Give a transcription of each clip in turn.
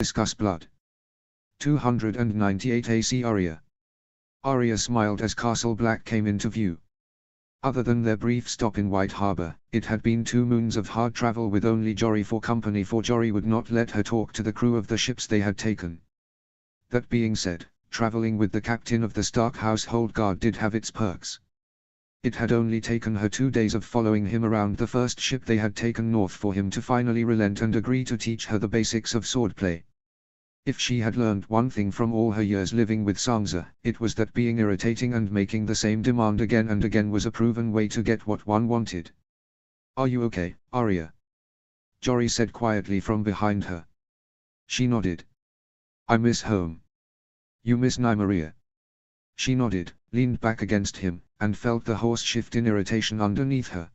Discuss blood. 298 AC Arya. Arya smiled as Castle Black came into view. Other than their brief stop in White Harbor, it had been 2 moons of hard travel with only Jory for company, for Jory would not let her talk to the crew of the ships they had taken. That being said, traveling with the captain of the Stark household guard did have its perks. It had only taken her 2 days of following him around the first ship they had taken north for him to finally relent and agree to teach her the basics of swordplay. If she had learned one thing from all her years living with Sansa, it was that being irritating and making the same demand again and again was a proven way to get what one wanted. "Are you okay, Arya?" Jory said quietly from behind her. She nodded. "I miss home." "You miss Nymeria?" She nodded, leaned back against him, and felt the horse shift in irritation underneath her.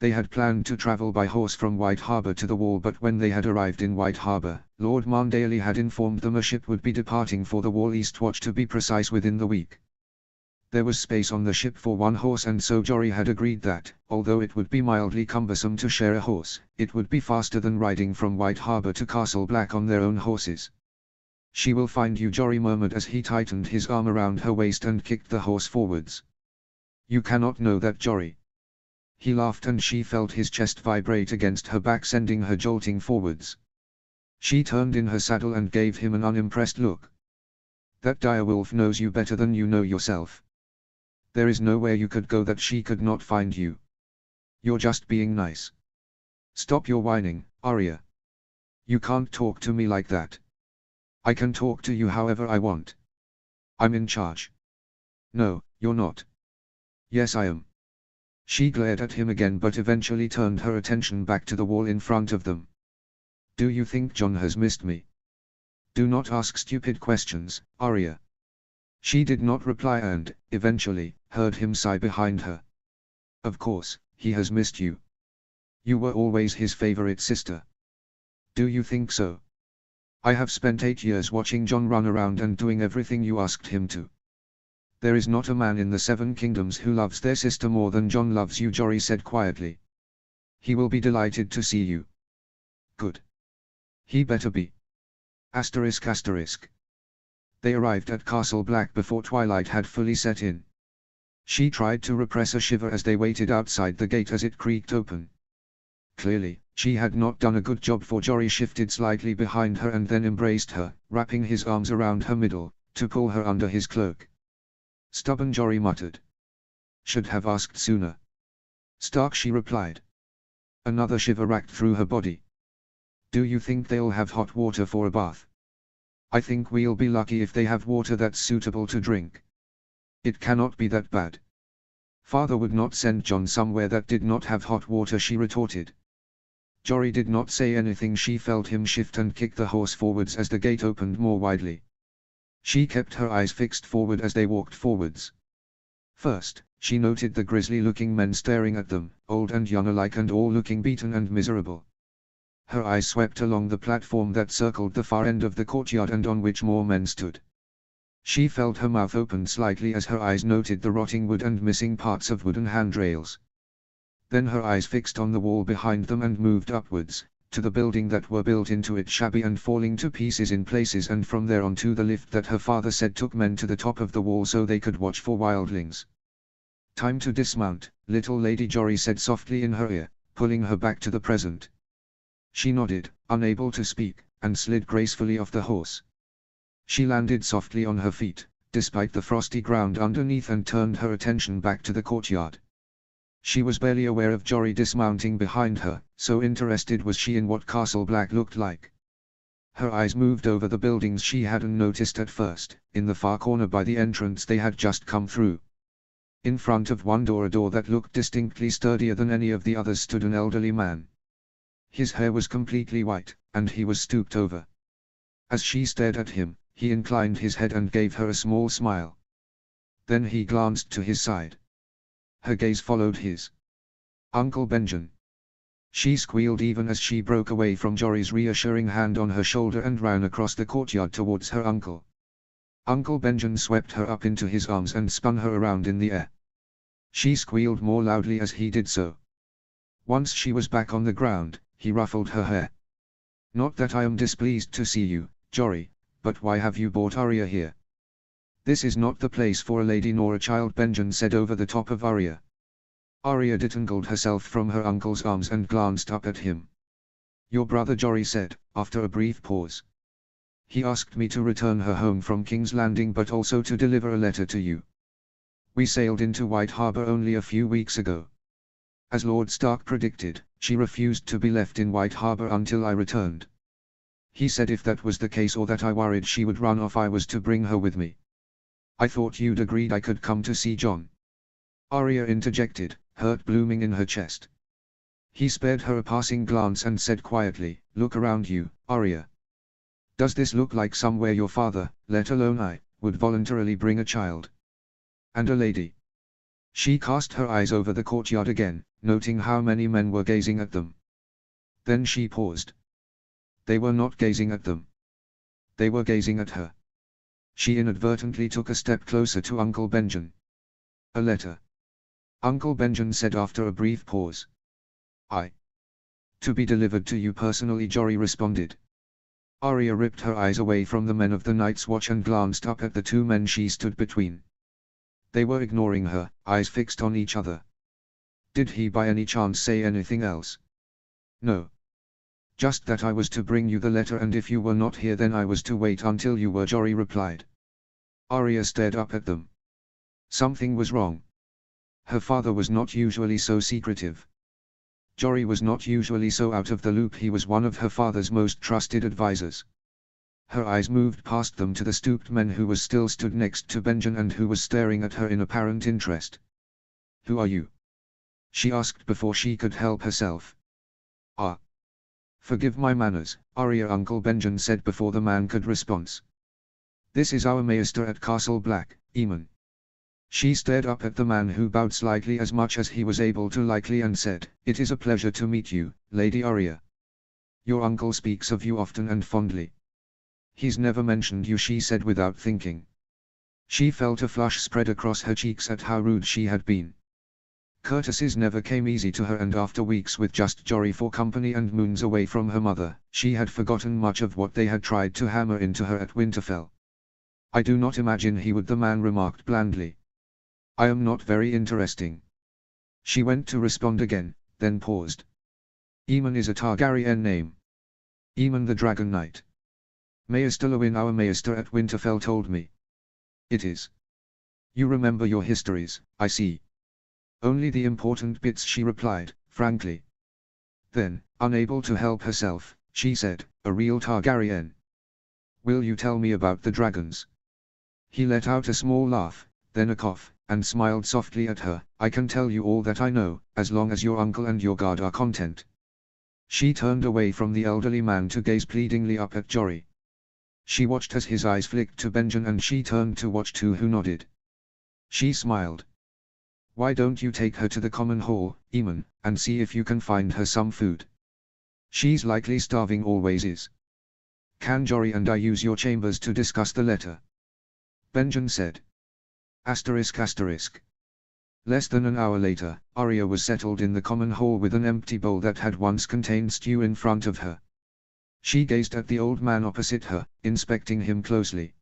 They had planned to travel by horse from White Harbor to the Wall, but when they had arrived in White Harbor, Lord Marndale had informed them a ship would be departing for the Wall Eastwatch, to be precise, within the week. There was space on the ship for 1 horse, and so Jory had agreed that, although it would be mildly cumbersome to share a horse, it would be faster than riding from White Harbor to Castle Black on their own horses. "She will find you," Jory murmured as he tightened his arm around her waist and kicked the horse forwards. "You cannot know that, Jory." He laughed and she felt his chest vibrate against her back, sending her jolting forwards. She turned in her saddle and gave him an unimpressed look. "That direwolf knows you better than you know yourself. There is nowhere you could go that she could not find you. You're just being nice. Stop your whining, Arya. You can't talk to me like that. I can talk to you however I want. I'm in charge." "No, you're not." "Yes, I am." She glared at him again, but eventually turned her attention back to the wall in front of them. "Do you think Jon has missed me?" "Do not ask stupid questions, Arya." She did not reply and, eventually, heard him sigh behind her. "Of course, he has missed you. You were always his favorite sister." "Do you think so?" "I have spent 8 years watching Jon run around and doing everything you asked him to. There is not a man in the 7 kingdoms who loves their sister more than Jon loves you," Jory said quietly. "He will be delighted to see you." "Good. He better be." ****. They arrived at Castle Black before twilight had fully set in. She tried to repress a shiver as they waited outside the gate as it creaked open. Clearly, she had not done a good job, for Jory shifted slightly behind her and then embraced her, wrapping his arms around her middle, to pull her under his cloak. "Stubborn," Jory muttered. "Should have asked sooner." "Stark," she replied. Another shiver racked through her body. "Do you think they'll have hot water for a bath?" "I think we'll be lucky if they have water that's suitable to drink. It cannot be that bad." "Father would not send Jon somewhere that did not have hot water," she retorted. Jory did not say anything. She felt him shift and kick the horse forwards as the gate opened more widely. She kept her eyes fixed forward as they walked forwards. First, she noted the grisly-looking men staring at them, old and young alike, and all looking beaten and miserable. Her eyes swept along the platform that circled the far end of the courtyard and on which more men stood. She felt her mouth open slightly as her eyes noted the rotting wood and missing parts of wooden handrails. Then her eyes fixed on the wall behind them and moved upwards, to the building that were built into it, shabby and falling to pieces in places, and from there on to the lift that her father said took men to the top of the wall so they could watch for wildlings. "Time to dismount, little lady," Jory said softly in her ear, pulling her back to the present. She nodded, unable to speak, and slid gracefully off the horse. She landed softly on her feet, despite the frosty ground underneath, and turned her attention back to the courtyard. She was barely aware of Jory dismounting behind her, so interested was she in what Castle Black looked like. Her eyes moved over the buildings she hadn't noticed at first, in the far corner by the entrance they had just come through. In front of one door, a door that looked distinctly sturdier than any of the others, stood an elderly man. His hair was completely white, and he was stooped over. As she stared at him, he inclined his head and gave her a small smile. Then he glanced to his side. Her gaze followed his. "Uncle Benjen." She squealed even as she broke away from Jory's reassuring hand on her shoulder and ran across the courtyard towards her uncle. Uncle Benjen swept her up into his arms and spun her around in the air. She squealed more loudly as he did so. Once she was back on the ground, he ruffled her hair. Not that I am displeased to see you, Jory, but why have you brought Arya here? This is not the place for a lady nor a child, Benjen said over the top of Arya. Arya detangled herself from her uncle's arms and glanced up at him. Your brother, Jory said, after a brief pause. He asked me to return her home from King's Landing, but also to deliver a letter to you. We sailed into White Harbor only a few weeks ago. As Lord Stark predicted, she refused to be left in White Harbor until I returned. He said if that was the case, or that I worried she would run off, I was to bring her with me. I thought you'd agreed I could come to see Jon. Arya interjected, hurt blooming in her chest. He spared her a passing glance and said quietly, look around you, Arya. Does this look like somewhere your father, let alone I, would voluntarily bring a child? And a lady? She cast her eyes over the courtyard again, noting how many men were gazing at them. Then she paused. They were not gazing at them. They were gazing at her. She inadvertently took a step closer to Uncle Benjen. A letter. Uncle Benjen said after a brief pause. To be delivered to you personally, Jory responded. Arya ripped her eyes away from the men of the Night's Watch and glanced up at the two men she stood between. They were ignoring her, eyes fixed on each other. Did he by any chance say anything else? No. Just that I was to bring you the letter, and if you were not here then I was to wait until you were, Jory replied. Arya stared up at them. Something was wrong. Her father was not usually so secretive. Jory was not usually so out of the loop. He was one of her father's most trusted advisors. Her eyes moved past them to the stooped man who was still stood next to Benjen and who was staring at her in apparent interest. Who are you? She asked before she could help herself. Forgive my manners, Arya, Uncle Benjen said before the man could respond. This is our maester at Castle Black, Aemon. She stared up at the man who bowed slightly as much as he was able to lightly and said, it is a pleasure to meet you, Lady Arya. Your uncle speaks of you often and fondly. He's never mentioned you, she said without thinking. She felt a flush spread across her cheeks at how rude she had been. Courtesies never came easy to her, and after weeks with just Jory for company and moons away from her mother, she had forgotten much of what they had tried to hammer into her at Winterfell. I do not imagine he would, the man remarked blandly. I am not very interesting. She went to respond again, then paused. Aemon is a Targaryen name. Aemon the Dragon Knight. Maester Lewin, our maester at Winterfell, told me. It is. You remember your histories, I see. Only the important bits, she replied, frankly. Then, unable to help herself, she said, a real Targaryen. Will you tell me about the dragons? He let out a small laugh, then a cough, and smiled softly at her. I can tell you all that I know, as long as your uncle and your guard are content. She turned away from the elderly man to gaze pleadingly up at Jory. She watched as his eyes flicked to Benjen, and she turned to watch too, who nodded. She smiled. Why don't you take her to the common hall, Aemon, and see if you can find her some food? She's likely starving, always is. Can Jory and I use your chambers to discuss the letter? Benjen said. ****. Less than an hour later, Arya was settled in the common hall with an empty bowl that had once contained stew in front of her. She gazed at the old man opposite her, inspecting him closely.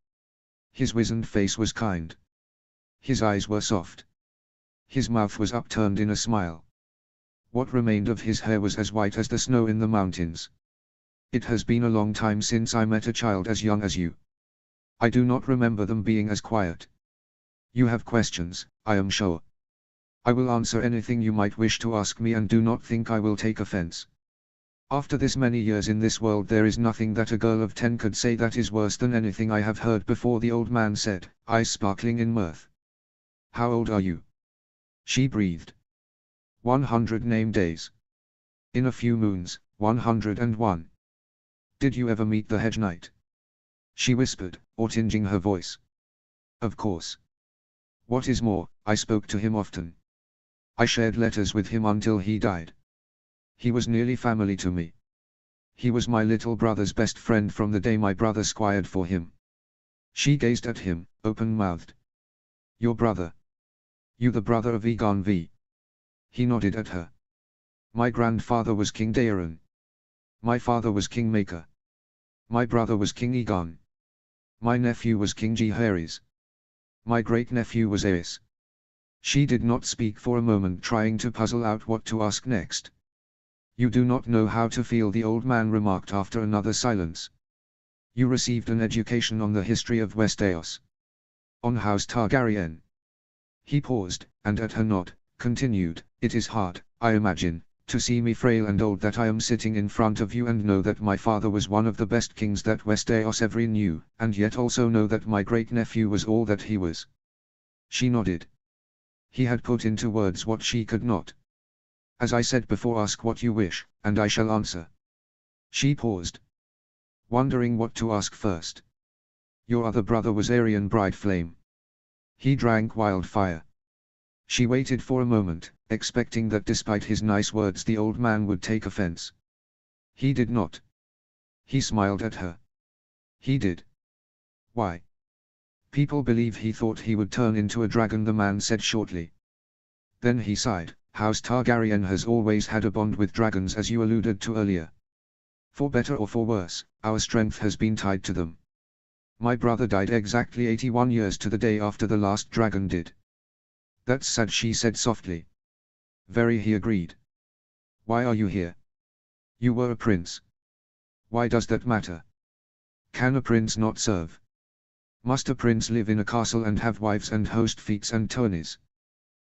His wizened face was kind. His eyes were soft. His mouth was upturned in a smile. What remained of his hair was as white as the snow in the mountains. It has been a long time since I met a child as young as you. I do not remember them being as quiet. You have questions, I am sure. I will answer anything you might wish to ask me, and do not think I will take offense. After this many years in this world, there is nothing that a girl of 10 could say that is worse than anything I have heard before, the old man said, eyes sparkling in mirth. How old are you? She breathed. 100 name days. In a few moons, 101. Did you ever meet the Hedge Knight? She whispered, or tinging her voice. Of course. What is more, I spoke to him often. I shared letters with him until he died. He was nearly family to me. He was my little brother's best friend from the day my brother squired for him. She gazed at him, open-mouthed. Your brother? You the brother of Aegon V? He nodded at her. My grandfather was King Daeron. My father was Kingmaker. My brother was King Egon. My nephew was King Jaehaerys. My great-nephew was Aes. She did not speak for a moment, trying to puzzle out what to ask next. You do not know how to feel, the old man remarked after another silence. You received an education on the history of Westeros. On House Targaryen. He paused, and at her nod, continued, it is hard, I imagine, to see me frail and old, that I am sitting in front of you and know that my father was one of the best kings that Westeros ever knew, and yet also know that my great-nephew was all that he was. She nodded. He had put into words what she could not. As I said before, ask what you wish, and I shall answer. She paused, wondering what to ask first. Your other brother was Aerion Brightflame. He drank wildfire. She waited for a moment, expecting that despite his nice words the old man would take offense. He did not. He smiled at her. He did. Why? People believe he thought he would turn into a dragon, the man said shortly. Then he sighed. House Targaryen has always had a bond with dragons, as you alluded to earlier. For better or for worse, our strength has been tied to them. My brother died exactly 81 years to the day after the last dragon did. That's sad, she said softly. Very, he agreed. Why are you here? You were a prince. Why does that matter? Can a prince not serve? Must a prince live in a castle and have wives and host feasts and tourneys?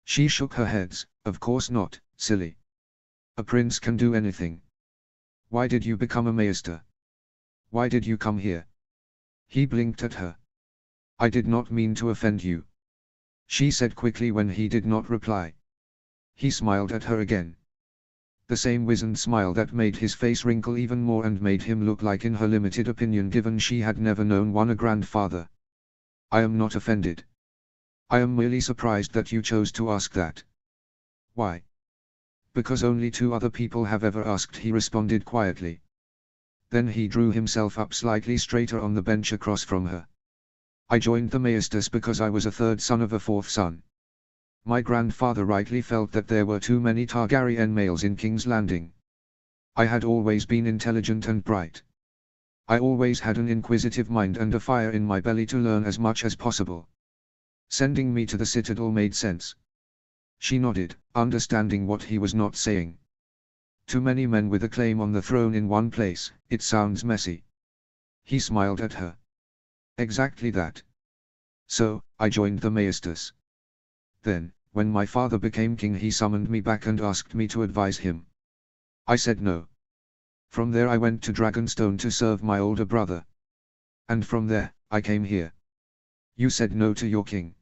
She shook her head. Of course not, silly. A prince can do anything. Why did you become a maester? Why did you come here? He blinked at her. I did not mean to offend you, she said quickly when he did not reply. He smiled at her again. The same wizened smile that made his face wrinkle even more and made him look like, in her limited opinion given she had never known one, a grandfather. I am not offended. I am merely surprised that you chose to ask that. Why? Because only 2 other people have ever asked, he responded quietly. Then he drew himself up slightly straighter on the bench across from her. I joined the Maestas because I was a 3rd son of a 4th son. My grandfather rightly felt that there were too many Targaryen males in King's Landing. I had always been intelligent and bright. I always had an inquisitive mind and a fire in my belly to learn as much as possible. Sending me to the Citadel made sense. She nodded, understanding what he was not saying. Too many men with a claim on the throne in one place, it sounds messy. He smiled at her. Exactly that. So, I joined the Maestas. Then, when my father became king, he summoned me back and asked me to advise him. I said no. From there I went to Dragonstone to serve my older brother. And from there, I came here. You said no to your king.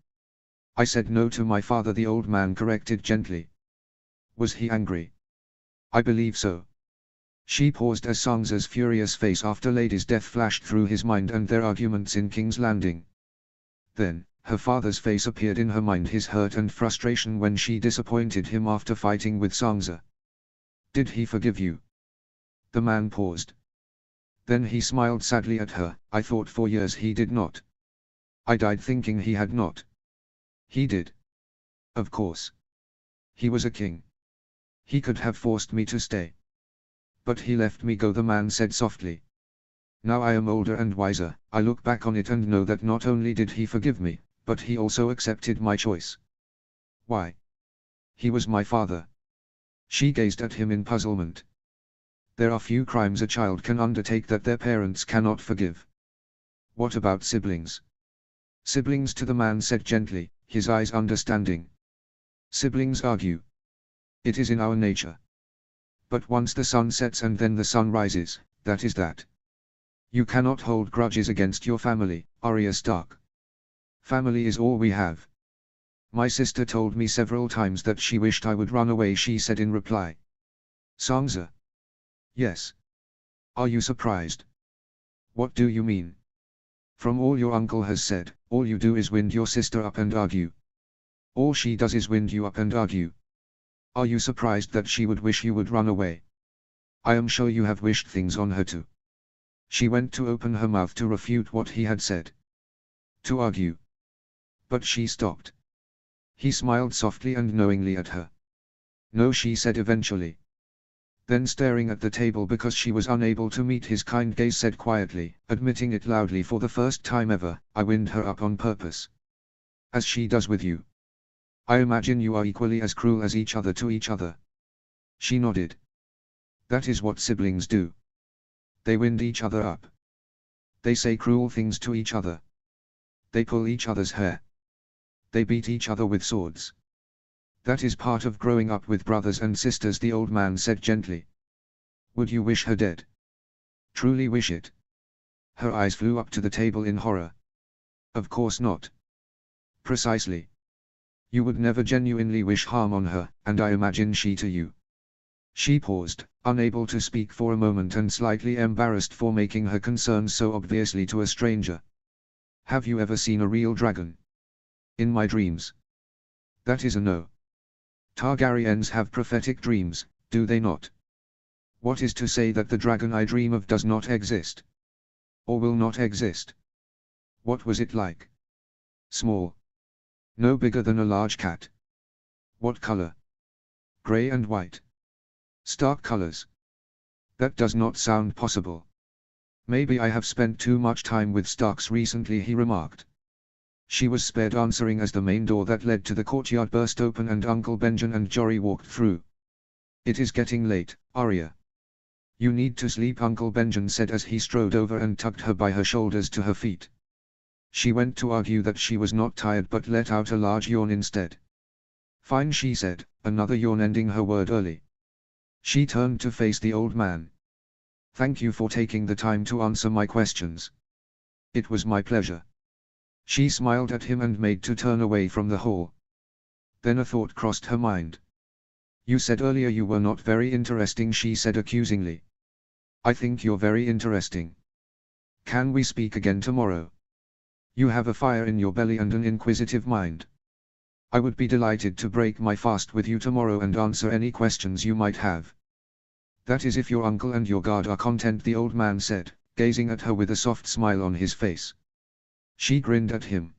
I said no to my father, the old man corrected gently. Was he angry? I believe so. She paused as Sansa's furious face after Lady's death flashed through his mind and their arguments in King's Landing. Then, her father's face appeared in her mind, his hurt and frustration when she disappointed him after fighting with Sansa. Did he forgive you? The man paused. Then he smiled sadly at her. I thought for years he did not. I died thinking he had not. He did. Of course. He was a king. He could have forced me to stay. But he let me go, the man said softly. Now I am older and wiser, I look back on it and know that not only did he forgive me, but he also accepted my choice. Why? He was my father. She gazed at him in puzzlement. There are few crimes a child can undertake that their parents cannot forgive. What about siblings? Siblings, to the man said gently, his eyes understanding. Siblings argue. It is in our nature. But once the sun sets and then the sun rises, that is that. You cannot hold grudges against your family, Arya Stark. Family is all we have. My sister told me several times that she wished I would run away, she said in reply. Sansa. Yes. Are you surprised? What do you mean? From all your uncle has said, all you do is wind your sister up and argue. All she does is wind you up and argue. Are you surprised that she would wish you would run away? I am sure you have wished things on her too. She went to open her mouth to refute what he had said. To argue. But she stopped. He smiled softly and knowingly at her. No, she said eventually. Then staring at the table because she was unable to meet his kind gaze, said quietly, admitting it loudly for the first time ever, I wind her up on purpose. As she does with you. I imagine you are equally as cruel as each other to each other. She nodded. That is what siblings do. They wind each other up. They say cruel things to each other. They pull each other's hair. They beat each other with swords. That is part of growing up with brothers and sisters, the old man said gently. Would you wish her dead? Truly wish it? Her eyes flew up to the table in horror. Of course not. Precisely. You would never genuinely wish harm on her, and I imagine she to you. She paused, unable to speak for a moment and slightly embarrassed for making her concerns so obviously to a stranger. Have you ever seen a real dragon? In my dreams. That is a no. Targaryens have prophetic dreams, do they not? What is to say that the dragon I dream of does not exist? Or will not exist? What was it like? Small. No bigger than a large cat. What color? Gray and white. Stark colors. That does not sound possible. Maybe I have spent too much time with Starks recently, he remarked. She was spared answering as the main door that led to the courtyard burst open and Uncle Benjen and Jory walked through. It is getting late, Arya. You need to sleep, Uncle Benjen said as he strode over and tugged her by her shoulders to her feet. She went to argue that she was not tired but let out a large yawn instead. Fine, she said, another yawn ending her word early. She turned to face the old man. Thank you for taking the time to answer my questions. It was my pleasure. She smiled at him and made to turn away from the hall. Then a thought crossed her mind. You said earlier you were not very interesting, she said accusingly. I think you're very interesting. Can we speak again tomorrow? You have a fire in your belly and an inquisitive mind. I would be delighted to break my fast with you tomorrow and answer any questions you might have. That is if your uncle and your guard are content, the old man said, gazing at her with a soft smile on his face. She grinned at him.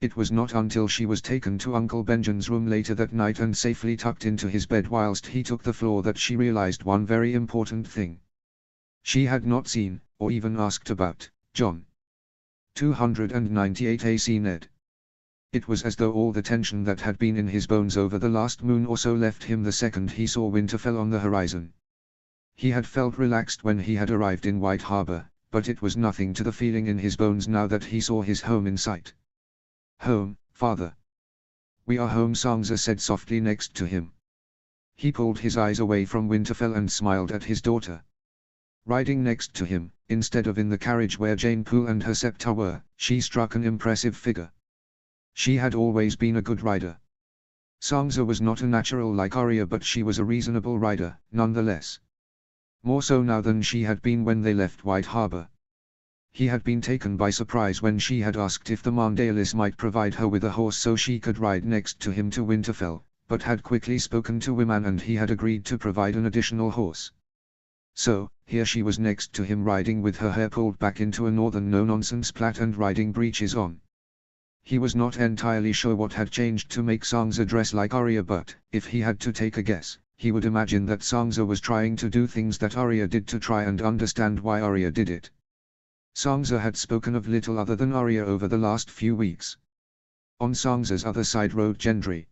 It was not until she was taken to Uncle Benjen's room later that night and safely tucked into his bed whilst he took the floor that she realized one very important thing. She had not seen, or even asked about, Jon. 298 AC Ned. It was as though all the tension that had been in his bones over the last moon or so left him the second he saw Winterfell on the horizon. He had felt relaxed when he had arrived in White Harbor, but it was nothing to the feeling in his bones now that he saw his home in sight. Home, father. We are home, Sansa said softly next to him. He pulled his eyes away from Winterfell and smiled at his daughter. Riding next to him, instead of in the carriage where Jane Poole and her scepter were, she struck an impressive figure. She had always been a good rider. Sansa was not a natural like Arya, but she was a reasonable rider, nonetheless. More so now than she had been when they left White Harbor. He had been taken by surprise when she had asked if the Mandaelis might provide her with a horse so she could ride next to him to Winterfell, but had quickly spoken to Wyman and he had agreed to provide an additional horse. So, here she was next to him riding with her hair pulled back into a northern no-nonsense plait and riding breeches on. He was not entirely sure what had changed to make Sansa dress like Arya, but, if he had to take a guess, he would imagine that Sansa was trying to do things that Arya did to try and understand why Arya did it. Sansa had spoken of little other than Arya over the last few weeks. On Sansa's other side rode Gendry.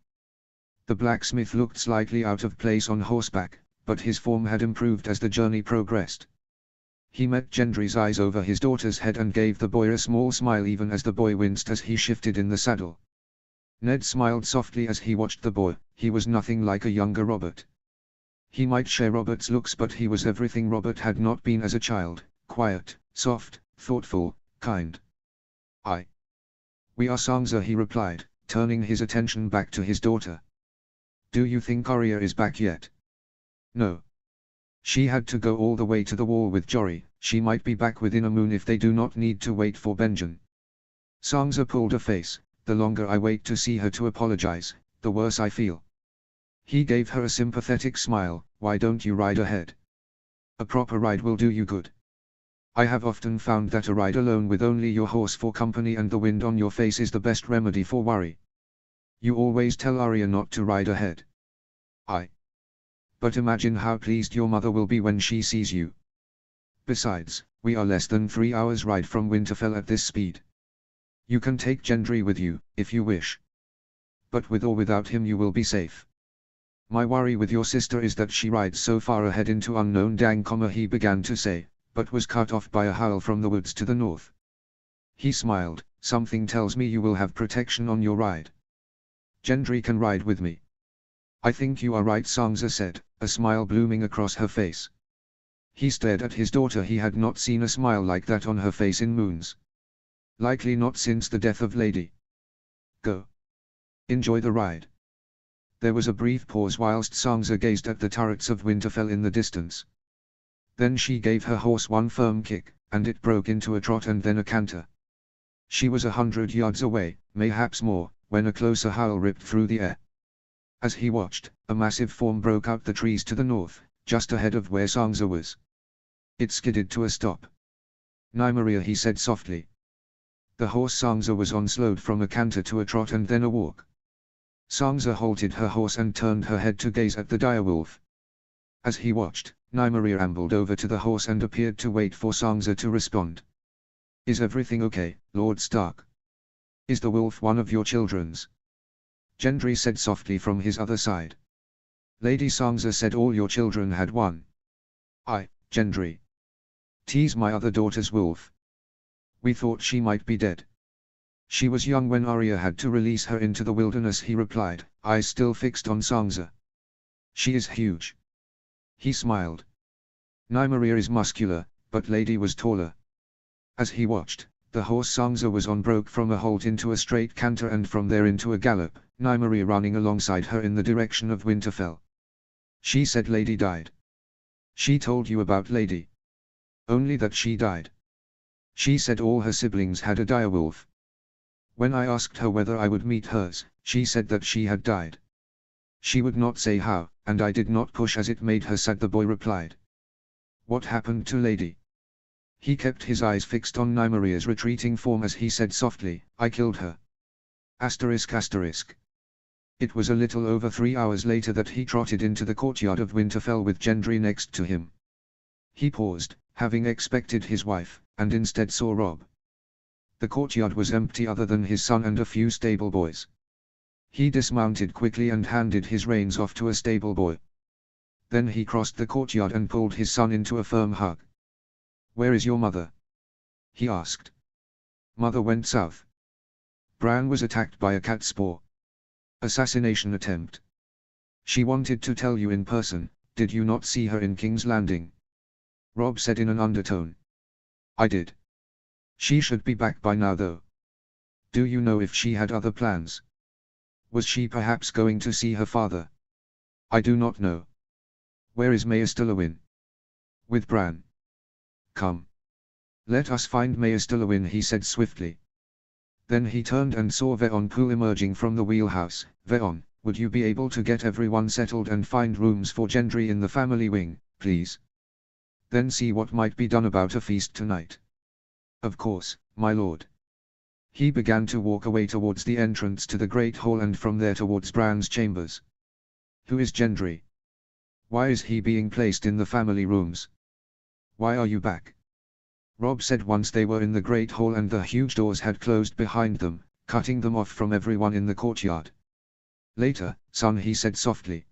The blacksmith looked slightly out of place on horseback, but his form had improved as the journey progressed. He met Gendry's eyes over his daughter's head and gave the boy a small smile even as the boy winced as he shifted in the saddle. Ned smiled softly as he watched the boy. He was nothing like a younger Robert. He might share Robert's looks, but he was everything Robert had not been as a child, quiet, soft, thoughtful, kind. We are Sansa, he replied, turning his attention back to his daughter. Do you think Arya is back yet? No. She had to go all the way to the wall with Jory. She might be back within a moon if they do not need to wait for Benjen. Sansa pulled a face. The longer I wait to see her to apologize, the worse I feel. He gave her a sympathetic smile. Why don't you ride ahead? A proper ride will do you good. I have often found that a ride alone with only your horse for company and the wind on your face is the best remedy for worry. You always tell Arya not to ride ahead. But imagine how pleased your mother will be when she sees you. Besides, we are less than 3 hours' ride from Winterfell at this speed. You can take Gendry with you, if you wish. But with or without him you will be safe. My worry with your sister is that she rides so far ahead into unknown dang, he began to say, but was cut off by a howl from the woods to the north. He smiled. Something tells me you will have protection on your ride. Gendry can ride with me. I think you are right, Sansa said, a smile blooming across her face. He stared at his daughter. He had not seen a smile like that on her face in moons. Likely not since the death of Lady. Go. Enjoy the ride. There was a brief pause whilst Sansa gazed at the turrets of Winterfell in the distance. Then she gave her horse one firm kick, and it broke into a trot and then a canter. She was 100 yards away, mayhaps more, when a closer howl ripped through the air. As he watched, a massive form broke out the trees to the north, just ahead of where Sansa was. It skidded to a stop. Nymeria, he said softly. The horse Sansa was on slowed from a canter to a trot and then a walk. Sansa halted her horse and turned her head to gaze at the direwolf. As he watched, Nymeria ambled over to the horse and appeared to wait for Sansa to respond. Is everything okay, Lord Stark? Is the wolf one of your children's? Gendry said softly from his other side. Lady Sansa said all your children had one. Gendry. Tease my other daughter's wolf. We thought she might be dead. She was young when Arya had to release her into the wilderness, he replied, eyes still fixed on Sansa. She is huge. He smiled. Nymeria is muscular, but Lady was taller. As he watched, the horse Sansa was on broke from a halt into a straight canter and from there into a gallop, Nymeria running alongside her in the direction of Winterfell. She said Lady died. She told you about Lady. Only that she died. She said all her siblings had a direwolf. When I asked her whether I would meet hers, she said that she had died. She would not say how, and I did not push as it made her sad, the boy replied. What happened to Lady? He kept his eyes fixed on Nymeria's retreating form as he said softly, I killed her. ****. It was a little over 3 hours later that he trotted into the courtyard of Winterfell with Gendry next to him. He paused, having expected his wife, and instead saw Robb. The courtyard was empty other than his son and a few stable boys. He dismounted quickly and handed his reins off to a stable boy. Then he crossed the courtyard and pulled his son into a firm hug. Where is your mother? He asked. Mother went south. Bran was attacked by a catspaw. Assassination attempt. She wanted to tell you in person, did you not see her in King's Landing? Robb said in an undertone. I did. She should be back by now though. Do you know if she had other plans? Was she perhaps going to see her father? I do not know. Where is Maester Luwin? With Bran. Come. Let us find Maester Luwin, he said swiftly. Then he turned and saw Veon Pooh emerging from the wheelhouse. Veon, would you be able to get everyone settled and find rooms for Gendry in the family wing, please? Then see what might be done about a feast tonight. Of course, my lord. He began to walk away towards the entrance to the Great Hall and from there towards Bran's chambers. Who is Gendry? Why is he being placed in the family rooms? Why are you back? Robb said once they were in the Great Hall and the huge doors had closed behind them, cutting them off from everyone in the courtyard. Later, son, he said softly.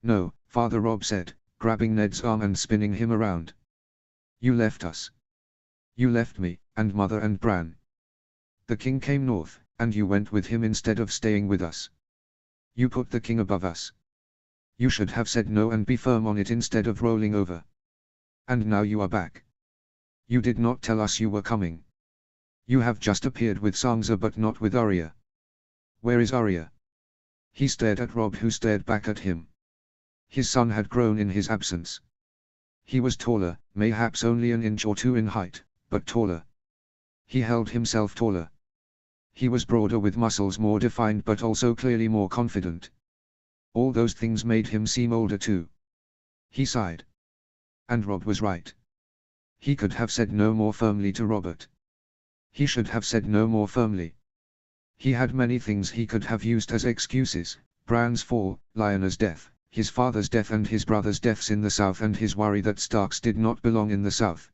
No, father, Robb said, grabbing Ned's arm and spinning him around. You left us. You left me, and mother and Bran. The king came north, and you went with him instead of staying with us. You put the king above us. You should have said no and be firm on it instead of rolling over. And now you are back. You did not tell us you were coming. You have just appeared with Sansa but not with Arya. Where is Arya? He stared at Robb, who stared back at him. His son had grown in his absence. He was taller, mayhaps only an inch or two in height, but taller. He held himself taller. He was broader with muscles more defined but also clearly more confident. All those things made him seem older too. He sighed. And Robb was right. He could have said no more firmly to Robert. He should have said no more firmly. He had many things he could have used as excuses, Bran's fall, Lyanna's death, his father's death and his brother's deaths in the south and his worry that Starks did not belong in the south.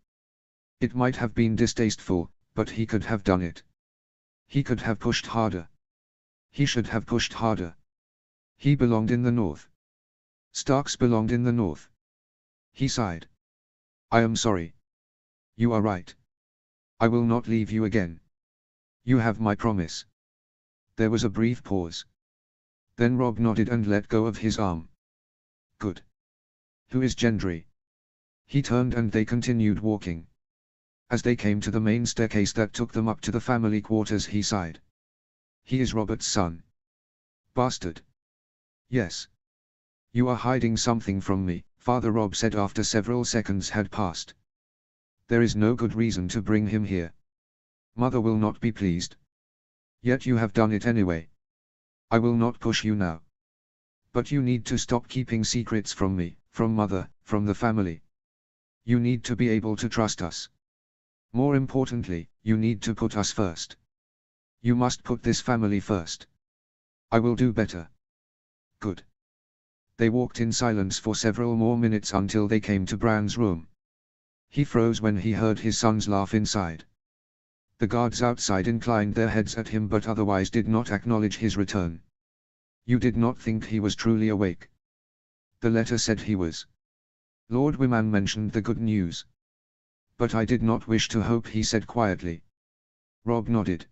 It might have been distasteful, but he could have done it. He could have pushed harder. He should have pushed harder. He belonged in the north. Starks belonged in the north. He sighed. I am sorry. You are right. I will not leave you again. You have my promise. There was a brief pause. Then Rob nodded and let go of his arm. Good. Who is Gendry? He turned and they continued walking. As they came to the main staircase that took them up to the family quarters, he sighed. He is Robert's son. Bastard. Yes. You are hiding something from me, Father Rob said after several seconds had passed. There is no good reason to bring him here. Mother will not be pleased. Yet you have done it anyway. I will not push you now. But you need to stop keeping secrets from me, from Mother, from the family. You need to be able to trust us. More importantly, you need to put us first. You must put this family first. I will do better. Good. They walked in silence for several more minutes until they came to Bran's room. He froze when he heard his son's laugh inside. The guards outside inclined their heads at him but otherwise did not acknowledge his return. You did not think he was truly awake? The letter said he was. Lord Wyman mentioned the good news. But I did not wish to hope, he said quietly. Rob nodded.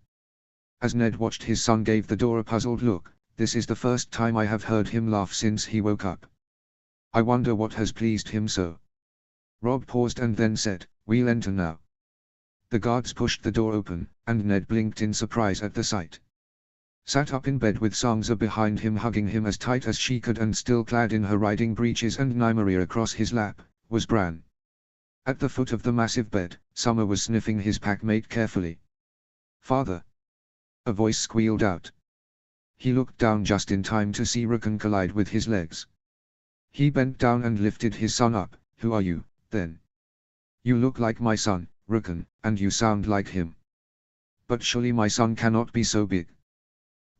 As Ned watched his son gave the door a puzzled look, this is the first time I have heard him laugh since he woke up. I wonder what has pleased him so. Rob paused and then said, We'll enter now. The guards pushed the door open, and Ned blinked in surprise at the sight. Sat up in bed with Sansa behind him hugging him as tight as she could and still clad in her riding breeches and Nymeria across his lap, was Bran. At the foot of the massive bed, Summer was sniffing his packmate carefully. Father! A voice squealed out. He looked down just in time to see Rickon collide with his legs. He bent down and lifted his son up. Who are you, then? You look like my son, Rickon, and you sound like him. But surely my son cannot be so big.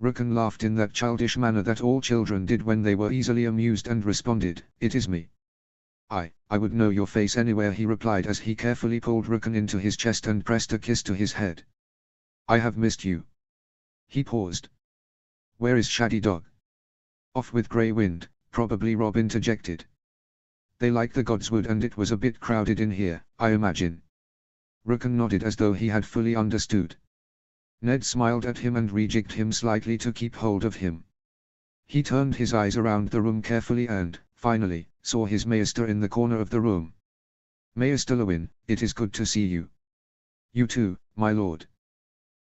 Rickon laughed in that childish manner that all children did when they were easily amused and responded, It is me. I would know your face anywhere, he replied as he carefully pulled Rickon into his chest and pressed a kiss to his head. I have missed you. He paused. Where is Shaggy Dog? Off with Grey Wind, probably, Rob interjected. They like the Godswood and it was a bit crowded in here, I imagine. Rickon nodded as though he had fully understood. Ned smiled at him and rejigged him slightly to keep hold of him. He turned his eyes around the room carefully and, finally, saw his maester in the corner of the room. Maester Lewin, it is good to see you. You too, my lord.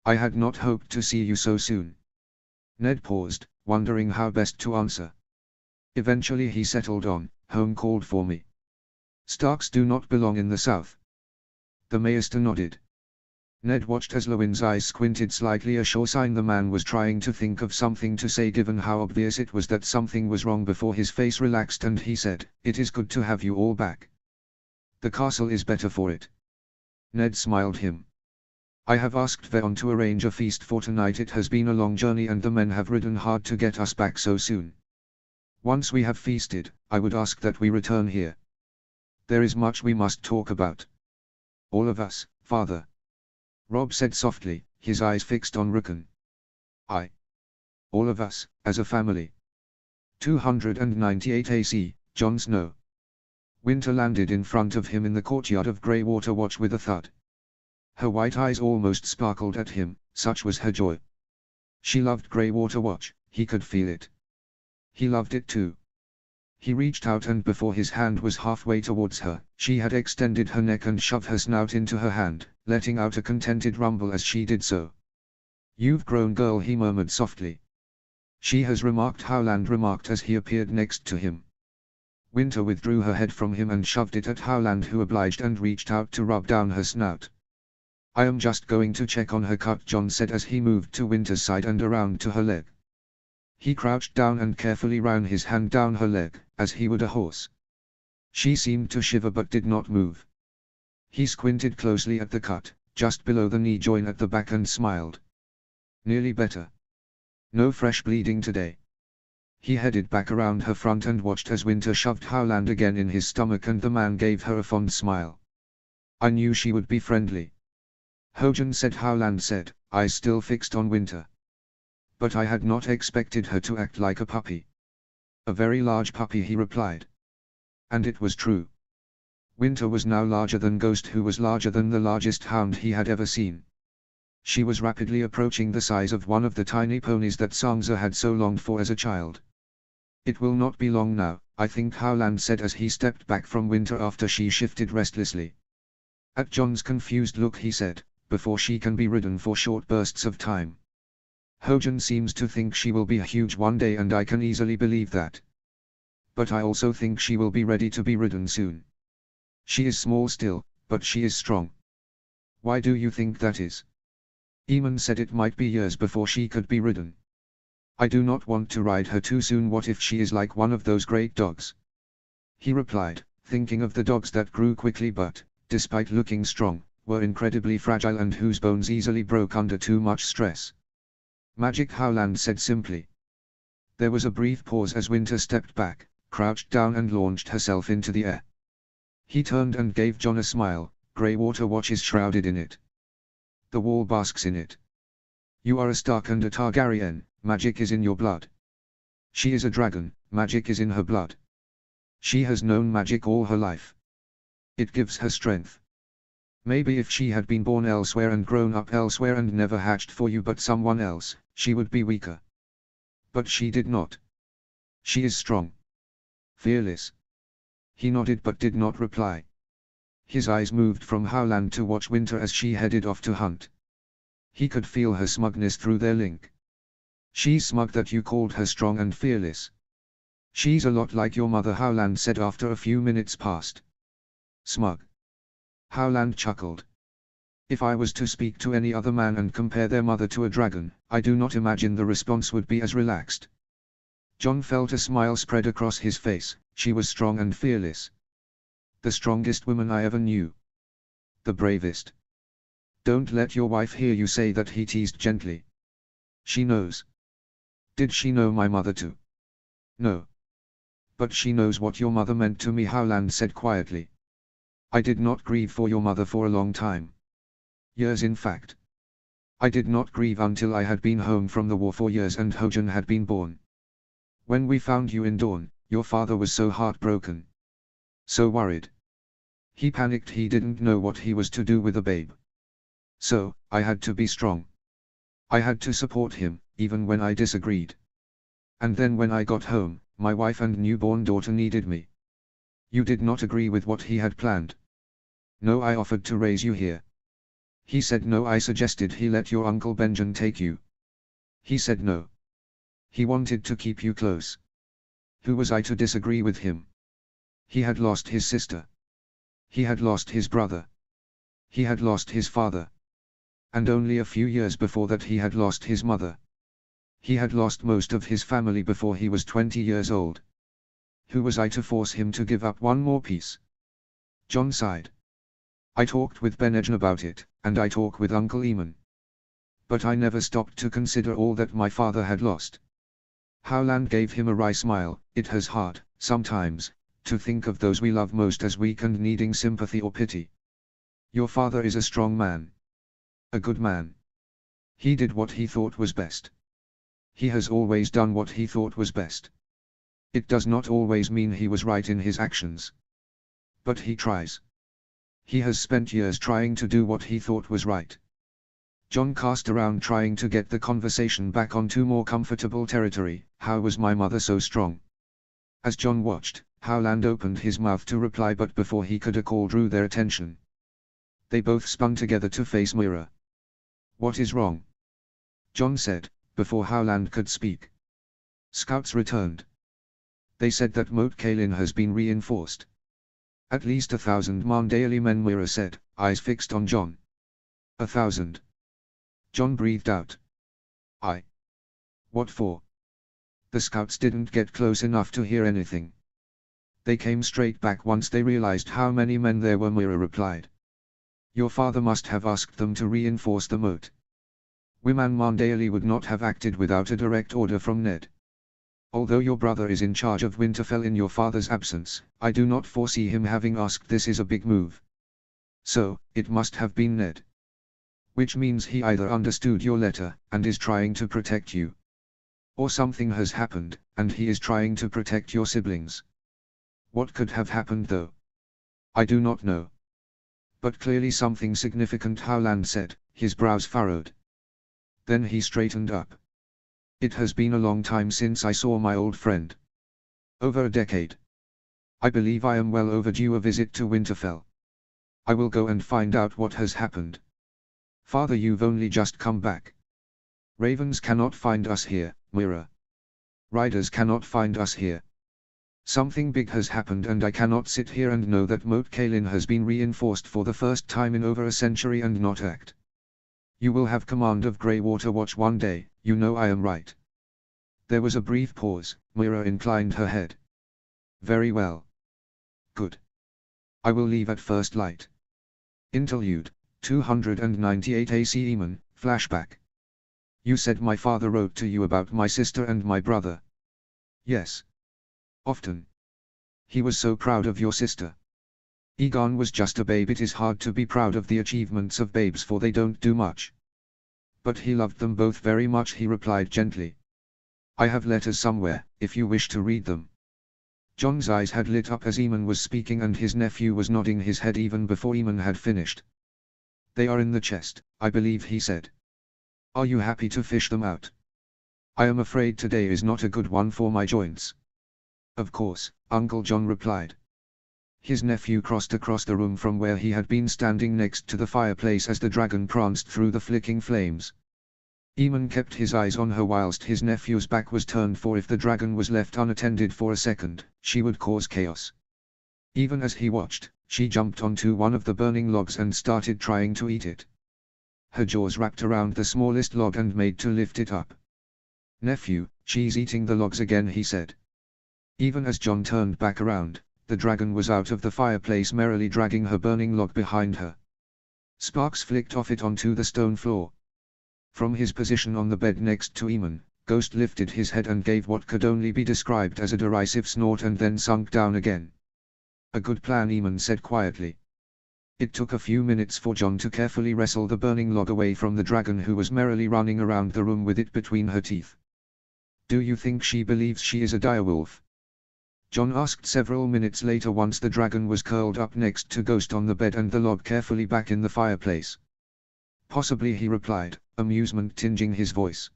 I had not hoped to see you so soon. Ned paused, wondering how best to answer. Eventually he settled on, home called for me. Starks do not belong in the south. The maester nodded. Ned watched as Lewin's eyes squinted slightly, a sure sign the man was trying to think of something to say given how obvious it was that something was wrong before his face relaxed and he said, It is good to have you all back. The castle is better for it. Ned smiled him. I have asked Veon to arrange a feast for tonight. It has been a long journey and the men have ridden hard to get us back so soon. Once we have feasted, I would ask that we return here. There is much we must talk about. All of us, father. Rob said softly, his eyes fixed on Rickon. All of us, as a family. 298 AC, Jon Snow. Winter landed in front of him in the courtyard of Greywater Watch with a thud. Her white eyes almost sparkled at him, such was her joy. She loved Greywater Watch, he could feel it. He loved it too. He reached out and before his hand was halfway towards her, she had extended her neck and shoved her snout into her hand, letting out a contented rumble as she did so. You've grown, girl, he murmured softly. She has remarked, Howland remarked as he appeared next to him. Winter withdrew her head from him and shoved it at Howland, who obliged and reached out to rub down her snout. I am just going to check on her cut, Jon said as he moved to Winter's side and around to her leg. He crouched down and carefully ran his hand down her leg, as he would a horse. She seemed to shiver but did not move. He squinted closely at the cut, just below the knee joint at the back, and smiled. Nearly better. No fresh bleeding today. He headed back around her front and watched as Winter shoved Howland again in his stomach, and the man gave her a fond smile. I knew she would be friendly. Hojan said. Howland said, eyes still fixed on Winter. But I had not expected her to act like a puppy. A very large puppy, he replied. And it was true. Winter was now larger than Ghost, who was larger than the largest hound he had ever seen. She was rapidly approaching the size of one of the tiny ponies that Sansa had so longed for as a child. It will not be long now, I think, Howland said as he stepped back from Winter after she shifted restlessly. At Jon's confused look, he said, before she can be ridden for short bursts of time. Hojan seems to think she will be huge one day, and I can easily believe that. But I also think she will be ready to be ridden soon. She is small still, but she is strong. Why do you think that is? Eamon said it might be years before she could be ridden. I do not want to ride her too soon. What if she is like one of those great dogs? He replied, thinking of the dogs that grew quickly but, despite looking strong, were incredibly fragile and whose bones easily broke under too much stress. Magic, Howland said simply. There was a brief pause as Winter stepped back, crouched down and launched herself into the air. He turned and gave Jon a smile. Grey water watches shrouded in it. The wall basks in it. You are a Stark and a Targaryen, magic is in your blood. She is a dragon, magic is in her blood. She has known magic all her life. It gives her strength. Maybe if she had been born elsewhere and grown up elsewhere and never hatched for you but someone else, she would be weaker. But she did not. She is strong. Fearless. He nodded but did not reply. His eyes moved from Howland to watch Winter as she headed off to hunt. He could feel her smugness through their link. She's smug that you called her strong and fearless. She's a lot like your mother, Howland said after a few minutes passed. Smug. Howland chuckled. If I was to speak to any other man and compare their mother to a dragon, I do not imagine the response would be as relaxed. Jon felt a smile spread across his face. She was strong and fearless. The strongest woman I ever knew. The bravest. Don't let your wife hear you say that, he teased gently. She knows. Did she know my mother too? No. But she knows what your mother meant to me, Howland said quietly. I did not grieve for your mother for a long time. Years, in fact. I did not grieve until I had been home from the war for years and Hojan had been born. When we found you in Dorne, your father was so heartbroken. So worried. He panicked. He didn't know what he was to do with a babe. So, I had to be strong. I had to support him, even when I disagreed. And then when I got home, my wife and newborn daughter needed me. You did not agree with what he had planned. No, I offered to raise you here. He said no. I suggested he let your uncle Benjen take you. He said no. He wanted to keep you close. Who was I to disagree with him? He had lost his sister. He had lost his brother. He had lost his father. And only a few years before that he had lost his mother. He had lost most of his family before he was 20 years old. Who was I to force him to give up one more piece? Jon sighed. I talked with Benjen about it, and I talked with Uncle Eamon. But I never stopped to consider all that my father had lost. Howland gave him a wry smile. It is hard, sometimes, to think of those we love most as weak and needing sympathy or pity. Your father is a strong man. A good man. He did what he thought was best. He has always done what he thought was best. It does not always mean he was right in his actions. But he tries. He has spent years trying to do what he thought was right. Jon cast around, trying to get the conversation back onto more comfortable territory. How was my mother so strong? As Jon watched, Howland opened his mouth to reply, but before he could, a call drew their attention. They both spun together to face Moira. What is wrong? Jon said, before Howland could speak. Scouts returned. They said that Moat Cailin has been reinforced. At least 1,000 Marndaeli men, Moira said, eyes fixed on Jon. 1,000. Jon breathed out. What for? The scouts didn't get close enough to hear anything. They came straight back once they realized how many men there were, Moira replied. Your father must have asked them to reinforce the moat. Wyman Marndaeli would not have acted without a direct order from Ned. Although your brother is in charge of Winterfell in your father's absence, I do not foresee him having asked. This is a big move. So, it must have been Ned. Which means he either understood your letter, and is trying to protect you. Or something has happened, and he is trying to protect your siblings. What could have happened though? I do not know. But clearly something significant, Howland said, his brows furrowed. Then he straightened up. It has been a long time since I saw my old friend. Over a decade. I believe I am well overdue a visit to Winterfell. I will go and find out what has happened. Father, you've only just come back. Ravens cannot find us here, Mira. Riders cannot find us here. Something big has happened and I cannot sit here and know that Moat Cailin has been reinforced for the first time in over a century and not act. You will have command of Greywater Watch one day, you know I am right. There was a brief pause. Mira inclined her head. Very well. Good. I will leave at first light. Interlude, 298 AC Eamon, flashback. You said my father wrote to you about my sister and my brother. Yes. Often. He was so proud of your sister. Aegon was just a babe. It is hard to be proud of the achievements of babes, for they don't do much. But he loved them both very much, he replied gently. I have letters somewhere, if you wish to read them. Jon's eyes had lit up as Aemon was speaking, and his nephew was nodding his head even before Aemon had finished. They are in the chest, I believe, he said. Are you happy to fish them out? I am afraid today is not a good one for my joints. Of course, Uncle Jon replied. His nephew crossed across the room from where he had been standing next to the fireplace as the dragon pranced through the flicking flames. Aemon kept his eyes on her whilst his nephew's back was turned, for if the dragon was left unattended for a second, she would cause chaos. Even as he watched, she jumped onto one of the burning logs and started trying to eat it. Her jaws wrapped around the smallest log and made to lift it up. Nephew, she's eating the logs again, he said. Even as Jon turned back around, the dragon was out of the fireplace, merrily dragging her burning log behind her. Sparks flicked off it onto the stone floor. From his position on the bed next to Aemon, Ghost lifted his head and gave what could only be described as a derisive snort and then sunk down again. A good plan, Aemon said quietly. It took a few minutes for Jon to carefully wrestle the burning log away from the dragon, who was merrily running around the room with it between her teeth. Do you think she believes she is a direwolf? Jon asked several minutes later, once the dragon was curled up next to Ghost on the bed and the log carefully back in the fireplace. Possibly, he replied, amusement tinging his voice.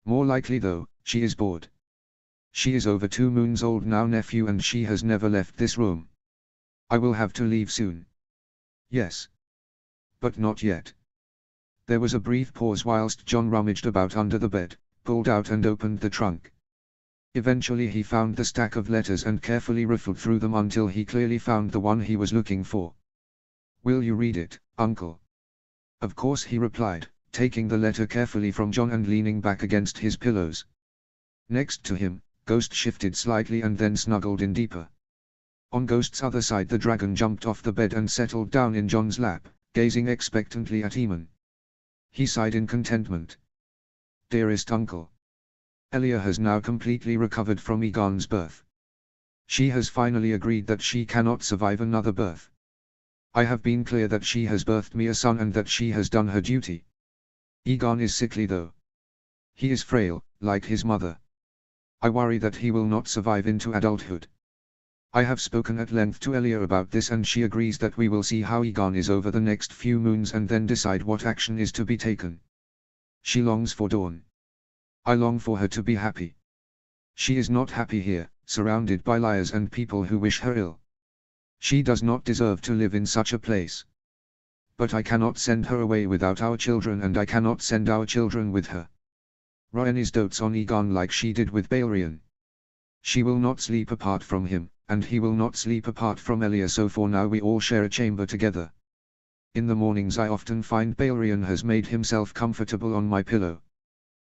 More likely though, she is bored. She is over 2 moons old now, nephew, and she has never left this room. I will have to leave soon. Yes. But not yet. There was a brief pause whilst Jon rummaged about under the bed, pulled out and opened the trunk. Eventually he found the stack of letters and carefully riffled through them until he clearly found the one he was looking for. Will you read it, Uncle? Of course, he replied, taking the letter carefully from Jon and leaning back against his pillows. Next to him, Ghost shifted slightly and then snuggled in deeper. On Ghost's other side, the dragon jumped off the bed and settled down in Jon's lap, gazing expectantly at Aemon. He sighed in contentment. Dearest Uncle. Elia has now completely recovered from Aegon's birth. She has finally agreed that she cannot survive another birth. I have been clear that she has birthed me a son and that she has done her duty. Aegon is sickly though. He is frail, like his mother. I worry that he will not survive into adulthood. I have spoken at length to Elia about this, and she agrees that we will see how Aegon is over the next few moons and then decide what action is to be taken. She longs for Dawn. I long for her to be happy. She is not happy here, surrounded by liars and people who wish her ill. She does not deserve to live in such a place. But I cannot send her away without our children, and I cannot send our children with her. Rhaenys dotes on Aegon like she did with Balerion. She will not sleep apart from him, and he will not sleep apart from Elia, so for now we all share a chamber together. In the mornings I often find Balerion has made himself comfortable on my pillow.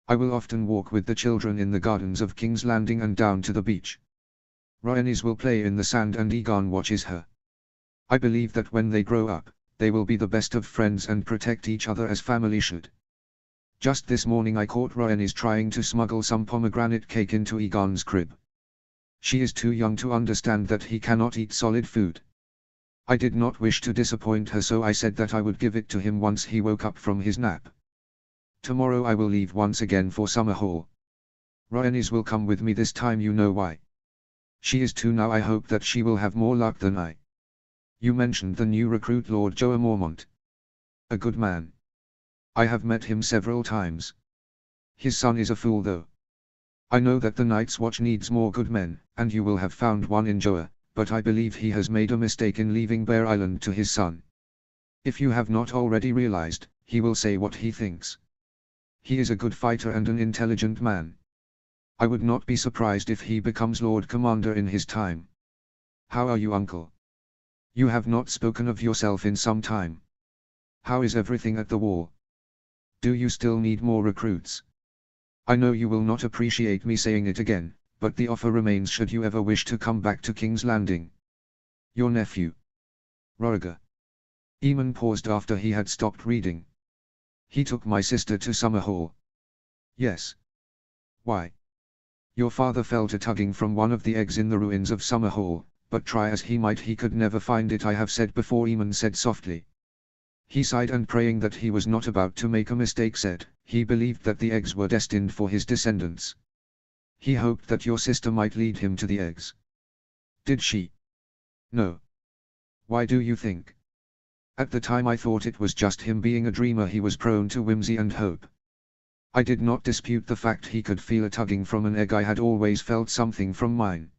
I will often walk with the children in the gardens of King's Landing and down to the beach. Rhaenys will play in the sand and Aegon watches her. I believe that when they grow up, they will be the best of friends and protect each other as family should. Just this morning I caught Rhaenys trying to smuggle some pomegranate cake into Aegon's crib. She is too young to understand that he cannot eat solid food. I did not wish to disappoint her, so I said that I would give it to him once he woke up from his nap. Tomorrow I will leave once again for Summerhall. Rhaenys will come with me this time, you know why. She is 2 now. I hope that she will have more luck than I. You mentioned the new recruit, Lord Joe Mormont. A good man. I have met him several times. His son is a fool though. I know that the Night's Watch needs more good men, and you will have found one in Joe, but I believe he has made a mistake in leaving Bear Island to his son. If you have not already realized, he will say what he thinks. He is a good fighter and an intelligent man. I would not be surprised if he becomes Lord Commander in his time. How are you, uncle? You have not spoken of yourself in some time. How is everything at the wall? Do you still need more recruits? I know you will not appreciate me saying it again, but the offer remains should you ever wish to come back to King's Landing. Your nephew, Rhaegar. Aemon paused after he had stopped reading. He took my sister to Summerhall. Yes. Why? Your father felt a tugging from one of the eggs in the ruins of Summerhall, but try as he might he could never find it, I have said before, Aemon said softly. He sighed and, praying that he was not about to make a mistake, said, he believed that the eggs were destined for his descendants. He hoped that your sister might lead him to the eggs. Did she? No. Why do you think? At the time I thought it was just him being a dreamer. He was prone to whimsy and hope. I did not dispute the fact he could feel a tugging from an egg. I had always felt something from mine.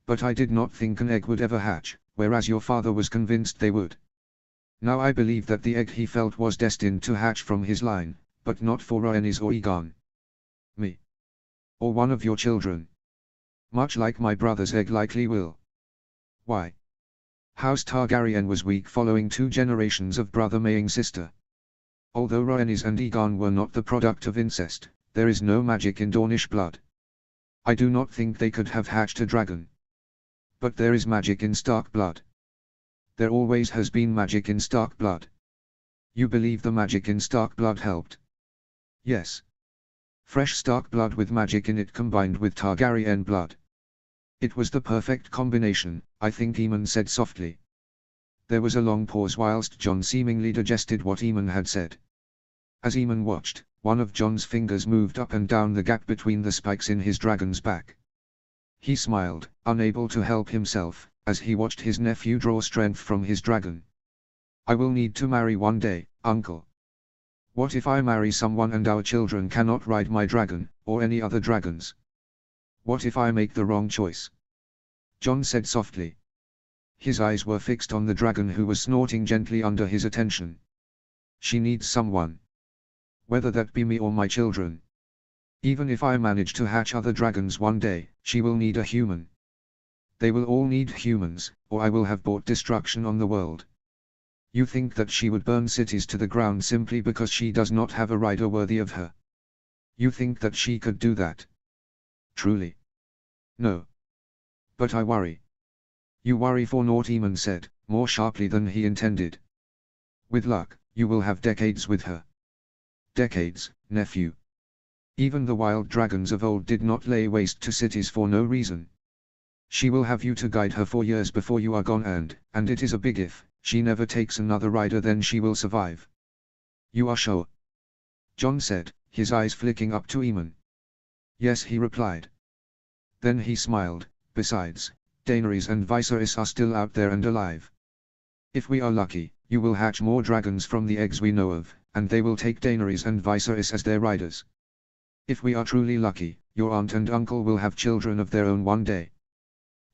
But I did not think an egg would ever hatch, whereas your father was convinced they would. Now I believe that the egg he felt was destined to hatch from his line, but not for Rhaenys or Aegon. Me. Or one of your children. Much like my brother's egg likely will. Why? House Targaryen was weak following 2 generations of brother maying sister. Although Rhaenys and Aegon were not the product of incest, there is no magic in Dornish blood. I do not think they could have hatched a dragon. But there is magic in Stark blood. There always has been magic in Stark blood. You believe the magic in Stark blood helped? Yes. Fresh Stark blood with magic in it combined with Targaryen blood. It was the perfect combination, I think, Aemon said softly. There was a long pause whilst Jon seemingly digested what Aemon had said. As Aemon watched, one of Jon's fingers moved up and down the gap between the spikes in his dragon's back. He smiled, unable to help himself, as he watched his nephew draw strength from his dragon. I will need to marry one day, uncle. What if I marry someone and our children cannot ride my dragon, or any other dragons? What if I make the wrong choice? Jon said softly. His eyes were fixed on the dragon who was snorting gently under his attention. She needs someone. Whether that be me or my children. Even if I manage to hatch other dragons one day, she will need a human. They will all need humans, or I will have brought destruction on the world. You think that she would burn cities to the ground simply because she does not have a rider worthy of her? You think that she could do that? Truly? No. But I worry. You worry for naught, Aemon said, more sharply than he intended. With luck, you will have decades with her. Decades, nephew. Even the wild dragons of old did not lay waste to cities for no reason. She will have you to guide her for years before you are gone, and it is a big if, she never takes another rider, then she will survive. You are sure? Jon said, his eyes flicking up to Aemon. Yes, he replied. Then he smiled. Besides, Daenerys and Viserys are still out there and alive. If we are lucky, you will hatch more dragons from the eggs we know of, and they will take Daenerys and Viserys as their riders. If we are truly lucky, your aunt and uncle will have children of their own one day.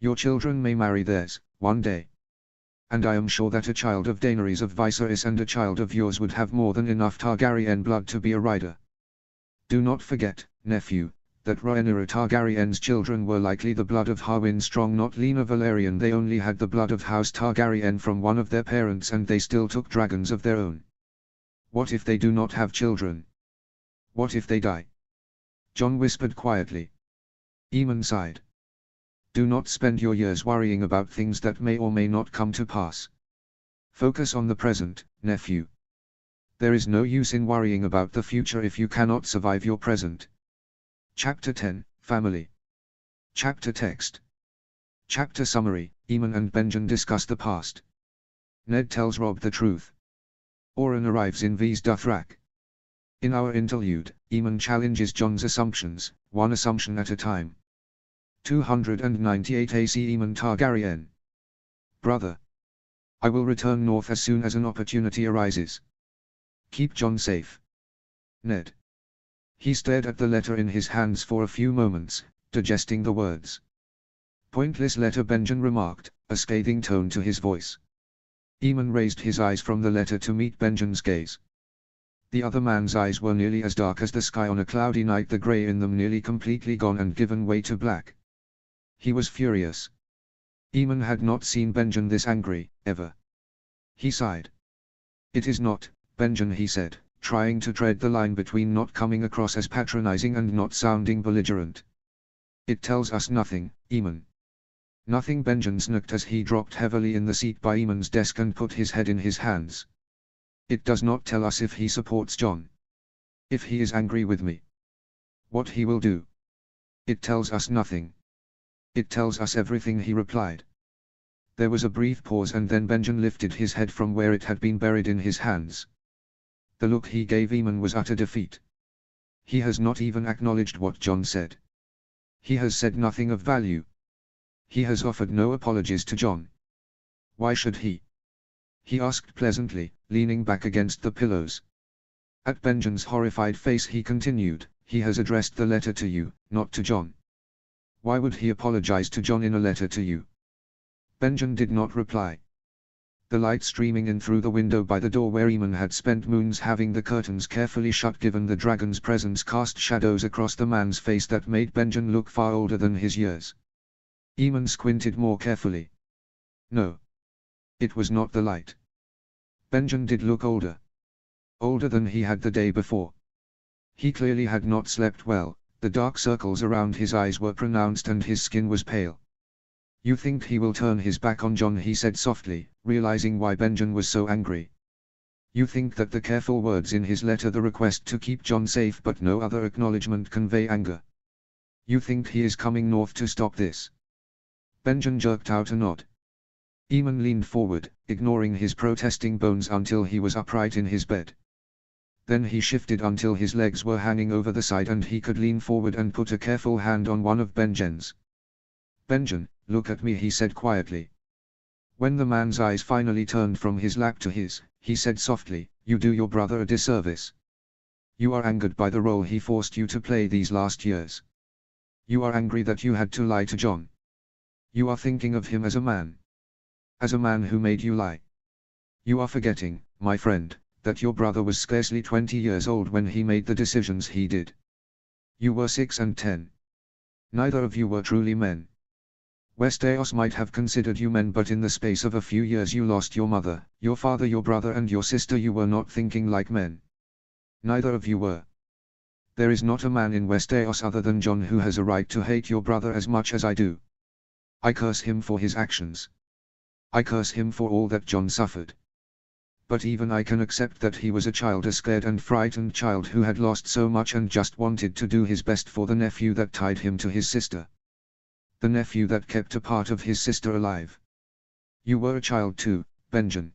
Your children may marry theirs, one day. And I am sure that a child of Daenerys of Viserys and a child of yours would have more than enough Targaryen blood to be a rider. Do not forget, nephew, that Rhaenyra Targaryen's children were likely the blood of Harwin Strong, not Lena Valerian. They only had the blood of House Targaryen from one of their parents, and they still took dragons of their own. What if they do not have children? What if they die? Jon whispered quietly. Aemon sighed. Do not spend your years worrying about things that may or may not come to pass. Focus on the present, nephew. There is no use in worrying about the future if you cannot survive your present. Chapter 10, Family. Chapter Text. Chapter Summary. Eamon and Benjen discuss the past. Ned tells Robb the truth. Oren arrives in V's Dothrak. In our interlude, Eamon challenges Jon's assumptions, one assumption at a time. 298 AC Eamon Targaryen. Brother. I will return north as soon as an opportunity arises. Keep Jon safe. Ned. He stared at the letter in his hands for a few moments, digesting the words. Pointless letter, Benjen remarked, a scathing tone to his voice. Eamon raised his eyes from the letter to meet Benjen's gaze. The other man's eyes were nearly as dark as the sky on a cloudy night, the grey in them nearly completely gone and given way to black. He was furious. Eamon had not seen Benjen this angry, ever. He sighed. It is not, Benjen, he said, trying to tread the line between not coming across as patronizing and not sounding belligerent. It tells us nothing, Eamon. Nothing, Benjen snicked as he dropped heavily in the seat by Eamon's desk and put his head in his hands. It does not tell us if he supports Jon. If he is angry with me. What he will do. It tells us nothing. It tells us everything, he replied. There was a brief pause and then Benjen lifted his head from where it had been buried in his hands. The look he gave Eamon was utter defeat. He has not even acknowledged what Jon said. He has said nothing of value. He has offered no apologies to Jon. Why should he? He asked pleasantly, leaning back against the pillows. At Benjen's horrified face he continued, he has addressed the letter to you, not to Jon. Why would he apologize to Jon in a letter to you? Benjen did not reply. The light streaming in through the window by the door where Eamon had spent moons having the curtains carefully shut given the dragon's presence cast shadows across the man's face that made Benjen look far older than his years. Eamon squinted more carefully. No. It was not the light. Benjen did look older. Older than he had the day before. He clearly had not slept well, the dark circles around his eyes were pronounced and his skin was pale. You think he will turn his back on Jon, he said softly, realizing why Benjen was so angry. You think that the careful words in his letter, the request to keep Jon safe but no other acknowledgement, convey anger. You think he is coming north to stop this? Benjen jerked out a nod. Eamon leaned forward, ignoring his protesting bones until he was upright in his bed. Then he shifted until his legs were hanging over the side and he could lean forward and put a careful hand on one of Benjen's. Benjen, look at me, he said quietly. When the man's eyes finally turned from his lap to his, he said softly, you do your brother a disservice. You are angered by the role he forced you to play these last years. You are angry that you had to lie to Jon. You are thinking of him as a man. As a man who made you lie. You are forgetting, my friend, that your brother was scarcely 20 years old when he made the decisions he did. You were 6 and 10. Neither of you were truly men. Westeros might have considered you men, but in the space of a few years you lost your mother, your father, your brother and your sister. You were not thinking like men. Neither of you were. There is not a man in Westeros other than Jon who has a right to hate your brother as much as I do. I curse him for his actions. I curse him for all that Jon suffered. But even I can accept that he was a child, a scared and frightened child who had lost so much and just wanted to do his best for the nephew that tied him to his sister. The nephew that kept a part of his sister alive. You were a child too, Benjen.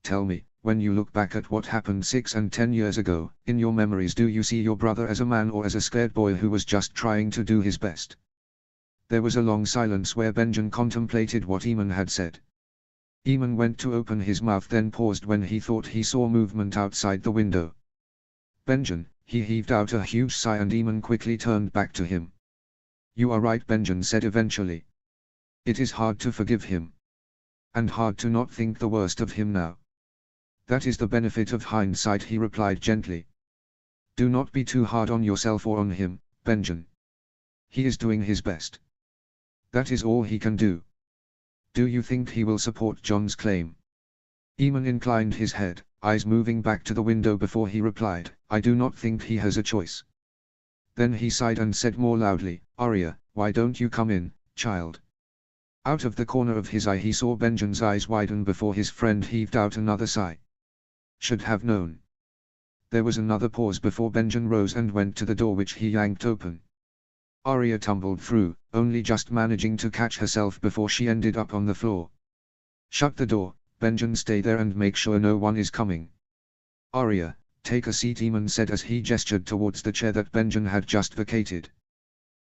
Tell me, when you look back at what happened 6 and 10 years ago, in your memories, do you see your brother as a man or as a scared boy who was just trying to do his best? There was a long silence where Benjen contemplated what Eamon had said. Eamon went to open his mouth, then paused when he thought he saw movement outside the window. Benjen, he heaved out a huge sigh and Eamon quickly turned back to him. You are right, Benjen said eventually. It is hard to forgive him. And hard to not think the worst of him now. That is the benefit of hindsight, he replied gently. Do not be too hard on yourself or on him, Benjen. He is doing his best. That is all he can do. Do you think he will support Jon's claim? Eamon inclined his head, eyes moving back to the window before he replied, I do not think he has a choice. Then he sighed and said more loudly, Arya, why don't you come in, child? Out of the corner of his eye he saw Benjen's eyes widen before his friend heaved out another sigh. Should have known. There was another pause before Benjen rose and went to the door, which he yanked open. Arya tumbled through, only just managing to catch herself before she ended up on the floor. "Shut the door, Benjen, stay there and make sure no one is coming." "Arya, take a seat," Eamon said as he gestured towards the chair that Benjen had just vacated.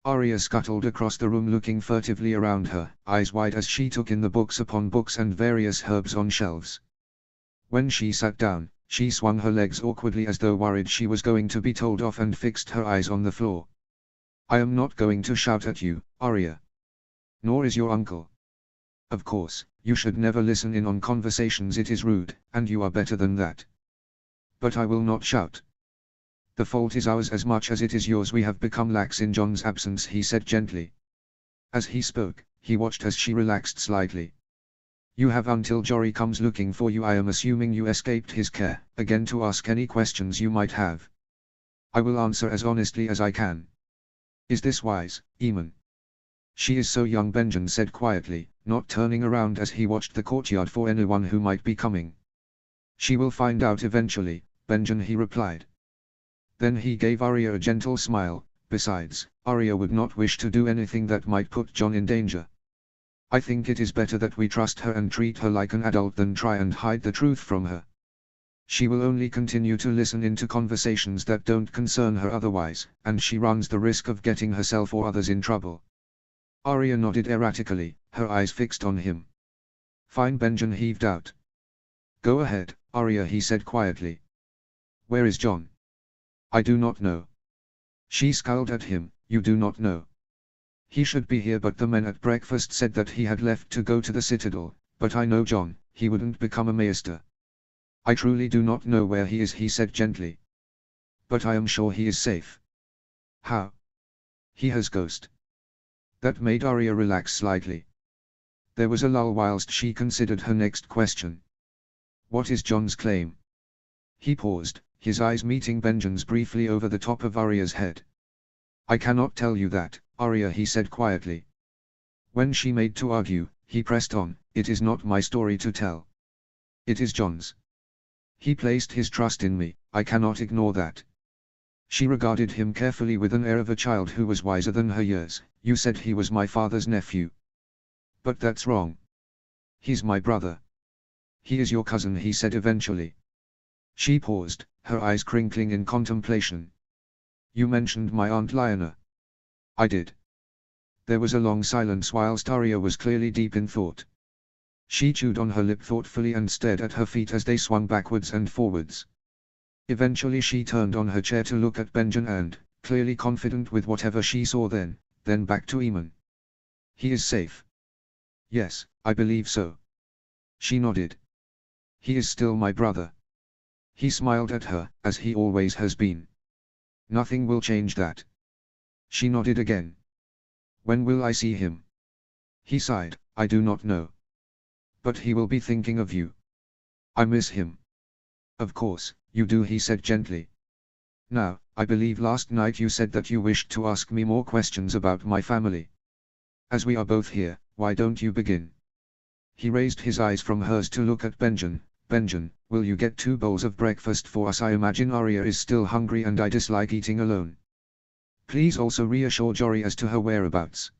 Arya scuttled across the room, looking furtively around her, eyes wide as she took in the books upon books and various herbs on shelves. When she sat down, she swung her legs awkwardly as though worried she was going to be told off, and fixed her eyes on the floor. "I am not going to shout at you, Arya. Nor is your uncle. Of course, you should never listen in on conversations, it is rude, and you are better than that. But I will not shout. The fault is ours as much as it is yours. We have become lax in John's absence," he said gently. As he spoke, he watched as she relaxed slightly. "You have until Jory comes looking for you. I am assuming you escaped his care, again, to ask any questions you might have. I will answer as honestly as I can. Is this wise, Eamon?" "She is so young," Benjen said quietly, not turning around as he watched the courtyard for anyone who might be coming. "She will find out eventually, Benjen," he replied. Then he gave Arya a gentle smile. "Besides, Arya would not wish to do anything that might put John in danger. I think it is better that we trust her and treat her like an adult than try and hide the truth from her. She will only continue to listen into conversations that don't concern her otherwise, and she runs the risk of getting herself or others in trouble." Arya nodded erratically, her eyes fixed on him. "Fine," Benjen heaved out. "Go ahead, Arya," he said quietly. "Where is John?" "I do not know." She scowled at him. "You do not know? He should be here, but the men at breakfast said that he had left to go to the Citadel. But I know John, he wouldn't become a maester. I truly do not know where he is," he said gently. "But I am sure he is safe." "How?" "He has ghost." That made Arya relax slightly. There was a lull whilst she considered her next question. "What is John's claim?" He paused, his eyes meeting Benjen's briefly over the top of Arya's head. "I cannot tell you that, Arya," he said quietly. When she made to argue, he pressed on, "It is not my story to tell. It is John's. He placed his trust in me, I cannot ignore that." She regarded him carefully with an air of a child who was wiser than her years. "You said he was my father's nephew. But that's wrong. He's my brother." "He is your cousin," he said eventually. She paused, her eyes crinkling in contemplation. "You mentioned my Aunt Lyanna." "I did." There was a long silence whilst Arya was clearly deep in thought. She chewed on her lip thoughtfully and stared at her feet as they swung backwards and forwards. Eventually she turned on her chair to look at Benjen and, clearly confident with whatever she saw then back to Eamon. "He is safe?" "Yes, I believe so." She nodded. "He is still my brother." He smiled at her, as he always has been. "Nothing will change that." She nodded again. "When will I see him?" He sighed. "I do not know. But he will be thinking of you." "I miss him." "Of course, you do," he said gently. "Now, I believe last night you said that you wished to ask me more questions about my family. As we are both here, why don't you begin?" He raised his eyes from hers to look at Benjen. "Benjen, will you get 2 bowls of breakfast for us? I imagine Arya is still hungry and I dislike eating alone. Please also reassure Jory as to her whereabouts."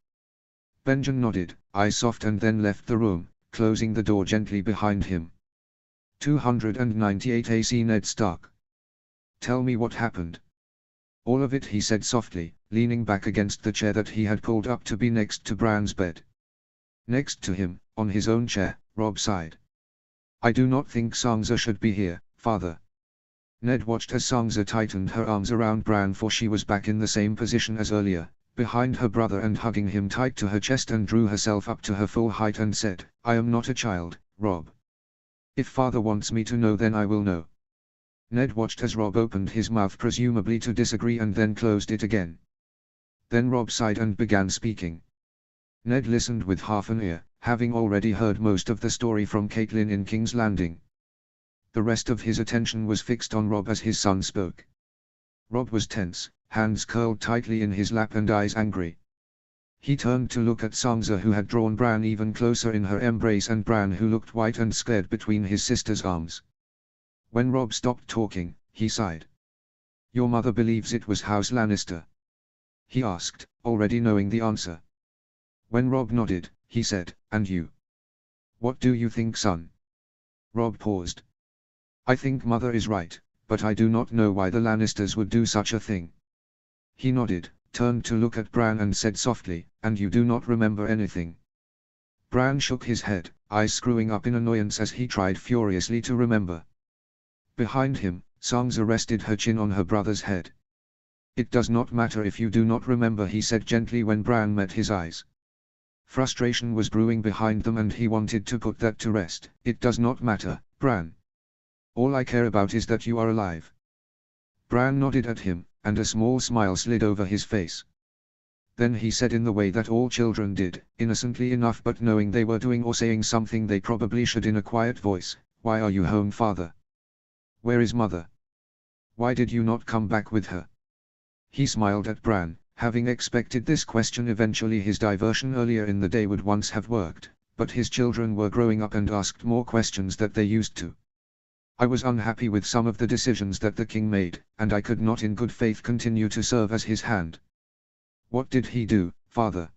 Benjen nodded, eyes soft, and then left the room, closing the door gently behind him. 298 AC Ned Stark. "Tell me what happened." "All of it," he said softly, leaning back against the chair that he had pulled up to be next to Bran's bed. Next to him, on his own chair, Robb sighed. "I do not think Sansa should be here, father." Ned watched as Sansa tightened her arms around Bran, for she was back in the same position as earlier, behind her brother and hugging him tight to her chest, and drew herself up to her full height and said, "I am not a child, Robb. If father wants me to know, then I will know." Ned watched as Robb opened his mouth, presumably to disagree, and then closed it again. Then Robb sighed and began speaking. Ned listened with half an ear, having already heard most of the story from Catelyn in King's Landing. The rest of his attention was fixed on Robb as his son spoke. Robb was tense, hands curled tightly in his lap and eyes angry. He turned to look at Sansa, who had drawn Bran even closer in her embrace, and Bran, who looked white and scared between his sister's arms. When Robb stopped talking, he sighed. Your mother believes it was House Lannister? He asked, already knowing the answer. When Robb nodded, he said, and you? What do you think, son? Robb paused. I think mother is right, but I do not know why the Lannisters would do such a thing. He nodded, turned to look at Bran and said softly, and you do not remember anything? Bran shook his head, eyes screwing up in annoyance as he tried furiously to remember. Behind him, Sansa rested her chin on her brother's head. It does not matter if you do not remember, he said gently when Bran met his eyes. Frustration was brewing behind them and he wanted to put that to rest. It does not matter, Bran. All I care about is that you are alive. Bran nodded at him, and a small smile slid over his face. Then he said in the way that all children did, innocently enough but knowing they were doing or saying something they probably should in a quiet voice, why are you home, father? Where is mother? Why did you not come back with her? He smiled at Bran, having expected this question. Eventually his diversion earlier in the day would once have worked, but his children were growing up and asked more questions than they used to. I was unhappy with some of the decisions that the king made, and I could not in good faith continue to serve as his hand. What did he do, father?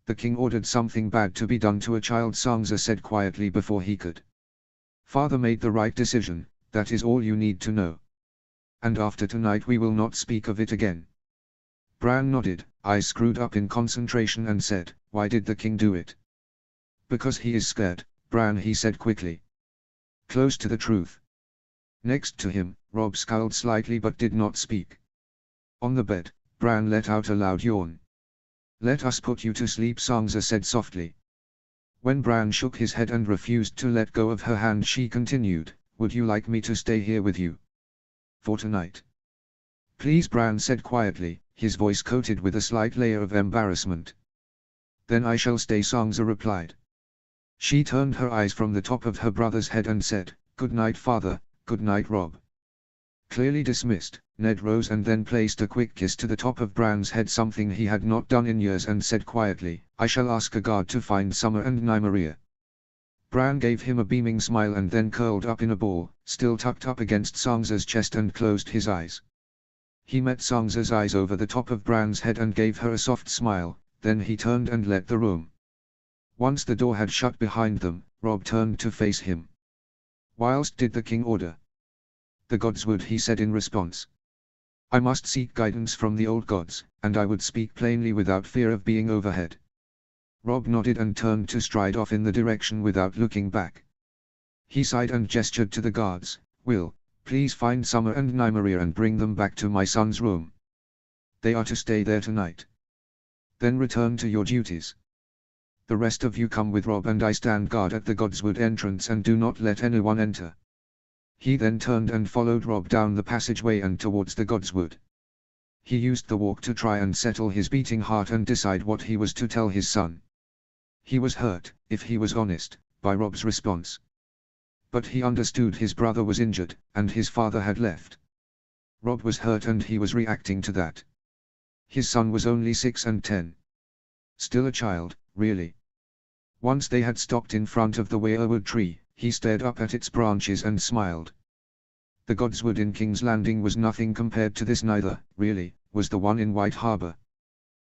The king ordered something bad to be done to a child, Sansa said quietly before he could. Father made the right decision, that is all you need to know. And after tonight we will not speak of it again. Bran nodded, eyes screwed up in concentration and said, why did the king do it? Because he is scared, Bran, he said quickly. Close to the truth. Next to him, Robb scowled slightly but did not speak. On the bed, Bran let out a loud yawn. Let us put you to sleep, Sansa said softly. When Bran shook his head and refused to let go of her hand, she continued, would you like me to stay here with you? For tonight? Please, Bran said quietly, his voice coated with a slight layer of embarrassment. Then I shall stay, Sansa replied. She turned her eyes from the top of her brother's head and said, good night, father, good night, Robb. Clearly dismissed, Ned rose and then placed a quick kiss to the top of Bran's head, something he had not done in years, and said quietly, I shall ask a guard to find Summer and Nymeria. Bran gave him a beaming smile and then curled up in a ball, still tucked up against Sansa's chest, and closed his eyes. He met Sansa's eyes over the top of Bran's head and gave her a soft smile, then he turned and left the room. Once the door had shut behind them, Robb turned to face him. Whilst did the king order? The gods would, he said in response. I must seek guidance from the old gods, and I would speak plainly without fear of being overheard. Robb nodded and turned to stride off in the direction without looking back. He sighed and gestured to the guards, Will, please find Summer and Nymeria and bring them back to my son's room. They are to stay there tonight. Then return to your duties. The rest of you come with Robb and I stand guard at the Godswood entrance and do not let anyone enter. He then turned and followed Robb down the passageway and towards the Godswood. He used the walk to try and settle his beating heart and decide what he was to tell his son. He was hurt, if he was honest, by Robb's response. But he understood his brother was injured, and his father had left. Robb was hurt and he was reacting to that. His son was only 6 and 10. Still a child, really. Once they had stopped in front of the weirwood tree, he stared up at its branches and smiled. The Godswood in King's Landing was nothing compared to this, neither, really, was the one in White Harbor.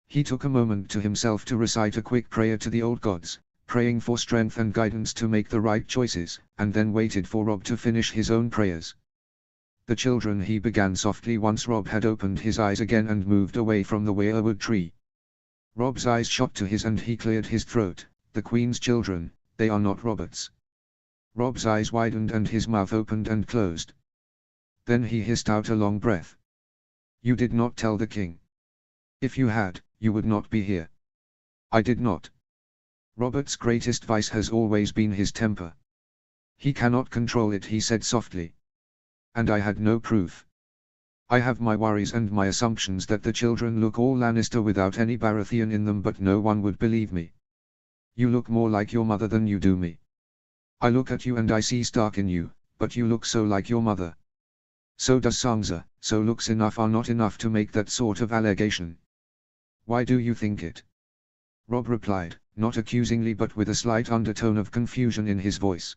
He took a moment to himself to recite a quick prayer to the old gods, praying for strength and guidance to make the right choices, and then waited for Robb to finish his own prayers. The children, he began softly once Robb had opened his eyes again and moved away from the weirwood tree. Robb's eyes shot to his and he cleared his throat. The Queen's children, they are not Robert's. Robb's eyes widened and his mouth opened and closed. Then he hissed out a long breath. You did not tell the king. If you had, you would not be here. I did not. Robert's greatest vice has always been his temper. He cannot control it, he said softly. And I had no proof. I have my worries and my assumptions that the children look all Lannister without any Baratheon in them, but no one would believe me. You look more like your mother than you do me. I look at you and I see Stark in you, but you look so like your mother. So does Sansa, so looks enough are not enough to make that sort of allegation. Why do you think it? Robb replied, not accusingly but with a slight undertone of confusion in his voice.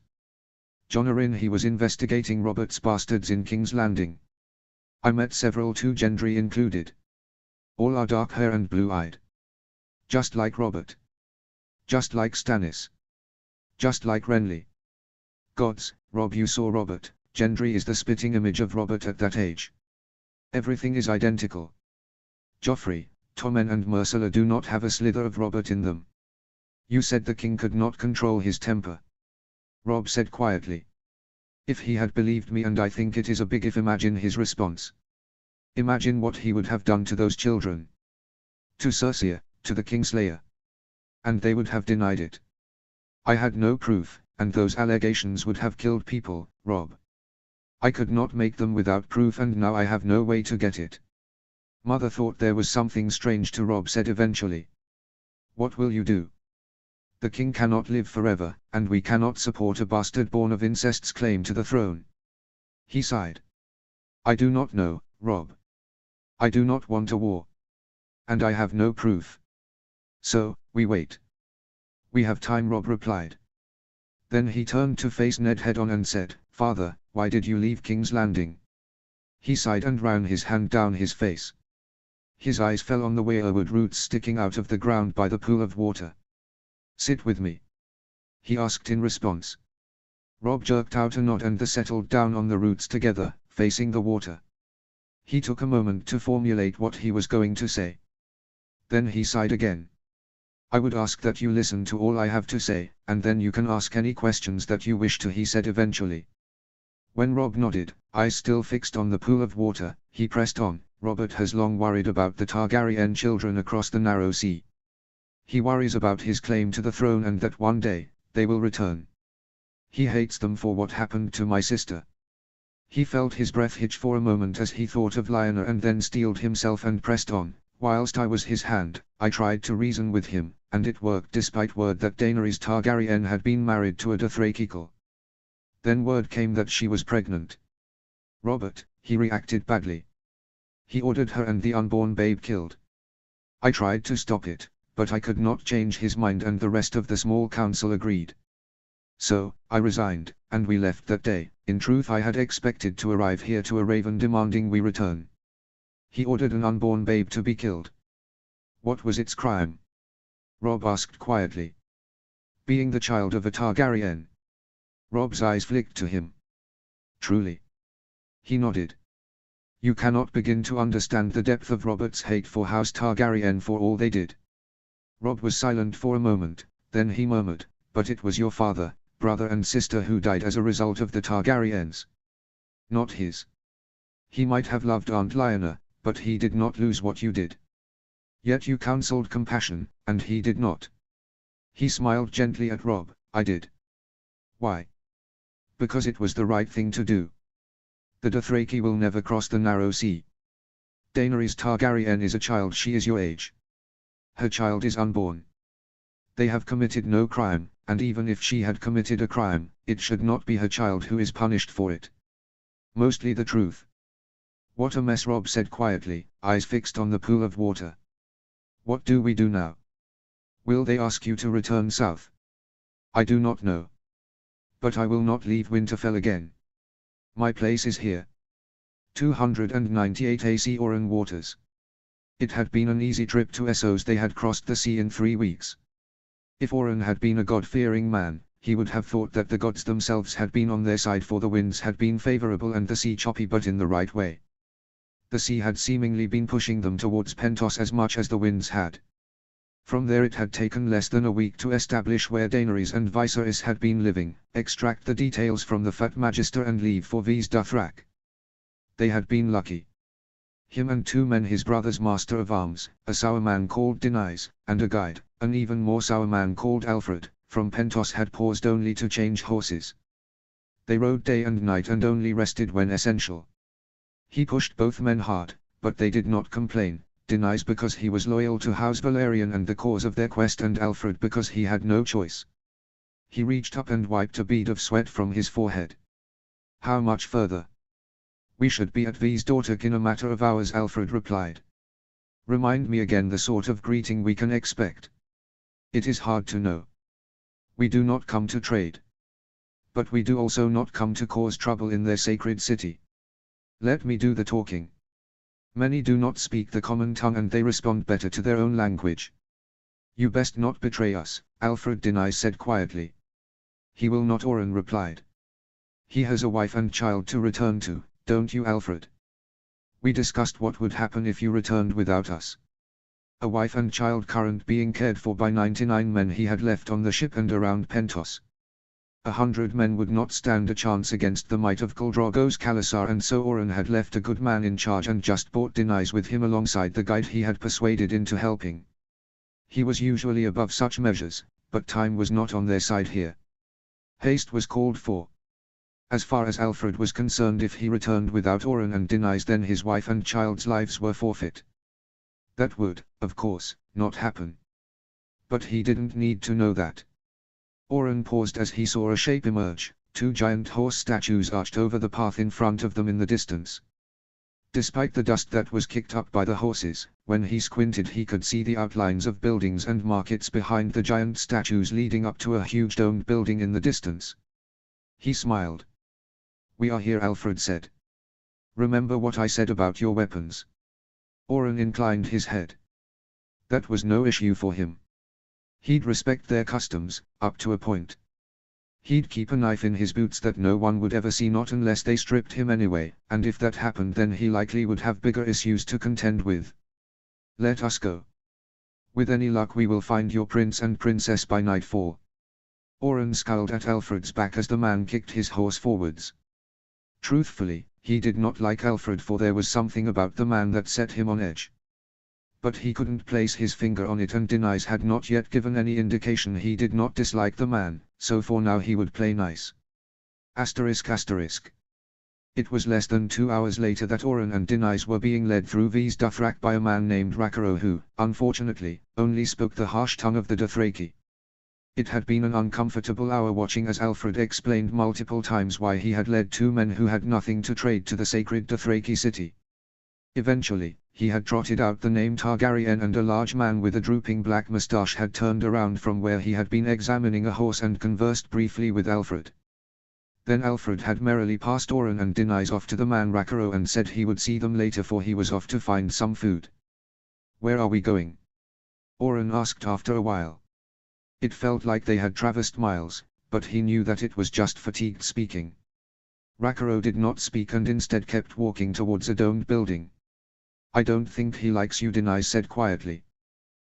Jon Arryn, he was investigating Robert's bastards in King's Landing. I met several too, Gendry included. All are dark hair and blue-eyed. Just like Robert. Just like Stannis. Just like Renly. Gods, Robb, you saw Robert. Gendry is the spitting image of Robert at that age. Everything is identical. Joffrey, Tommen and Myrcella do not have a slither of Robert in them. You said the king could not control his temper. Robb said quietly. If he had believed me, and I think it is a big if, imagine his response. Imagine what he would have done to those children. To Cersei, to the Kingslayer. And they would have denied it. I had no proof, and those allegations would have killed people, Robb. I could not make them without proof, and now I have no way to get it. Mother thought there was something strange to Robb said eventually. What will you do? The king cannot live forever, and we cannot support a bastard born of incest's claim to the throne. He sighed. I do not know, Robb. I do not want a war. And I have no proof. So, we wait. We have time, Robb replied. Then he turned to face Ned head-on and said, Father, why did you leave King's Landing? He sighed and ran his hand down his face. His eyes fell on the weirwood roots sticking out of the ground by the pool of water. Sit with me, he asked in response. Robb jerked out a nod and they settled down on the roots together, facing the water. He took a moment to formulate what he was going to say. Then he sighed again. I would ask that you listen to all I have to say, and then you can ask any questions that you wish to, he said eventually. When Robb nodded, eyes still fixed on the pool of water, he pressed on. Robert has long worried about the Targaryen children across the Narrow Sea. He worries about his claim to the throne and that one day, they will return. He hates them for what happened to my sister. He felt his breath hitch for a moment as he thought of Lyanna and then steeled himself and pressed on. Whilst I was his hand, I tried to reason with him, and it worked despite word that Daenerys Targaryen had been married to a Dothraki. Then word came that she was pregnant. Robert, he reacted badly. He ordered her and the unborn babe killed. I tried to stop it, but I could not change his mind, and the rest of the small council agreed. So, I resigned, and we left that day. In truth, I had expected to arrive here to a raven demanding we return. He ordered an unborn babe to be killed. What was its crime? Robb asked quietly. Being the child of a Targaryen. Robb's eyes flicked to him. Truly. He nodded. You cannot begin to understand the depth of Robert's hate for House Targaryen for all they did. Robb was silent for a moment, then he murmured, but it was your father, brother and sister who died as a result of the Targaryens. Not his. He might have loved Aunt Lyanna, but he did not lose what you did. Yet you counseled compassion, and he did not. He smiled gently at Robb. I did. Why? Because it was the right thing to do. The Dothraki will never cross the Narrow Sea. Daenerys Targaryen is a child, she is your age. Her child is unborn. They have committed no crime, and even if she had committed a crime, it should not be her child who is punished for it. Mostly the truth. What a mess, Robb said quietly, eyes fixed on the pool of water. What do we do now? Will they ask you to return south? I do not know. But I will not leave Winterfell again. My place is here. 298 AC Oren waters. It had been an easy trip to Essos. They had crossed the sea in 3 weeks. If Oren had been a God-fearing man, he would have thought that the gods themselves had been on their side, for the winds had been favorable and the sea choppy, but in the right way. The sea had seemingly been pushing them towards Pentos as much as the winds had. From there it had taken less than a week to establish where Daenerys and Viserys had been living, extract the details from the Fat Magister and leave for Vise Dothrak. They had been lucky. Him and 2 men, his brother's master of arms, a sour man called Denys, and a guide, an even more sour man called Alfred, from Pentos, had paused only to change horses. They rode day and night and only rested when essential. He pushed both men hard, but they did not complain. Denys because he was loyal to House Valerian and the cause of their quest, and Alfred because he had no choice. He reached up and wiped a bead of sweat from his forehead. How much further? We should be at Vise Dothrak in a matter of hours, Alfred replied. Remind me again the sort of greeting we can expect. It is hard to know. We do not come to trade. But we do also not come to cause trouble in their sacred city. Let me do the talking. Many do not speak the common tongue and they respond better to their own language. You best not betray us, Alfred Denys said quietly. He will not, Oren replied. He has a wife and child to return to, don't you, Alfred? We discussed what would happen if you returned without us. A wife and child current being cared for by 99 men he had left on the ship and around Pentos. 100 men would not stand a chance against the might of Khal Drogo's khalasar, and so Oren had left a good man in charge and just brought Denys with him alongside the guide he had persuaded into helping. He was usually above such measures, but time was not on their side here. Haste was called for. As far as Alfred was concerned, if he returned without Oren and Denys, then his wife and child's lives were forfeit. That would, of course, not happen. But he didn't need to know that. Oren paused as he saw a shape emerge. 2 giant horse statues arched over the path in front of them in the distance. Despite the dust that was kicked up by the horses, when he squinted he could see the outlines of buildings and markets behind the giant statues leading up to a huge domed building in the distance. He smiled. We are here, Alfred said. Remember what I said about your weapons? Oren inclined his head. That was no issue for him. He'd respect their customs, up to a point. He'd keep a knife in his boots that no one would ever see, not unless they stripped him anyway, and if that happened then he likely would have bigger issues to contend with. Let us go. With any luck we will find your prince and princess by nightfall. Oren scowled at Alfred's back as the man kicked his horse forwards. Truthfully, he did not like Alfred, for there was something about the man that set him on edge. But he couldn't place his finger on it, and Denys had not yet given any indication he did not dislike the man, so for now he would play nice. ****. It was less than 2 hours later that Oren and Denys were being led through V's Dothrak by a man named Rakaro who, unfortunately, only spoke the harsh tongue of the Dothraki. It had been an uncomfortable hour watching as Alfred explained multiple times why he had led 2 men who had nothing to trade to the sacred Dothraki city. Eventually, he had trotted out the name Targaryen, and a large man with a drooping black moustache had turned around from where he had been examining a horse and conversed briefly with Alfred. Then Alfred had merrily passed Oren and Denys off to the man Rakaro and said he would see them later, for he was off to find some food. Where are we going? Oren asked after a while. It felt like they had traversed miles, but he knew that it was just fatigue speaking. Rakaro did not speak and instead kept walking towards a domed building. I don't think he likes you, Denys said quietly.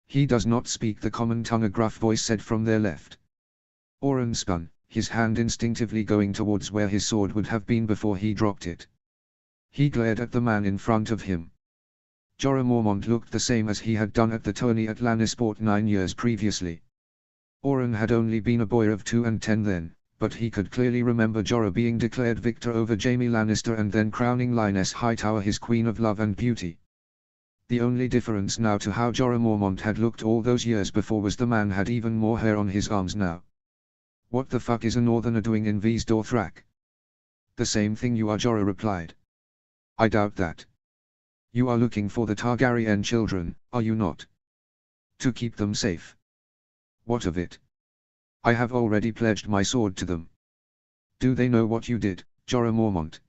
He does not speak the common tongue, a gruff voice said from their left. Oren spun, his hand instinctively going towards where his sword would have been before he dropped it. He glared at the man in front of him. Jorah Mormont looked the same as he had done at the tourney at Lannisport 9 years previously. Oren had only been a boy of 2 and 10 then, but he could clearly remember Jorah being declared victor over Jaime Lannister and then crowning Lioness Hightower his Queen of Love and Beauty. The only difference now to how Jorah Mormont had looked all those years before was the man had even more hair on his arms now. What the fuck is a northerner doing in V's Dothrak? The same thing you are, Jorah replied. I doubt that. You are looking for the Targaryen children, are you not? To keep them safe. What of it? I have already pledged my sword to them. Do they know what you did, Jorah Mormont?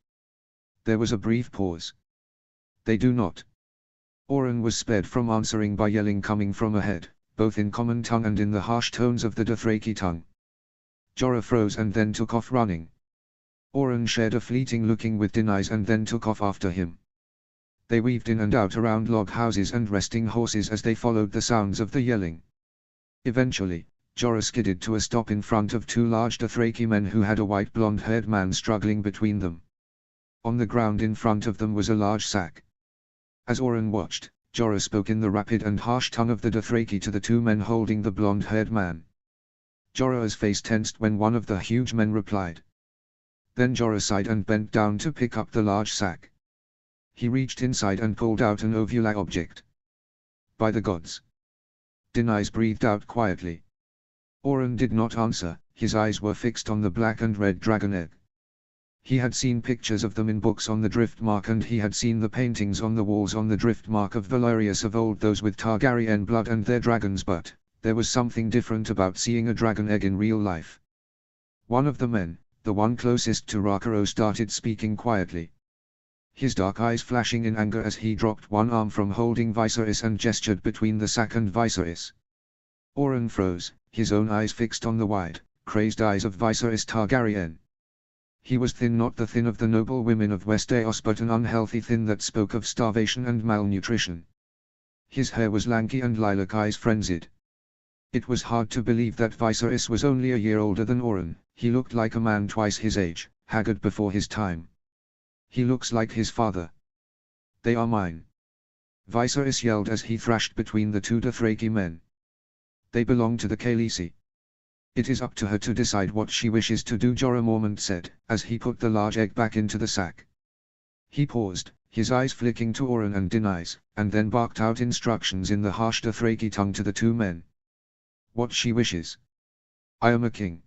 There was a brief pause. They do not. Oren was spared from answering by yelling coming from ahead, both in common tongue and in the harsh tones of the Dothraki tongue. Jorah froze and then took off running. Oren shared a fleeting looking with Denys and then took off after him. They weaved in and out around log houses and resting horses as they followed the sounds of the yelling. Eventually, Jorah skidded to a stop in front of 2 large Dothraki men who had a white blonde-haired man struggling between them. On the ground in front of them was a large sack. As Oren watched, Jorah spoke in the rapid and harsh tongue of the Dothraki to the 2 men holding the blonde-haired man. Jorah's face tensed when one of the huge men replied. Then Jorah sighed and bent down to pick up the large sack. He reached inside and pulled out an ovular object. By the gods! Denys breathed out quietly. Oren did not answer, his eyes were fixed on the black and red dragon egg. He had seen pictures of them in books on the Driftmark, and he had seen the paintings on the walls on the Driftmark of Valerius of old, those with Targaryen blood and their dragons, but there was something different about seeing a dragon egg in real life. One of the men, the one closest to Rakaro, started speaking quietly. his dark eyes flashing in anger as he dropped one arm from holding Viserys and gestured between the sack and Viserys. Oren froze, his own eyes fixed on the wide, crazed eyes of Viserys Targaryen. He was thin, not the thin of the noble women of Westeros, but an unhealthy thin that spoke of starvation and malnutrition. His hair was lanky and lilac, eyes frenzied. It was hard to believe that Viserys was only a year older than Oren. He looked like a man twice his age, haggard before his time. He looks like his father. They are mine. Viserys yelled as he thrashed between the two Dothraki men. They belong to the Khaleesi. It is up to her to decide what she wishes to do, Jorah Mormont said, as he put the large egg back into the sack. He paused, his eyes flicking to Oren and Daenerys, and then barked out instructions in the harsh Dothraki tongue to the two men. What she wishes. I am a king.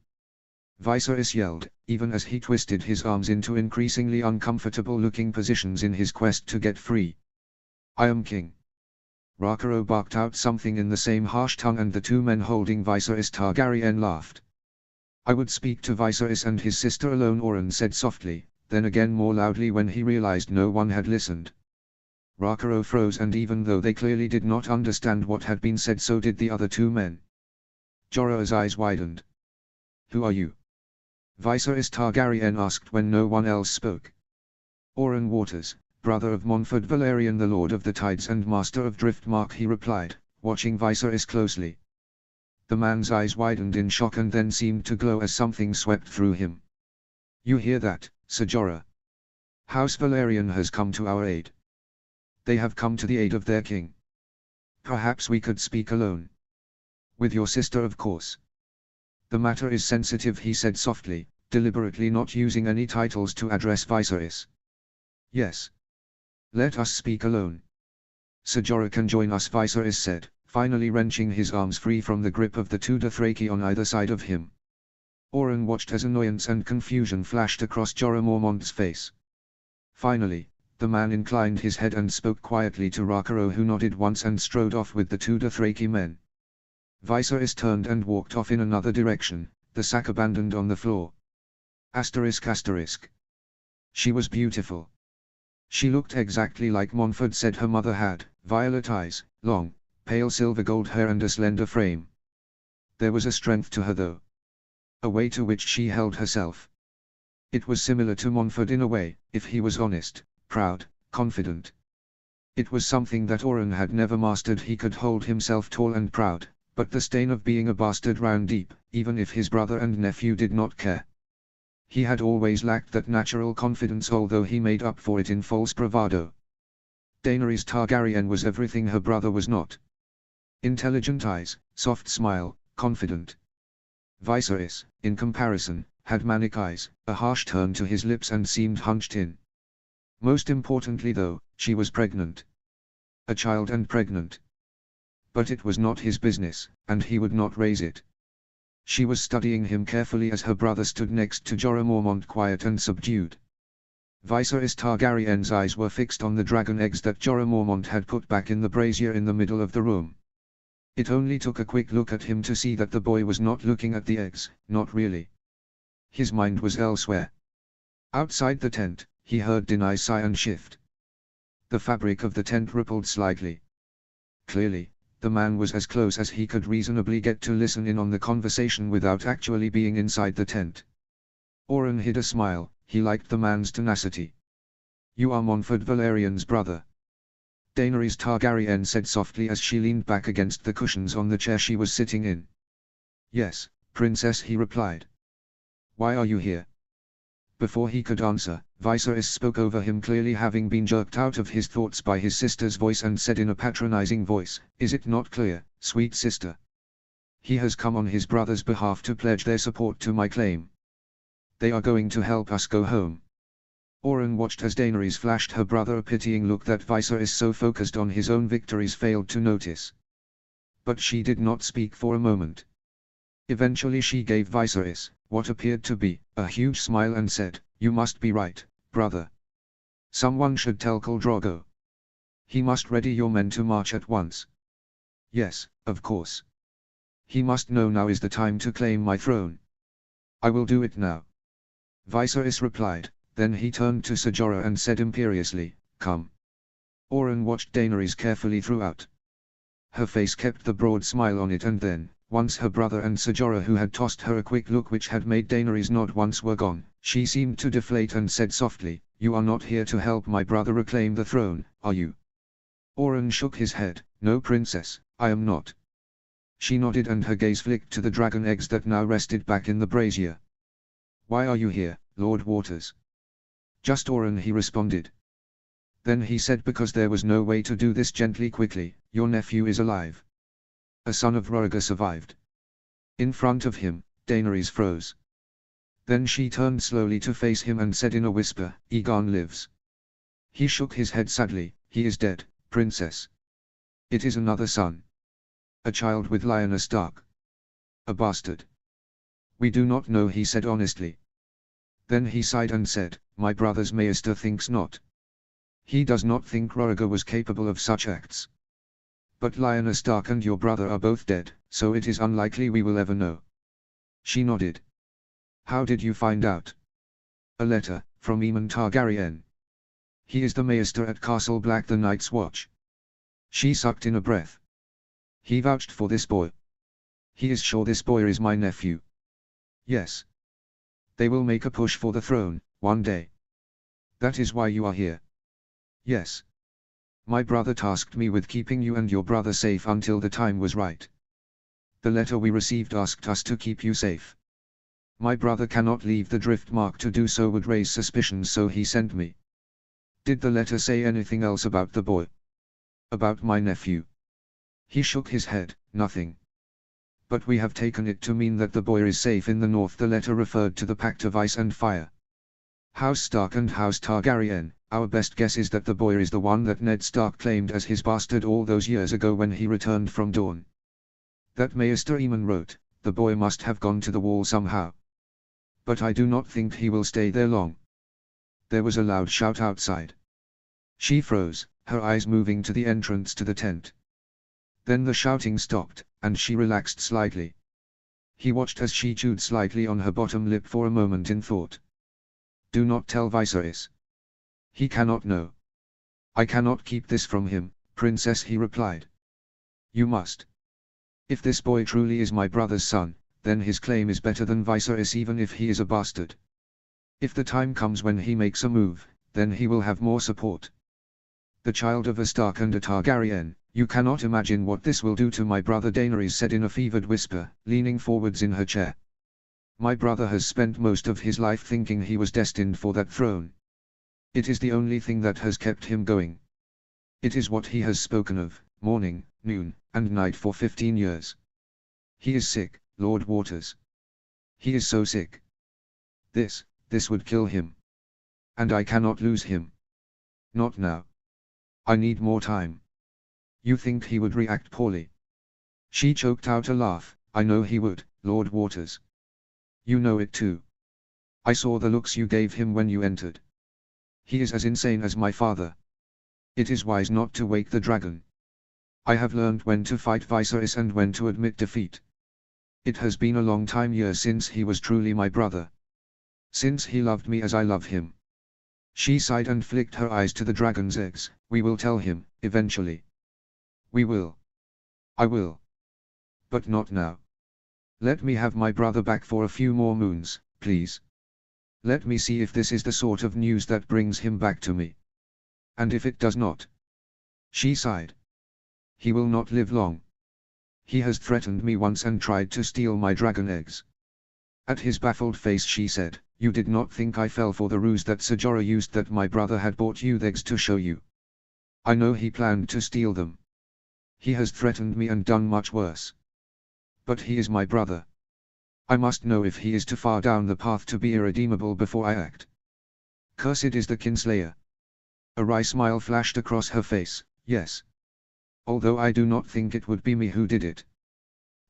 Viserys yelled, even as he twisted his arms into increasingly uncomfortable-looking positions in his quest to get free. I am king. Rakaro barked out something in the same harsh tongue, and the two men holding Viserys Targaryen laughed. I would speak to Viserys and his sister alone, Oren said softly, then again more loudly when he realized no one had listened. Rakaro froze, and even though they clearly did not understand what had been said, so did the other two men. Jorah's eyes widened. Who are you? Viserys Targaryen asked when no one else spoke. Oren Waters, brother of Montford Valerian, the Lord of the Tides and Master of Driftmark, he replied, watching Viserys closely. The man's eyes widened in shock and then seemed to glow as something swept through him. You hear that, Sir Jorah? House Valerian has come to our aid. They have come to the aid of their king. Perhaps we could speak alone. With your sister, of course. The matter is sensitive, he said softly, deliberately not using any titles to address Viserys. Yes. Let us speak alone. Sir Jorah can join us, Viserys said, finally wrenching his arms free from the grip of the two Dothraki on either side of him. Oren watched as annoyance and confusion flashed across Jorah Mormont's face. Finally, the man inclined his head and spoke quietly to Rakaro, who nodded once and strode off with the two Dothraki men. Viserys turned and walked off in another direction, the sack abandoned on the floor. ***. She was beautiful. She looked exactly like Montford said her mother had, violet eyes, long, pale silver gold hair and a slender frame. There was a strength to her though. A way to which she held herself. It was similar to Montford in a way, if he was honest, proud, confident. It was something that Oren had never mastered. He could hold himself tall and proud, but the stain of being a bastard ran deep, even if his brother and nephew did not care. He had always lacked that natural confidence, although he made up for it in false bravado. Daenerys Targaryen was everything her brother was not. Intelligent eyes, soft smile, confident. Viserys, in comparison, had manic eyes, a harsh turn to his lips and seemed hunched in. Most importantly though, she was pregnant. A child and pregnant. But it was not his business, and he would not raise it. She was studying him carefully as her brother stood next to Jorah Mormont, quiet and subdued. Viserys Targaryen's eyes were fixed on the dragon eggs that Jorah Mormont had put back in the brazier in the middle of the room. It only took a quick look at him to see that the boy was not looking at the eggs, not really. His mind was elsewhere. Outside the tent, he heard Daenerys sigh and shift. The fabric of the tent rippled slightly. Clearly, the man was as close as he could reasonably get to listen in on the conversation without actually being inside the tent. Oren hid a smile. He liked the man's tenacity. You are Montford Valerian's brother. Daenerys Targaryen said softly as she leaned back against the cushions on the chair she was sitting in. Yes, princess, he replied. Why are you here? Before he could answer, Viserys spoke over him, clearly having been jerked out of his thoughts by his sister's voice, and said in a patronizing voice, Is it not clear, sweet sister? He has come on his brother's behalf to pledge their support to my claim. They are going to help us go home. Oren watched as Daenerys flashed her brother a pitying look that Viserys, so focused on his own victories, failed to notice. But she did not speak for a moment. Eventually she gave Viserys what appeared to be a huge smile and said, You must be right, brother. Someone should tell Khal Drogo. He must ready your men to march at once. Yes, of course. He must know now is the time to claim my throne. I will do it now. Viserys replied, Then he turned to Ser Jorah and said imperiously, "Come." Oren watched Daenerys carefully throughout. Her face kept the broad smile on it, and then, once her brother and Ser Jorah, who had tossed her a quick look which had made Daenerys nod once, were gone, she seemed to deflate and said softly, "You are not here to help my brother reclaim the throne, are you?" Oren shook his head, "No, princess, I am not." She nodded and her gaze flicked to the dragon eggs that now rested back in the brazier. "Why are you here, Lord Waters?" "Just Oren," he responded. Then he said, because there was no way to do this gently, quickly, "Your nephew is alive. A son of Rhaegar survived." In front of him, Daenerys froze. Then she turned slowly to face him and said in a whisper, "Aegon lives." He shook his head sadly, "He is dead, princess. It is another son. A child with Lyanna Stark. A bastard." "We do not know," he said honestly. Then he sighed and said, "My brother's maester thinks not. He does not think Rhaegar was capable of such acts. But Lyanna Stark and your brother are both dead, so it is unlikely we will ever know." She nodded. "How did you find out?" "A letter, from Aemon Targaryen. He is the maester at Castle Black, the Night's Watch." She sucked in a breath. "He vouched for this boy. He is sure this boy is my nephew." "Yes. They will make a push for the throne, one day. That is why you are here." "Yes. My brother tasked me with keeping you and your brother safe until the time was right. The letter we received asked us to keep you safe. My brother cannot leave the Driftmark, to do so would raise suspicions, so he sent me." "Did the letter say anything else about the boy?" "About my nephew?" He shook his head, "Nothing. But we have taken it to mean that the boy is safe in the north." The letter referred to the Pact of Ice and Fire. "House Stark and House Targaryen, our best guess is that the boy is the one that Ned Stark claimed as his bastard all those years ago when he returned from Dorne. That Maester Aemon wrote, the boy must have gone to the wall somehow. But I do not think he will stay there long." There was a loud shout outside. She froze, her eyes moving to the entrance to the tent. Then the shouting stopped, and she relaxed slightly. He watched as she chewed slightly on her bottom lip for a moment in thought. "Do not tell Viserys. He cannot know." "I cannot keep this from him, princess," he replied. "You must. If this boy truly is my brother's son, then his claim is better than Viserys, even if he is a bastard. If the time comes when he makes a move, then he will have more support. The child of a Stark and a Targaryen, you cannot imagine what this will do to my brother," Daenerys said in a fevered whisper, leaning forwards in her chair. "My brother has spent most of his life thinking he was destined for that throne. It is the only thing that has kept him going. It is what he has spoken of, morning, noon, and night for 15 years. He is sick, Lord Waters. He is so sick. This would kill him. And I cannot lose him. Not now. I need more time." "You think he would react poorly?" She choked out a laugh. "I know he would, Lord Waters. You know it too. I saw the looks you gave him when you entered. He is as insane as my father. It is wise not to wake the dragon. I have learned when to fight Viserys and when to admit defeat. It has been a long years since he was truly my brother. Since he loved me as I love him." She sighed and flicked her eyes to the dragon's eggs. "We will tell him, eventually. We will. I will. But not now. Let me have my brother back for a few more moons, please. Let me see if this is the sort of news that brings him back to me. And if it does not." She sighed. "He will not live long. He has threatened me once and tried to steal my dragon eggs." At his baffled face she said, "You did not think I fell for the ruse that Ser Jorah used, that my brother had bought you the eggs to show you? I know he planned to steal them. He has threatened me and done much worse. But he is my brother. I must know if he is too far down the path to be irredeemable before I act. Cursed is the kinslayer." A wry smile flashed across her face. "Yes. Although I do not think it would be me who did it.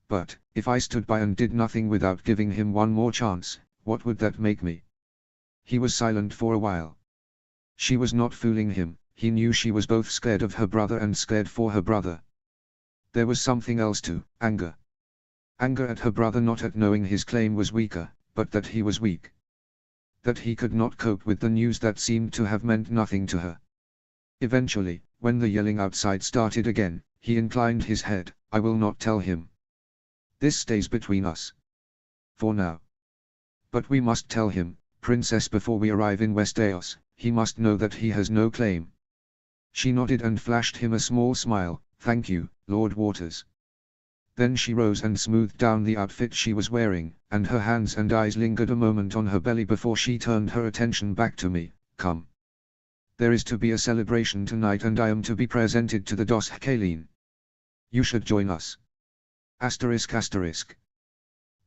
But, if I stood by and did nothing without giving him one more chance, what would that make me?" He was silent for a while. She was not fooling him. He knew she was both scared of her brother and scared for her brother. There was something else too, anger. Anger at her brother, not at knowing his claim was weaker, but that he was weak. that he could not cope with the news that seemed to have meant nothing to her. Eventually, when the yelling outside started again, he inclined his head. I will not tell him. This stays between us. For now. But we must tell him, Princess, before we arrive in Westeros. He must know that he has no claim. She nodded and flashed him a small smile. Thank you, Lord Waters. Then she rose and smoothed down the outfit she was wearing, and her hands and eyes lingered a moment on her belly before she turned her attention back to me. Come. There is to be a celebration tonight and I am to be presented to the Dos Hkaleen. You should join us. Asterisk asterisk.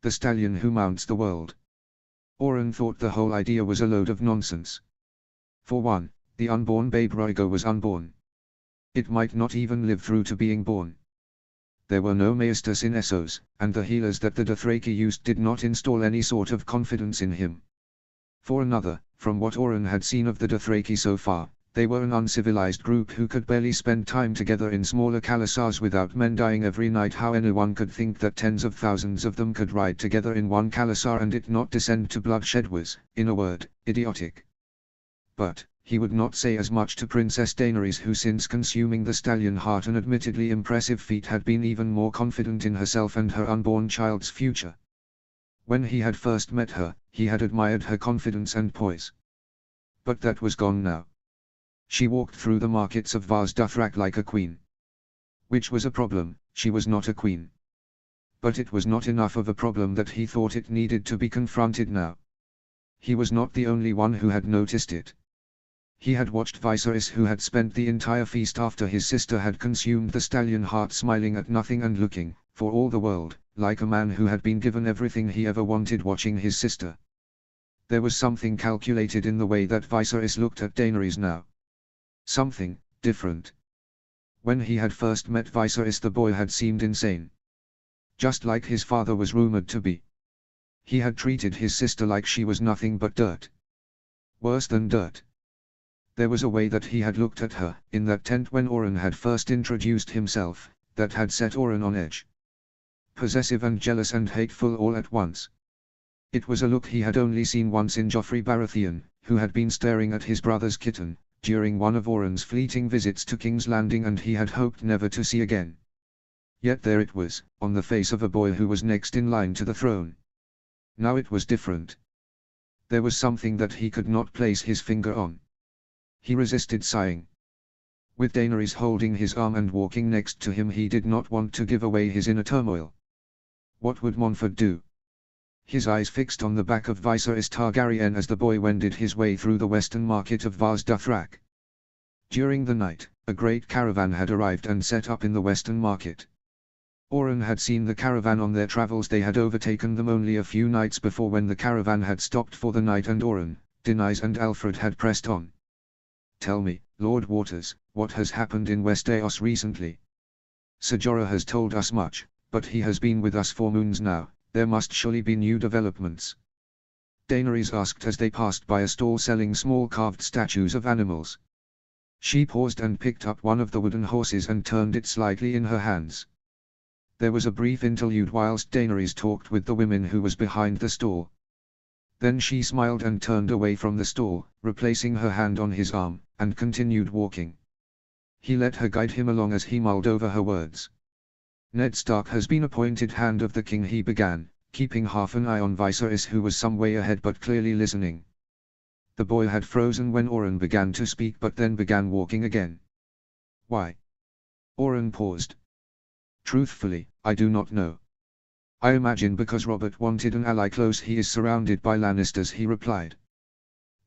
The stallion who mounts the world. Oren thought the whole idea was a load of nonsense. For one, the unborn babe Rhaego was unborn. It might not even live through to being born. There were no Maestus in Essos, and the healers that the Dothraki used did not install any sort of confidence in him. For another, from what Oren had seen of the Dothraki so far, they were an uncivilized group who could barely spend time together in smaller khalasars without men dying every night. How anyone could think that tens of thousands of them could ride together in one khalasar and it not descend to bloodshed was, in a word, idiotic. But he would not say as much to Princess Daenerys, who since consuming the stallion heart, an admittedly impressive feat, had been even more confident in herself and her unborn child's future. When he had first met her, he had admired her confidence and poise. But that was gone now. She walked through the markets of Vaz Dothrak like a queen. Which was a problem. She was not a queen. But it was not enough of a problem that he thought it needed to be confronted now. He was not the only one who had noticed it. He had watched Viserys, who had spent the entire feast after his sister had consumed the stallion heart, smiling at nothing and looking, for all the world, like a man who had been given everything he ever wanted watching his sister. There was something calculated in the way that Viserys looked at Daenerys now. Something different. When he had first met Viserys, the boy had seemed insane. Just like his father was rumored to be. He had treated his sister like she was nothing but dirt. Worse than dirt. There was a way that he had looked at her, in that tent when Oren had first introduced himself, that had set Oren on edge. Possessive and jealous and hateful all at once. It was a look he had only seen once in Joffrey Baratheon, who had been staring at his brother's kitten, during one of Oren's fleeting visits to King's Landing, and he had hoped never to see again. Yet there it was, on the face of a boy who was next in line to the throne. Now it was different. There was something that he could not place his finger on. He resisted, sighing. With Daenerys holding his arm and walking next to him, he did not want to give away his inner turmoil. What would Montfort do? His eyes fixed on the back of Viserys Targaryen as the boy wended his way through the western market of Vaz Dothrak. During the night, a great caravan had arrived and set up in the western market. Oren had seen the caravan on their travels. They had overtaken them only a few nights before, when the caravan had stopped for the night, and Oren, Daenerys and Alfred had pressed on. Tell me, Lord Waters, what has happened in Westeros recently? Ser Jorah has told us much, but he has been with us 4 moons now. There must surely be new developments. Daenerys asked as they passed by a stall selling small carved statues of animals. She paused and picked up one of the wooden horses and turned it slightly in her hands. There was a brief interlude whilst Daenerys talked with the women who was behind the stall. Then she smiled and turned away from the stall, replacing her hand on his arm, and continued walking. He let her guide him along as he mulled over her words. Ned Stark has been appointed Hand of the King, he began, keeping half an eye on Viserys, who was some way ahead but clearly listening. The boy had frozen when Oren began to speak, but then began walking again. Why? Oren paused. Truthfully, I do not know. I imagine because Robert wanted an ally close. He is surrounded by Lannisters, he replied.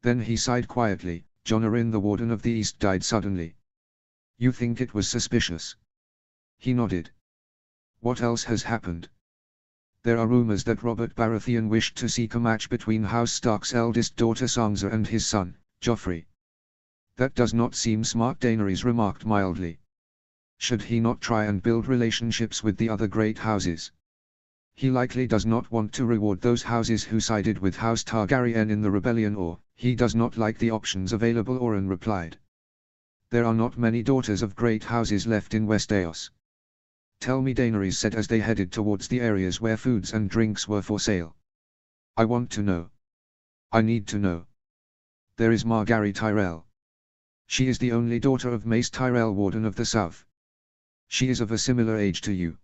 Then he sighed quietly. Jon Arryn, the Warden of the East, died suddenly. You think it was suspicious? He nodded. What else has happened? There are rumors that Robert Baratheon wished to seek a match between House Stark's eldest daughter Sansa and his son, Joffrey. That does not seem smart, Daenerys remarked mildly. Should he not try and build relationships with the other great houses? He likely does not want to reward those houses who sided with House Targaryen in the rebellion, or he does not like the options available, Oren replied. There are not many daughters of great houses left in Westeros. Tell me, Daenerys said as they headed towards the areas where foods and drinks were for sale. I want to know. I need to know. There is Margaery Tyrell. She is the only daughter of Mace Tyrell, Warden of the South. She is of a similar age to you.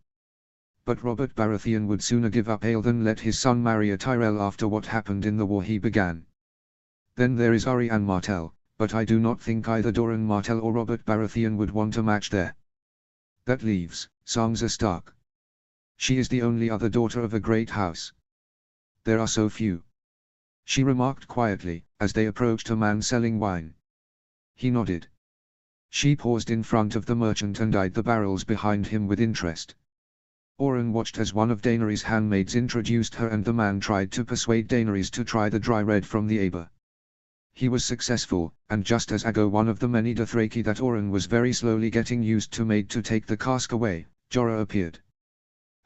But Robert Baratheon would sooner give up ale than let his son marry a Tyrell after what happened in the war he began. Then there is Arianne Martell, but I do not think either Doran Martell or Robert Baratheon would want a match there. That leaves Sansa Stark. She is the only other daughter of a great house. There are so few. She remarked quietly, as they approached a man selling wine. He nodded. She paused in front of the merchant and eyed the barrels behind him with interest. Oren watched as one of Daenerys' handmaids introduced her and the man tried to persuade Daenerys to try the dry red from the Aber. He was successful, and just as Ago, one of the many Dothraki that Oren was very slowly getting used to, made to take the cask away, Jorah appeared. ****.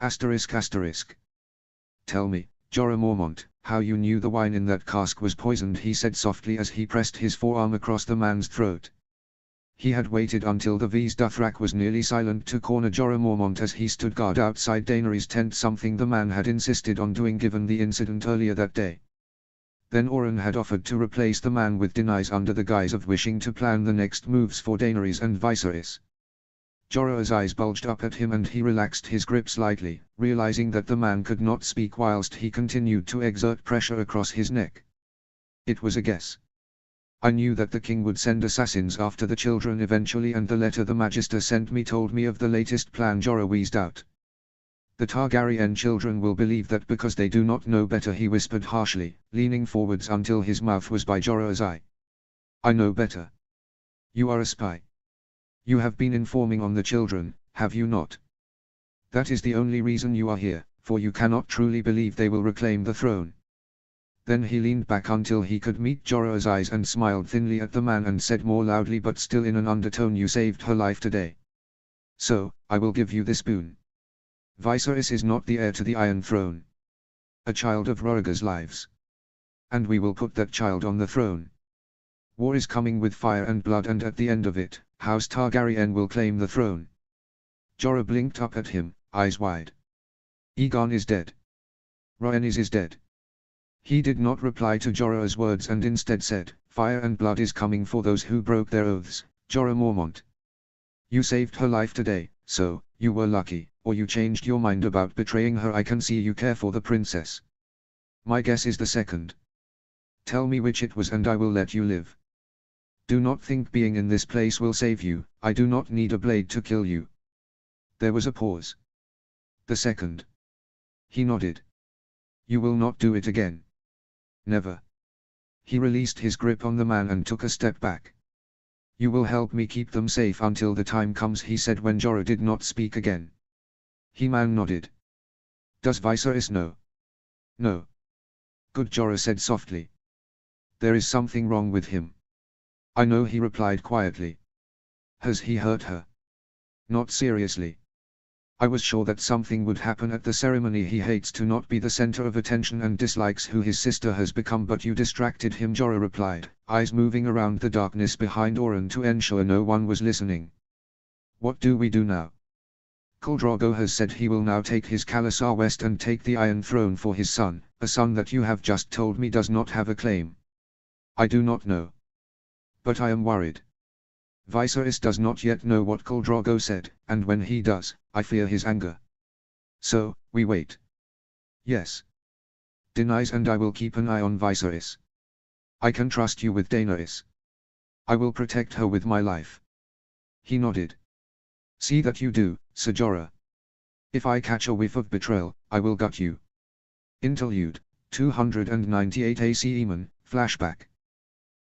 Tell me, Jorah Mormont, how you knew the wine in that cask was poisoned, he said softly as he pressed his forearm across the man's throat. He had waited until the Vise Dothrak was nearly silent to corner Jorah Mormont as he stood guard outside Daenerys' tent, something the man had insisted on doing given the incident earlier that day. Then Oren had offered to replace the man with Daenerys under the guise of wishing to plan the next moves for Daenerys and Viserys. Jorah's eyes bulged up at him and he relaxed his grip slightly, realizing that the man could not speak whilst he continued to exert pressure across his neck. It was a guess. I knew that the king would send assassins after the children eventually, and the letter the Magister sent me told me of the latest plan, Jorah wheezed out. The Targaryen children will believe that because they do not know better, he whispered harshly, leaning forwards until his mouth was by Jorah's eye. I know better. You are a spy. You have been informing on the children, have you not? That is the only reason you are here, for you cannot truly believe they will reclaim the throne. Then he leaned back until he could meet Jorah's eyes and smiled thinly at the man and said more loudly but still in an undertone, you saved her life today. So, I will give you this boon. Viserys is not the heir to the Iron Throne. A child of Rhaegar's lives. And we will put that child on the throne. War is coming with fire and blood, and at the end of it, House Targaryen will claim the throne. Jorah blinked up at him, eyes wide. Aegon is dead. Rhaenys is dead. He did not reply to Jorah's words and instead said, fire and blood is coming for those who broke their oaths, Jorah Mormont. You saved her life today, so, you were lucky, or you changed your mind about betraying her. I can see you care for the princess. My guess is the second. Tell me which it was and I will let you live. Do not think being in this place will save you, I do not need a blade to kill you. There was a pause. The second. He nodded. You will not do it again. Never. He released his grip on the man and took a step back. You will help me keep them safe until the time comes, he said when Jorah did not speak again. He-Man nodded. Does Viserys know? No. Good, Jorah said softly. There is something wrong with him. I know, he replied quietly. Has he hurt her? Not seriously. I was sure that something would happen at the ceremony. He hates to not be the center of attention and dislikes who his sister has become, but you distracted him, Jorah replied, eyes moving around the darkness behind Oren to ensure no one was listening. What do we do now? Khal Drogo has said he will now take his Khalasar west and take the Iron Throne for his son, a son that you have just told me does not have a claim. I do not know. But I am worried. Viserys does not yet know what Khal Drogo said, and when he does, I fear his anger. So, we wait. Yes. Daenerys and I will keep an eye on Viserys. I can trust you with Daenerys. I will protect her with my life. He nodded. See that you do, Sir Jorah. If I catch a whiff of betrayal, I will gut you. Interlude, 298 AC Aemon, flashback.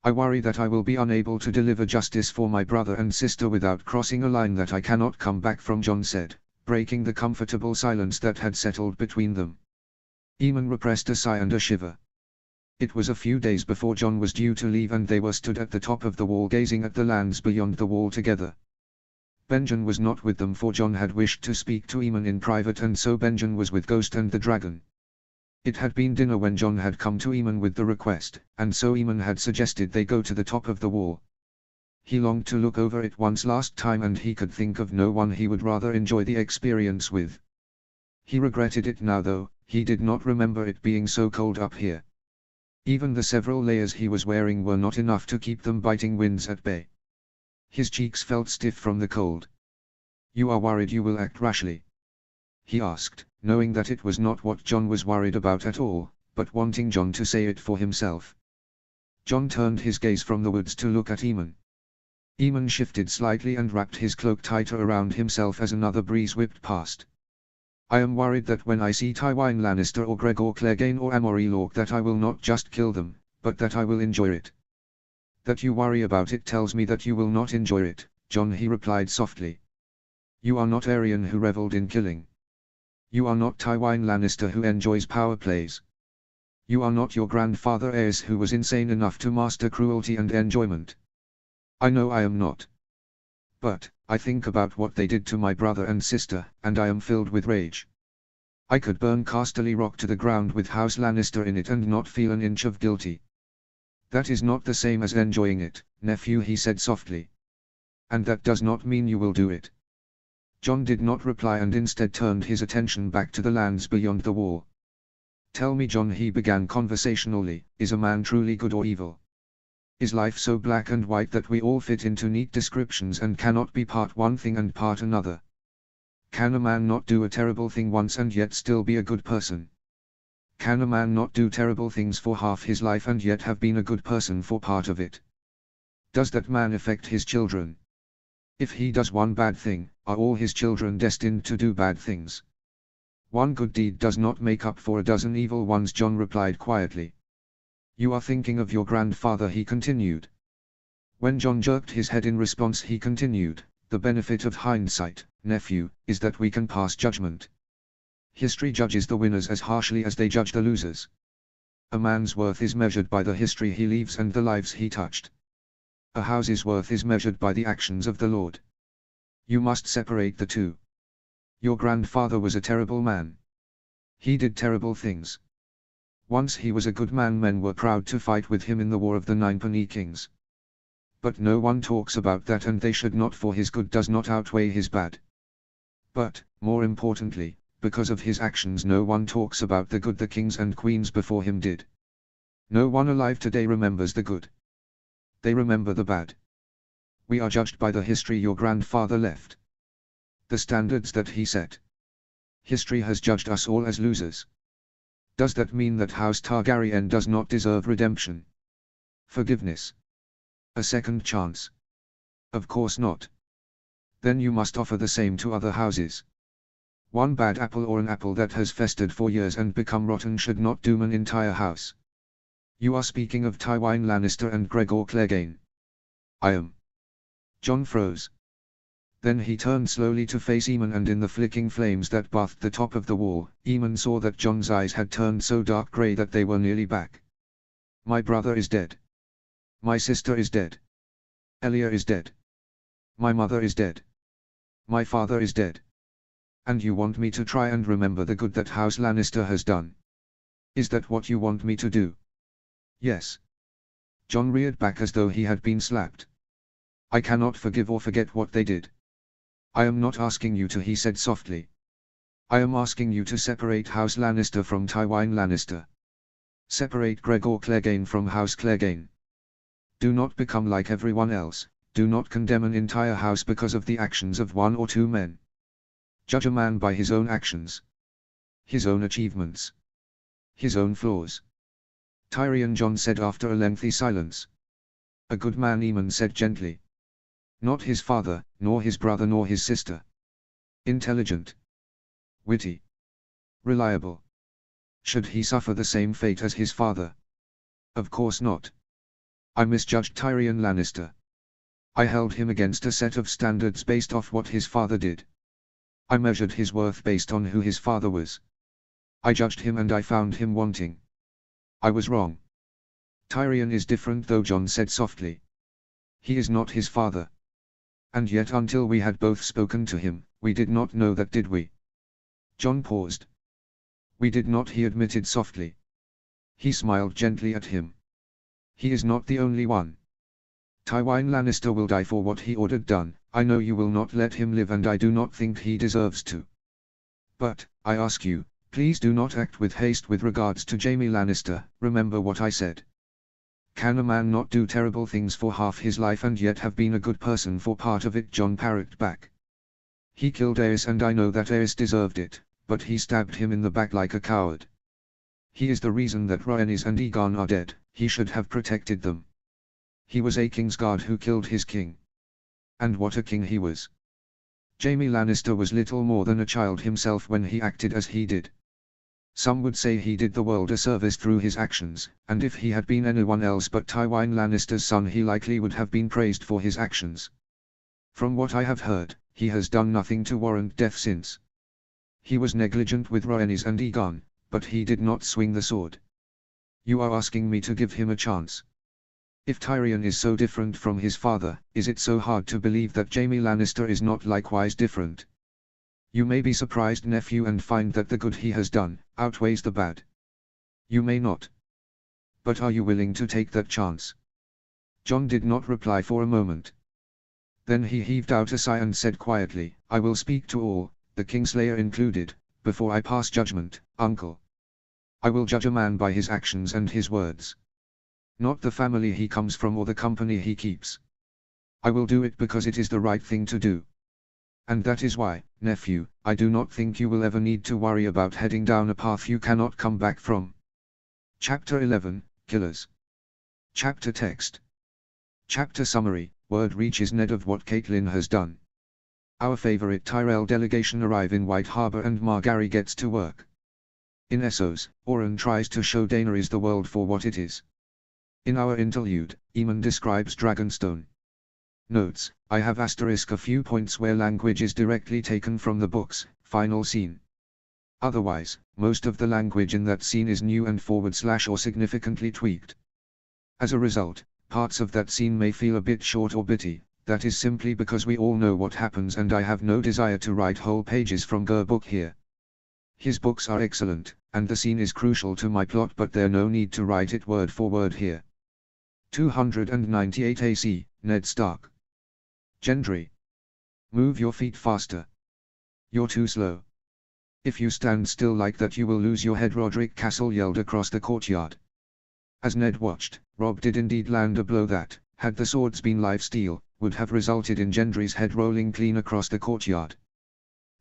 I worry that I will be unable to deliver justice for my brother and sister without crossing a line that I cannot come back from, Jon said, breaking the comfortable silence that had settled between them. Aemon repressed a sigh and a shiver. It was a few days before Jon was due to leave and they were stood at the top of the wall gazing at the lands beyond the wall together. Benjen was not with them, for Jon had wished to speak to Aemon in private, and so Benjen was with Ghost and the dragon. It had been dinner when Jon had come to Aemon with the request, and so Aemon had suggested they go to the top of the wall. He longed to look over it once last time, and he could think of no one he would rather enjoy the experience with. He regretted it now though, he did not remember it being so cold up here. Even the several layers he was wearing were not enough to keep them biting winds at bay. His cheeks felt stiff from the cold. "You are worried you will act rashly?" he asked, knowing that it was not what John was worried about at all, but wanting John to say it for himself. John turned his gaze from the woods to look at Eamon. Eamon shifted slightly and wrapped his cloak tighter around himself as another breeze whipped past. "I am worried that when I see Tywin Lannister or Gregor Clegane or Amory Lorque that I will not just kill them, but that I will enjoy it." "That you worry about it tells me that you will not enjoy it, John," he replied softly. "You are not Aerion who reveled in killing. You are not Tywin Lannister who enjoys power plays. You are not your grandfather Aerys who was insane enough to master cruelty and enjoyment. I know I am not. But, I think about what they did to my brother and sister, and I am filled with rage. I could burn Casterly Rock to the ground with House Lannister in it and not feel an inch of guilty." "That is not the same as enjoying it, nephew," he said softly. "And that does not mean you will do it." John did not reply and instead turned his attention back to the lands beyond the wall. "Tell me, John," he began conversationally, "is a man truly good or evil? Is life so black and white that we all fit into neat descriptions and cannot be part one thing and part another? Can a man not do a terrible thing once and yet still be a good person? Can a man not do terrible things for half his life and yet have been a good person for part of it? Does that man affect his children? If he does one bad thing, are all his children destined to do bad things? One good deed does not make up for a dozen evil ones," John replied quietly. "You are thinking of your grandfather," he continued. When John jerked his head in response, he continued, "The benefit of hindsight, nephew, is that we can pass judgment. History judges the winners as harshly as they judge the losers. A man's worth is measured by the history he leaves and the lives he touched. A house's worth is measured by the actions of the Lord. You must separate the two. Your grandfather was a terrible man. He did terrible things. Once he was a good man. Men were proud to fight with him in the War of the Ninepenny Kings. But no one talks about that, and they should not, for his good does not outweigh his bad. But, more importantly, because of his actions no one talks about the good the kings and queens before him did. No one alive today remembers the good. They remember the bad. We are judged by the history your grandfather left. The standards that he set. History has judged us all as losers. Does that mean that House Targaryen does not deserve redemption? Forgiveness? A second chance? Of course not. Then you must offer the same to other houses. One bad apple or an apple that has festered for years and become rotten should not doom an entire house. You are speaking of Tywin Lannister and Gregor Clegane. I am. John froze. Then he turned slowly to face Eamon, and in the flicking flames that bathed the top of the wall, Eamon saw that John's eyes had turned so dark grey that they were nearly back. "My brother is dead. My sister is dead. Elia is dead. My mother is dead. My father is dead. And you want me to try and remember the good that House Lannister has done? Is that what you want me to do?" "Yes." John reared back as though he had been slapped. "I cannot forgive or forget what they did. I am not asking you to," he said softly. "I am asking you to separate House Lannister from Tywin Lannister. Separate Gregor Clegane from House Clegane. Do not become like everyone else, do not condemn an entire house because of the actions of one or two men. Judge a man by his own actions. His own achievements. His own flaws." Tyrion, John said after a lengthy silence. "A good man," Eamon said gently. "Not his father, nor his brother, nor his sister. Intelligent. Witty. Reliable. Should he suffer the same fate as his father? Of course not. I misjudged Tyrion Lannister. I held him against a set of standards based off what his father did. I measured his worth based on who his father was. I judged him and I found him wanting. I was wrong. Tyrion is different though," John said softly. "He is not his father. And yet until we had both spoken to him, we did not know that, did we?" John paused. "We did not," he admitted softly. He smiled gently at him. "He is not the only one. Tywin Lannister will die for what he ordered done. I know you will not let him live, and I do not think he deserves to. But, I ask you, Please do not act with haste with regards to Jaime Lannister, remember what I said. Can a man not do terrible things for half his life and yet have been a good person for part of it? Jon parried back. He killed Aerys and I know that Aerys deserved it, but he stabbed him in the back like a coward. He is the reason that Rhaenys and Aegon are dead, he should have protected them. He was a Kingsguard who killed his king. And what a king he was. Jaime Lannister was little more than a child himself when he acted as he did. Some would say he did the world a service through his actions, and if he had been anyone else but Tywin Lannister's son he likely would have been praised for his actions. From what I have heard, he has done nothing to warrant death since. He was negligent with Rhaenys and Aegon, but he did not swing the sword. You are asking me to give him a chance. If Tyrion is so different from his father, is it so hard to believe that Jaime Lannister is not likewise different? You may be surprised, nephew, and find that the good he has done outweighs the bad. You may not. But are you willing to take that chance? Jon did not reply for a moment. Then he heaved out a sigh and said quietly, I will speak to all, the Kingslayer included, before I pass judgment, uncle. I will judge a man by his actions and his words. Not the family he comes from or the company he keeps. I will do it because it is the right thing to do. And that is why, nephew, I do not think you will ever need to worry about heading down a path you cannot come back from. Chapter 11, Killers. Chapter Text. Chapter Summary, word reaches Ned of what Catelyn has done. Our favorite Tyrell delegation arrive in White Harbor and Margaery gets to work. In Essos, Oren tries to show Daenerys the world for what it is. In our interlude, Aemon describes Dragonstone. Notes, I have asterisk a few points where language is directly taken from the book's final scene. Otherwise, most of the language in that scene is new and forward slash or significantly tweaked. As a result, parts of that scene may feel a bit short or bitty. That is simply because we all know what happens and I have no desire to write whole pages from Ger book here. His books are excellent, and the scene is crucial to my plot, but there no need to write it word for word here. 298 AC, Ned Stark. Gendry. Move your feet faster. You're too slow. If you stand still like that you will lose your head, Roderick Castle yelled across the courtyard. As Ned watched, Robb did indeed land a blow that, had the swords been live steel, would have resulted in Gendry's head rolling clean across the courtyard.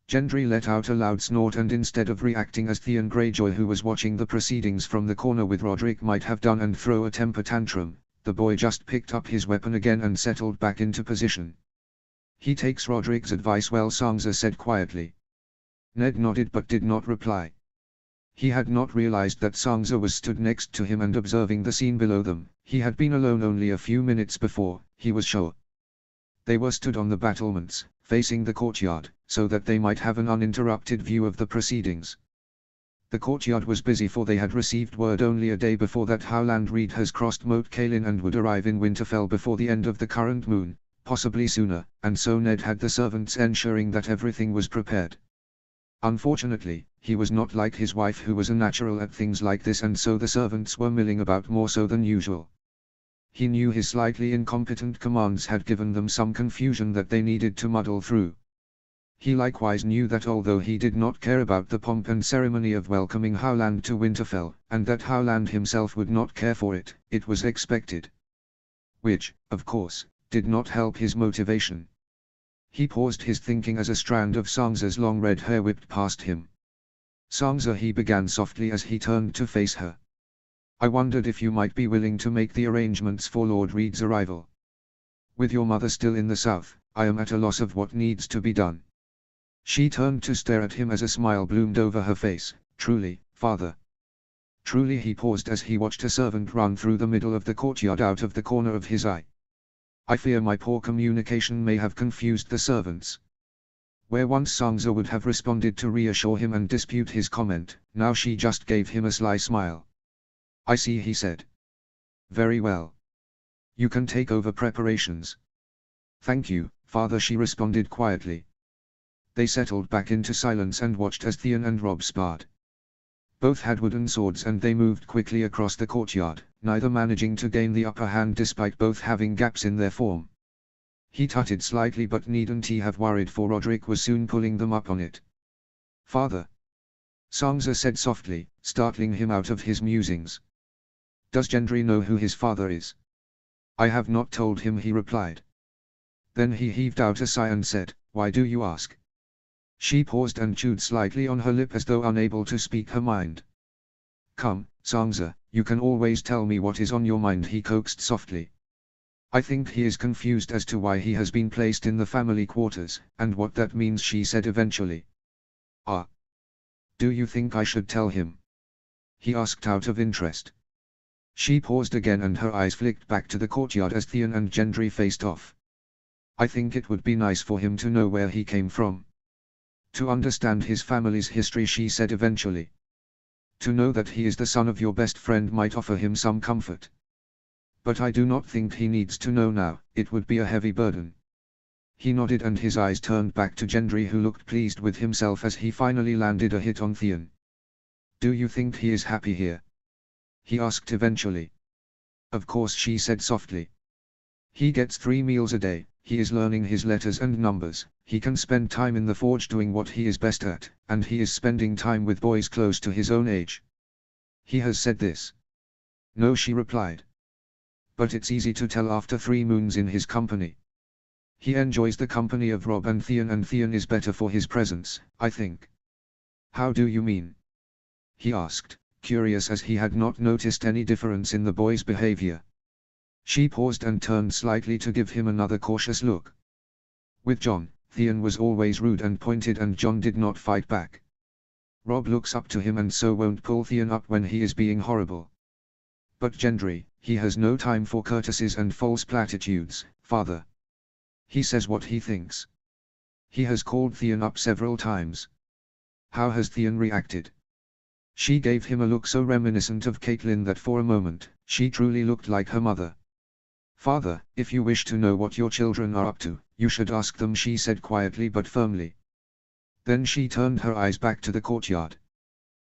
Gendry let out a loud snort and instead of reacting as Theon Greyjoy, who was watching the proceedings from the corner with Roderick, might have done and throw a temper tantrum, the boy just picked up his weapon again and settled back into position. He takes Roderick's advice well, Sansa said quietly. Ned nodded but did not reply. He had not realized that Sansa was stood next to him and observing the scene below them. He had been alone only a few minutes before, he was sure. They were stood on the battlements, facing the courtyard, so that they might have an uninterrupted view of the proceedings. The courtyard was busy, for they had received word only a day before that Howland Reed has crossed Moat Cailin and would arrive in Winterfell before the end of the current moon, possibly sooner, and so Ned had the servants ensuring that everything was prepared. Unfortunately, he was not like his wife, who was a natural at things like this, and so the servants were milling about more so than usual. He knew his slightly incompetent commands had given them some confusion that they needed to muddle through. He likewise knew that although he did not care about the pomp and ceremony of welcoming Howland to Winterfell, and that Howland himself would not care for it, it was expected. Which, of course, did not help his motivation. He paused his thinking as a strand of Sansa's long red hair whipped past him. Sansa, he began softly as he turned to face her. I wondered if you might be willing to make the arrangements for Lord Reed's arrival. With your mother still in the south, I am at a loss of what needs to be done. She turned to stare at him as a smile bloomed over her face. Truly, father. Truly. He paused as he watched a servant run through the middle of the courtyard out of the corner of his eye. I fear my poor communication may have confused the servants. Where once Sansa would have responded to reassure him and dispute his comment, now she just gave him a sly smile. I see, he said. Very well. You can take over preparations. Thank you, father, she responded quietly. They settled back into silence and watched as Theon and Robb sparred. Both had wooden swords and they moved quickly across the courtyard, neither managing to gain the upper hand despite both having gaps in their form. He tutted slightly, but needn't he have worried, for Roderick was soon pulling them up on it. Father. Sangza said softly, startling him out of his musings. Does Gendry know who his father is? I have not told him, he replied. Then he heaved out a sigh and said, Why do you ask? She paused and chewed slightly on her lip as though unable to speak her mind. Come, Sangza, you can always tell me what is on your mind, he coaxed softly. I think he is confused as to why he has been placed in the family quarters, and what that means, she said eventually. Ah. Do you think I should tell him? He asked out of interest. She paused again and her eyes flicked back to the courtyard as Theon and Gendry faced off. I think it would be nice for him to know where he came from. To understand his family's history, she said eventually. To know that he is the son of your best friend might offer him some comfort. But I do not think he needs to know now, it would be a heavy burden. He nodded and his eyes turned back to Gendry, who looked pleased with himself as he finally landed a hit on Theon. Do you think he is happy here? He asked eventually. Of course, she said softly. He gets 3 meals a day, he is learning his letters and numbers, he can spend time in the forge doing what he is best at, and he is spending time with boys close to his own age. He has said this. No, she replied. But it's easy to tell after 3 moons in his company. He enjoys the company of Robb and Theon is better for his presence, I think. How do you mean? He asked, curious as he had not noticed any difference in the boy's behavior. She paused and turned slightly to give him another cautious look. With Jon, Theon was always rude and pointed and Jon did not fight back. Robb looks up to him and so won't pull Theon up when he is being horrible. But Gendry, he has no time for courtesies and false platitudes, father. He says what he thinks. He has called Theon up several times. How has Theon reacted? She gave him a look so reminiscent of Catelyn that for a moment, she truly looked like her mother. Father, if you wish to know what your children are up to, you should ask them, she said quietly but firmly. Then she turned her eyes back to the courtyard.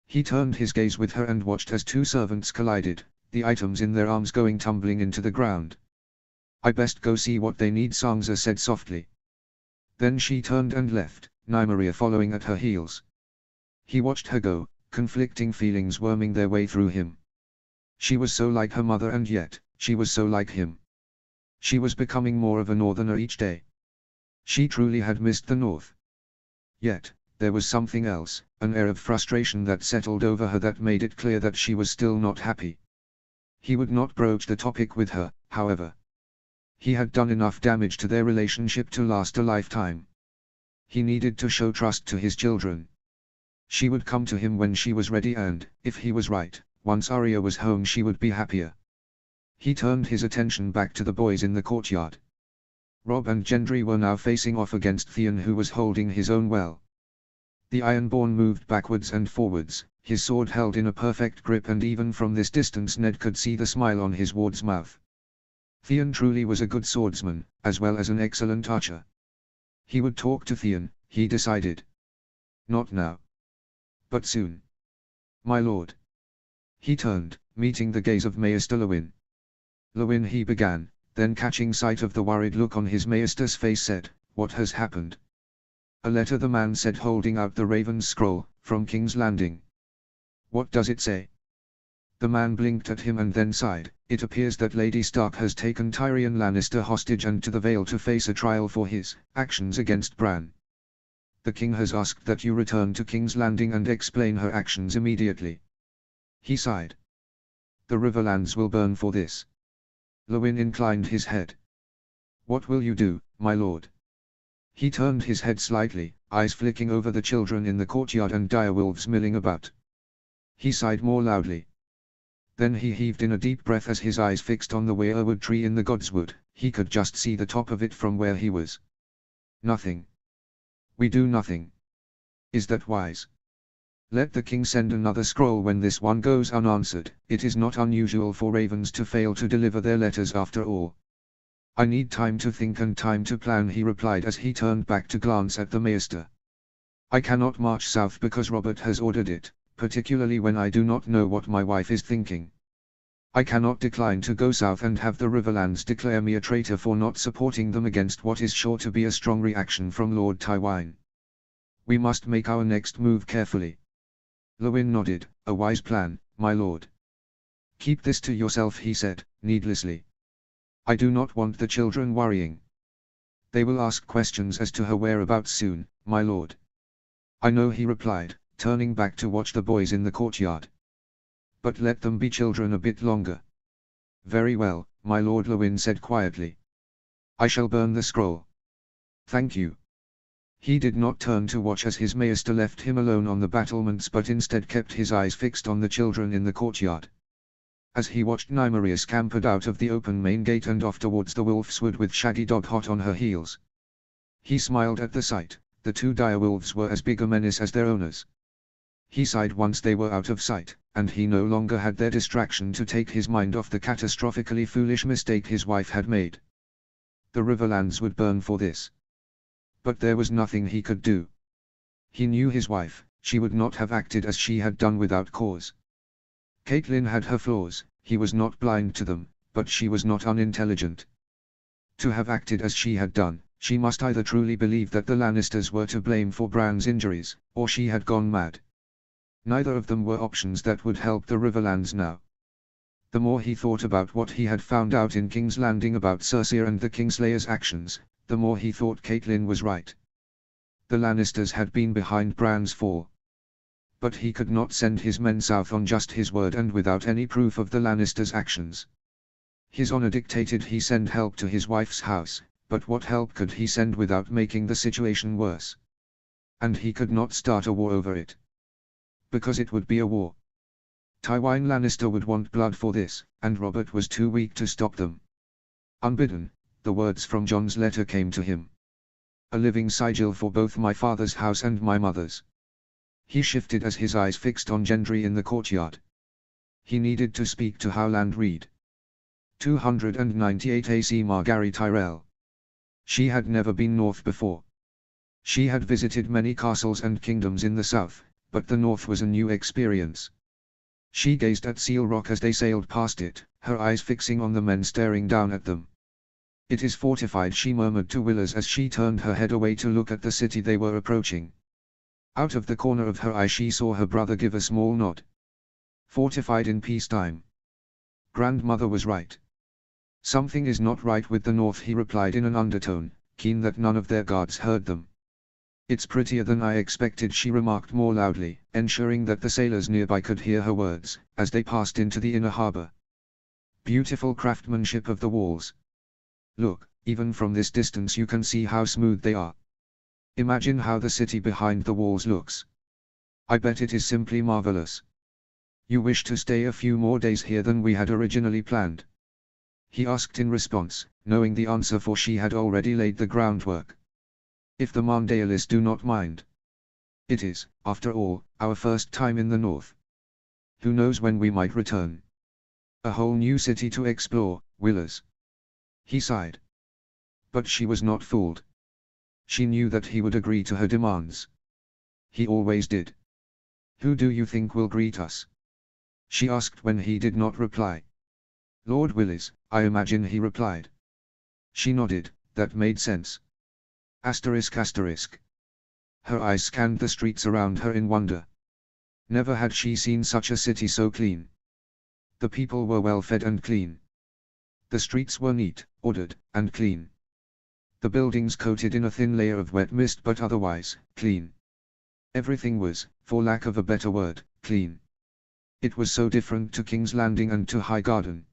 He turned his gaze with her and watched as 2 servants collided, the items in their arms going tumbling into the ground. I best go see what they need, Sangza said softly. Then she turned and left, Nymeria following at her heels. He watched her go, conflicting feelings worming their way through him. She was so like her mother and yet, she was so like him. She was becoming more of a northerner each day. She truly had missed the north. Yet, there was something else, an air of frustration that settled over her that made it clear that she was still not happy. He would not broach the topic with her, however. He had done enough damage to their relationship to last a lifetime. He needed to show trust to his children. She would come to him when she was ready and, if he was right, once Arya was home she would be happier. He turned his attention back to the boys in the courtyard. Robb and Gendry were now facing off against Theon, who was holding his own well. The Ironborn moved backwards and forwards, his sword held in a perfect grip, and even from this distance Ned could see the smile on his ward's mouth. Theon truly was a good swordsman, as well as an excellent archer. He would talk to Theon, he decided. Not now. But soon. My lord. He turned, meeting the gaze of Maester Lewyn. Lewyn, he began, then catching sight of the worried look on his maester's face said, What has happened? A letter, the man said, holding out the Raven's scroll, from King's Landing. What does it say? The man blinked at him and then sighed. It appears that Lady Stark has taken Tyrion Lannister hostage and to the Vale to face a trial for his actions against Bran. The king has asked that you return to King's Landing and explain her actions immediately. He sighed. The Riverlands will burn for this. Lewyn inclined his head. What will you do, my lord? He turned his head slightly, eyes flicking over the children in the courtyard and direwolves milling about. He sighed more loudly. Then he heaved in a deep breath as his eyes fixed on the weirwood tree in the Godswood. He could just see the top of it from where he was. Nothing. We do nothing. Is that wise? Let the king send another scroll when this one goes unanswered. It is not unusual for ravens to fail to deliver their letters after all. I need time to think and time to plan, he replied as he turned back to glance at the maester. I cannot march south because Robert has ordered it, particularly when I do not know what my wife is thinking. I cannot decline to go south and have the Riverlands declare me a traitor for not supporting them against what is sure to be a strong reaction from Lord Tywine. We must make our next move carefully. Lewin nodded. A wise plan, my lord. Keep this to yourself, he said, needlessly. I do not want the children worrying. They will ask questions as to her whereabouts soon, my lord. I know, he replied, turning back to watch the boys in the courtyard. But let them be children a bit longer. Very well, my lord, Lewin said quietly. I shall burn the scroll. Thank you. He did not turn to watch as his maester left him alone on the battlements, but instead kept his eyes fixed on the children in the courtyard. As he watched, Nymeria scampered out of the open main gate and off towards the Wolfswood with Shaggy Dog hot on her heels. He smiled at the sight. The two direwolves were as big a menace as their owners. He sighed once they were out of sight, and he no longer had their distraction to take his mind off the catastrophically foolish mistake his wife had made. The Riverlands would burn for this. But there was nothing he could do. He knew his wife. She would not have acted as she had done without cause. Catelyn had her flaws, he was not blind to them, but she was not unintelligent. To have acted as she had done, she must either truly believe that the Lannisters were to blame for Bran's injuries, or she had gone mad. Neither of them were options that would help the Riverlands now. The more he thought about what he had found out in King's Landing about Cersei and the Kingslayer's actions, the more he thought Catelyn was right. The Lannisters had been behind Bran's fall. But he could not send his men south on just his word and without any proof of the Lannisters' actions. His honor dictated he send help to his wife's house, but what help could he send without making the situation worse? And he could not start a war over it. Because it would be a war. Tywin Lannister would want blood for this, and Robert was too weak to stop them. Unbidden, the words from Jon's letter came to him. A living sigil for both my father's house and my mother's. He shifted as his eyes fixed on Gendry in the courtyard. He needed to speak to Howland Reed. 298 AC Margaery Tyrell. She had never been north before. She had visited many castles and kingdoms in the south, but the north was a new experience. She gazed at Seal Rock as they sailed past it, her eyes fixing on the men staring down at them. It is fortified, she murmured to Willers as she turned her head away to look at the city they were approaching. Out of the corner of her eye she saw her brother give a small nod. Fortified in peacetime. Grandmother was right. Something is not right with the north, he replied in an undertone, keen that none of their guards heard them. It's prettier than I expected, she remarked more loudly, ensuring that the sailors nearby could hear her words, as they passed into the inner harbor. Beautiful craftsmanship of the walls. Look, even from this distance you can see how smooth they are. Imagine how the city behind the walls looks. I bet it is simply marvelous. You wish to stay a few more days here than we had originally planned? He asked in response, knowing the answer, for she had already laid the groundwork. If the Marndaelis do not mind. It is, after all, our first time in the north. Who knows when we might return? A whole new city to explore, Willers. He sighed. But she was not fooled. She knew that he would agree to her demands. He always did. Who do you think will greet us? She asked when he did not reply. Lord Willys, I imagine, he replied. She nodded, that made sense. Asterisk asterisk. Her eyes scanned the streets around her in wonder. Never had she seen such a city so clean. The people were well fed and clean. The streets were neat, ordered, and clean. The buildings coated in a thin layer of wet mist, but otherwise, clean. Everything was, for lack of a better word, clean. It was so different to King's Landing and to Highgarden.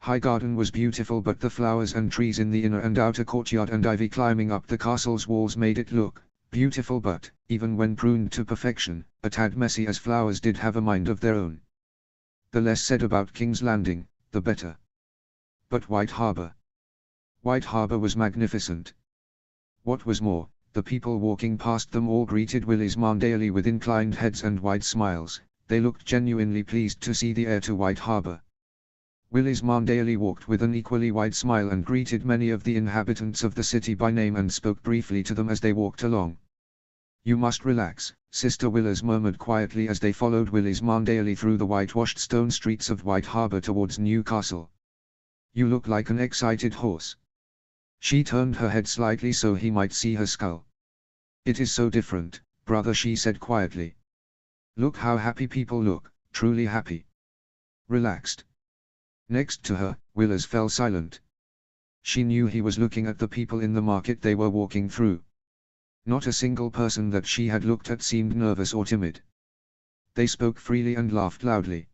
Highgarden was beautiful, but the flowers and trees in the inner and outer courtyard and ivy climbing up the castle's walls made it look beautiful, but, even when pruned to perfection, a tad messy, as flowers did have a mind of their own. The less said about King's Landing, the better. But White Harbor. White Harbor was magnificent. What was more, the people walking past them all greeted Willys Marndaeli with inclined heads and wide smiles. They looked genuinely pleased to see the heir to White Harbor. Willys Marndaeli walked with an equally wide smile and greeted many of the inhabitants of the city by name and spoke briefly to them as they walked along. You must relax, Sister Willers murmured quietly as they followed Willys Marndaeli through the whitewashed stone streets of White Harbor towards Newcastle. You look like an excited horse. She turned her head slightly so he might see her skull. It is so different, brother, she said quietly. Look how happy people look, truly happy. Relaxed. Next to her, Willers fell silent. She knew he was looking at the people in the market they were walking through. Not a single person that she had looked at seemed nervous or timid. They spoke freely and laughed loudly.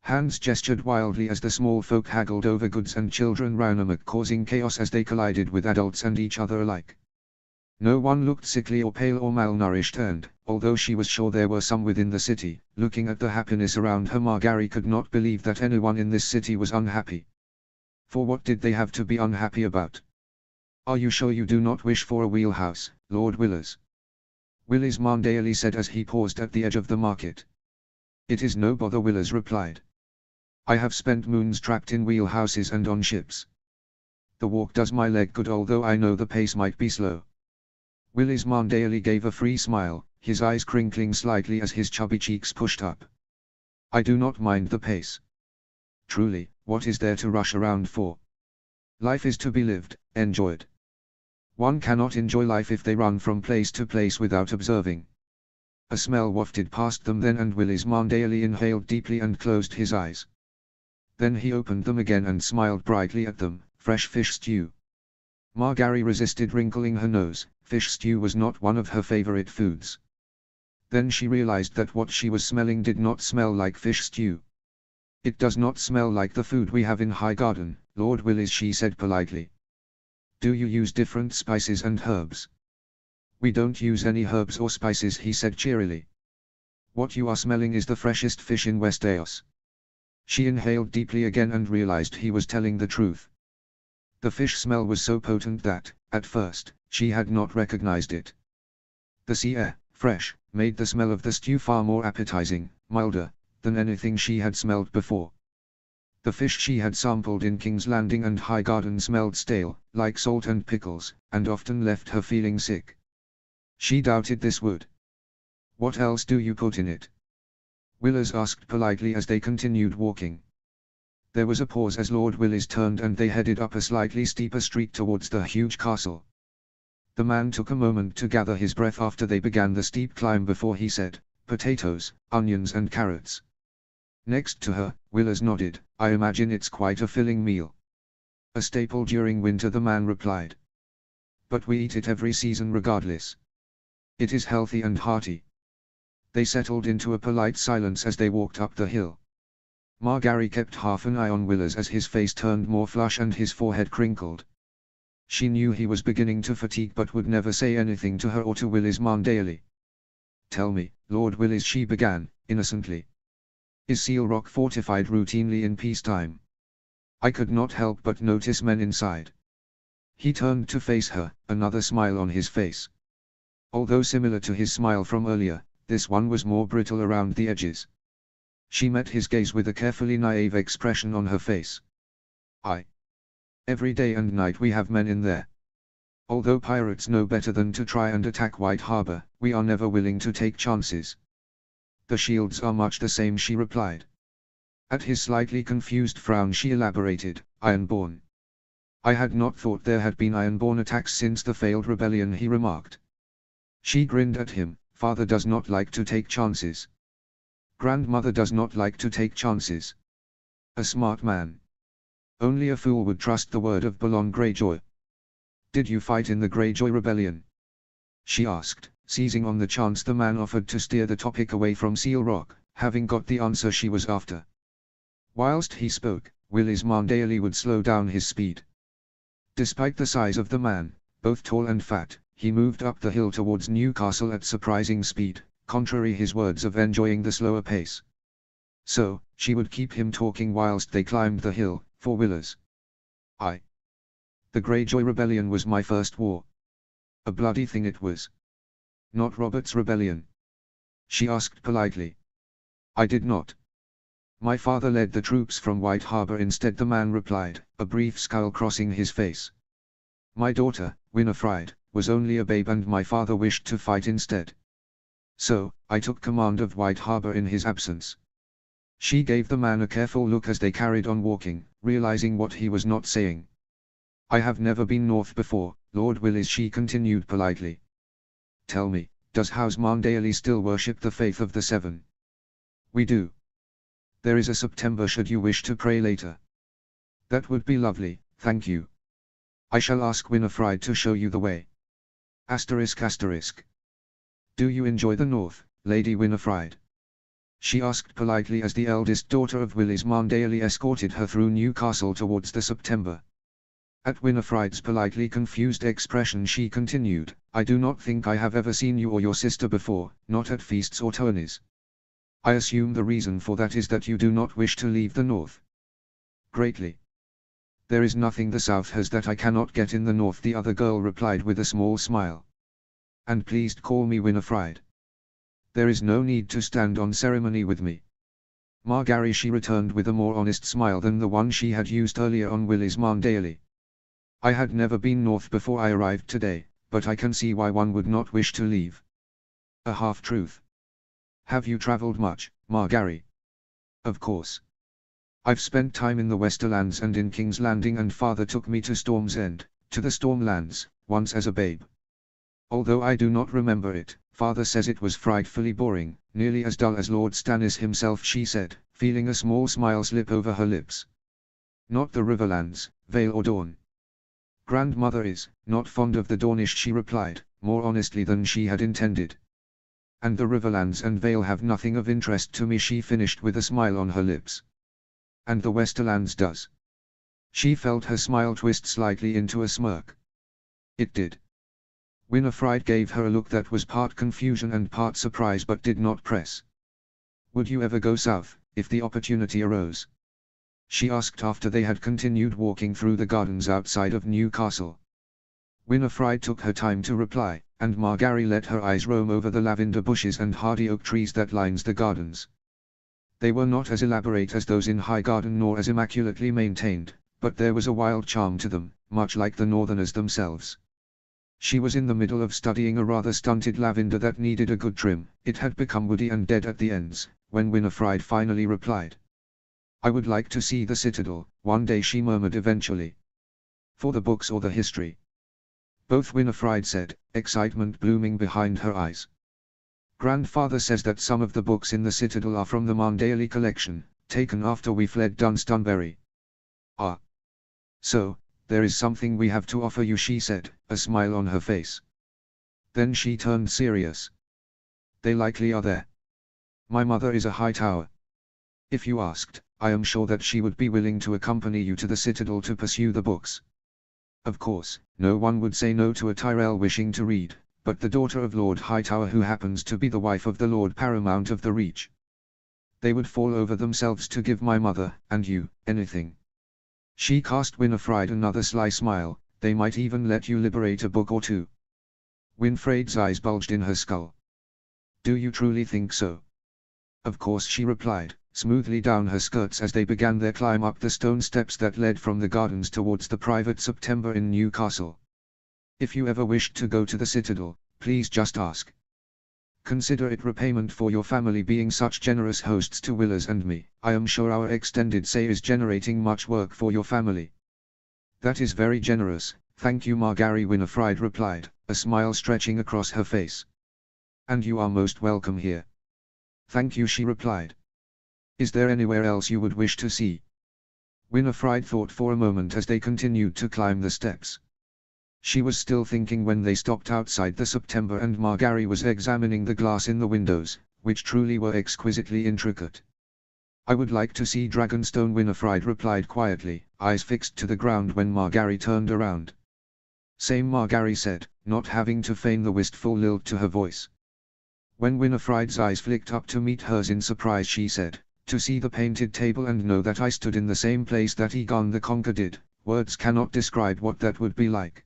Hands gestured wildly as the small folk haggled over goods and children ran amok, causing chaos as they collided with adults and each other alike. No one looked sickly or pale or malnourished, and, although she was sure there were some within the city, looking at the happiness around her, Margaery could not believe that anyone in this city was unhappy. For what did they have to be unhappy about? Are you sure you do not wish for a wheelhouse, Lord Willers? Willys Marndaily said as he paused at the edge of the market. It is no bother, Willers replied. I have spent moons trapped in wheelhouses and on ships. The walk does my leg good, although I know the pace might be slow. Willys Marndaily gave a free smile, his eyes crinkling slightly as his chubby cheeks pushed up. I do not mind the pace. Truly, what is there to rush around for? Life is to be lived, enjoyed. One cannot enjoy life if they run from place to place without observing. A smell wafted past them then, and Willys Marndaily inhaled deeply and closed his eyes. Then he opened them again and smiled brightly at them. Fresh fish stew. Margaery resisted wrinkling her nose. Fish stew was not one of her favorite foods. Then she realized that what she was smelling did not smell like fish stew. It does not smell like the food we have in Highgarden, Lord Willys, she said politely. Do you use different spices and herbs? We don't use any herbs or spices, he said cheerily. What you are smelling is the freshest fish in Westeros. She inhaled deeply again and realized he was telling the truth. The fish smell was so potent that, at first, she had not recognized it. The sea air, fresh, made the smell of the stew far more appetizing, milder, than anything she had smelled before. The fish she had sampled in King's Landing and Highgarden smelled stale, like salt and pickles, and often left her feeling sick. She doubted this would. What else do you put in it? Willers asked politely as they continued walking. There was a pause as Lord Willys turned and they headed up a slightly steeper street towards the huge castle. The man took a moment to gather his breath after they began the steep climb before he said, potatoes, onions and carrots. Next to her, Willers nodded. I imagine it's quite a filling meal. A staple during winter, the man replied. But we eat it every season regardless. It is healthy and hearty. They settled into a polite silence as they walked up the hill. Margaery kept half an eye on Willers as his face turned more flush and his forehead crinkled. She knew he was beginning to fatigue but would never say anything to her or to Willys Marndaily. Tell me, Lord Willys, she began, innocently. Is Seal Rock fortified routinely in peacetime? I could not help but notice men inside. He turned to face her, another smile on his face. Although similar to his smile from earlier, this one was more brittle around the edges. She met his gaze with a carefully naive expression on her face. Every day and night we have men in there. Although pirates know better than to try and attack White Harbor, we are never willing to take chances. The shields are much the same, she replied. At his slightly confused frown she elaborated, Ironborn. I had not thought there had been Ironborn attacks since the failed rebellion, he remarked. She grinned at him. Father does not like to take chances. Grandmother does not like to take chances. A smart man. Only a fool would trust the word of Balon Greyjoy. Did you fight in the Greyjoy rebellion? She asked, seizing on the chance the man offered to steer the topic away from Seal Rock, having got the answer she was after. Whilst he spoke, Willys Marndaily would slow down his speed. Despite the size of the man, both tall and fat, he moved up the hill towards Newcastle at surprising speed, contrary his words of enjoying the slower pace. So, she would keep him talking whilst they climbed the hill, for Willers. The Greyjoy Rebellion was my first war. A bloody thing it was. Not Robert's rebellion? She asked politely. I did not. My father led the troops from White Harbor instead, the man replied, a brief scowl crossing his face. My daughter, Winifred, was only a babe and my father wished to fight instead. So, I took command of White Harbor in his absence. She gave the man a careful look as they carried on walking, realizing what he was not saying. I have never been north before, Lord Willys, she continued politely. Tell me, does House Mandaeally still worship the faith of the Seven? We do. There is a September should you wish to pray later. That would be lovely, thank you. I shall ask Winifred to show you the way. Asterisk asterisk. Do you enjoy the North, Lady Winifred? She asked politely as the eldest daughter of Willys Mandaeally escorted her through Newcastle towards the September. At Winifred's politely confused expression she continued, I do not think I have ever seen you or your sister before, not at feasts or tourneys. I assume the reason for that is that you do not wish to leave the North. Greatly. There is nothing the South has that I cannot get in the North, the other girl replied with a small smile. And please call me Winifred. There is no need to stand on ceremony with me. Margarry, she returned with a more honest smile than the one she had used earlier on Willys Mandaeally. I had never been north before I arrived today, but I can see why one would not wish to leave. A half-truth. Have you travelled much, Margarry? Of course. I've spent time in the Westerlands and in King's Landing, and father took me to Storm's End, to the Stormlands, once as a babe. Although I do not remember it, father says it was frightfully boring, nearly as dull as Lord Stannis himself, she said, feeling a small smile slip over her lips. Not the Riverlands, Vale or Dorne. Grandmother is not fond of the Dornish, she replied, more honestly than she had intended. And the Riverlands and Vale have nothing of interest to me, she finished with a smile on her lips. And the Westerlands does. She felt her smile twist slightly into a smirk. It did. Winifred gave her a look that was part confusion and part surprise but did not press. Would you ever go south, if the opportunity arose? She asked after they had continued walking through the gardens outside of Newcastle. Winifred took her time to reply, and Margarry let her eyes roam over the lavender bushes and hardy oak trees that lines the gardens. They were not as elaborate as those in Highgarden nor as immaculately maintained, but there was a wild charm to them, much like the Northerners themselves. She was in the middle of studying a rather stunted lavender that needed a good trim. It had become woody and dead at the ends, when Winifred finally replied. I would like to see the Citadel, one day, she murmured eventually. For the books or the history? Both, Winifred said, excitement blooming behind her eyes. Grandfather says that some of the books in the Citadel are from the Mandaeally collection, taken after we fled Dunstonbury. Ah. So, there is something we have to offer you, she said, a smile on her face. Then she turned serious. They likely are there. My mother is a Hightower. If you asked, I am sure that she would be willing to accompany you to the Citadel to pursue the books. Of course, no one would say no to a Tyrell wishing to read, but the daughter of Lord Hightower, who happens to be the wife of the Lord Paramount of the Reach. They would fall over themselves to give my mother, and you, anything. She cast Winifred another sly smile. They might even let you liberate a book or two. Winifred's eyes bulged in her skull. Do you truly think so? Of course, she replied, smoothly down her skirts as they began their climb up the stone steps that led from the gardens towards the private September in Newcastle. If you ever wished to go to the Citadel, please just ask. Consider it repayment for your family being such generous hosts to Willers and me. I am sure our extended stay is generating much work for your family. That is very generous, thank you, Margarry, Winifred replied, a smile stretching across her face. And you are most welcome here. Thank you, she replied. Is there anywhere else you would wish to see? Winifred thought for a moment as they continued to climb the steps. She was still thinking when they stopped outside the September and Margarry was examining the glass in the windows, which truly were exquisitely intricate. I would like to see Dragonstone, Winifred replied quietly, eyes fixed to the ground when Margarry turned around. Same, Margarry said, not having to feign the wistful lilt to her voice. When Winifred's eyes flicked up to meet hers in surprise, she said, to see the painted table and know that I stood in the same place that Aegon the Conqueror did, words cannot describe what that would be like.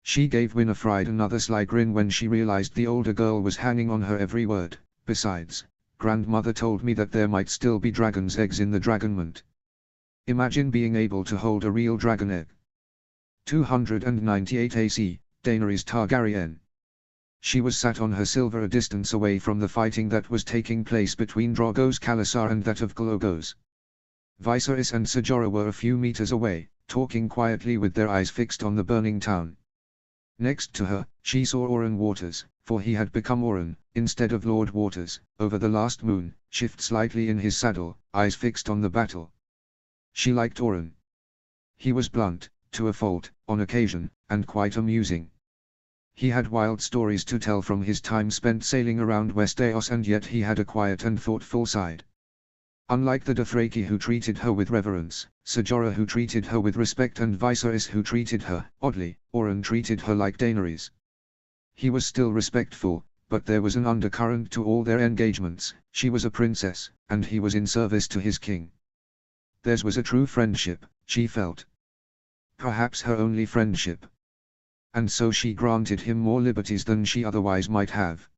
She gave Winifred another sly grin when she realized the older girl was hanging on her every word. Besides, grandmother told me that there might still be dragon's eggs in the Dragonmont. Imagine being able to hold a real dragon egg. 298 AC, Daenerys Targaryen. She was sat on her silver a distance away from the fighting that was taking place between Drogo's Khalasar and that of Glogos. Viserys and Ser Jorah were a few meters away, talking quietly with their eyes fixed on the burning town. Next to her, she saw Oren Waters, for he had become Oren, instead of Lord Waters, over the last moon, shift slightly in his saddle, eyes fixed on the battle. She liked Oren. He was blunt, to a fault, on occasion, and quite amusing. He had wild stories to tell from his time spent sailing around Westeros, and yet he had a quiet and thoughtful side. Unlike the Dothraki who treated her with reverence, Ser Jorah who treated her with respect, and Viserys who treated her, oddly, Oren treated her like Daenerys. He was still respectful, but there was an undercurrent to all their engagements. She was a princess, and he was in service to his king. Theirs was a true friendship, she felt. Perhaps her only friendship. And so she granted him more liberties than she otherwise might have.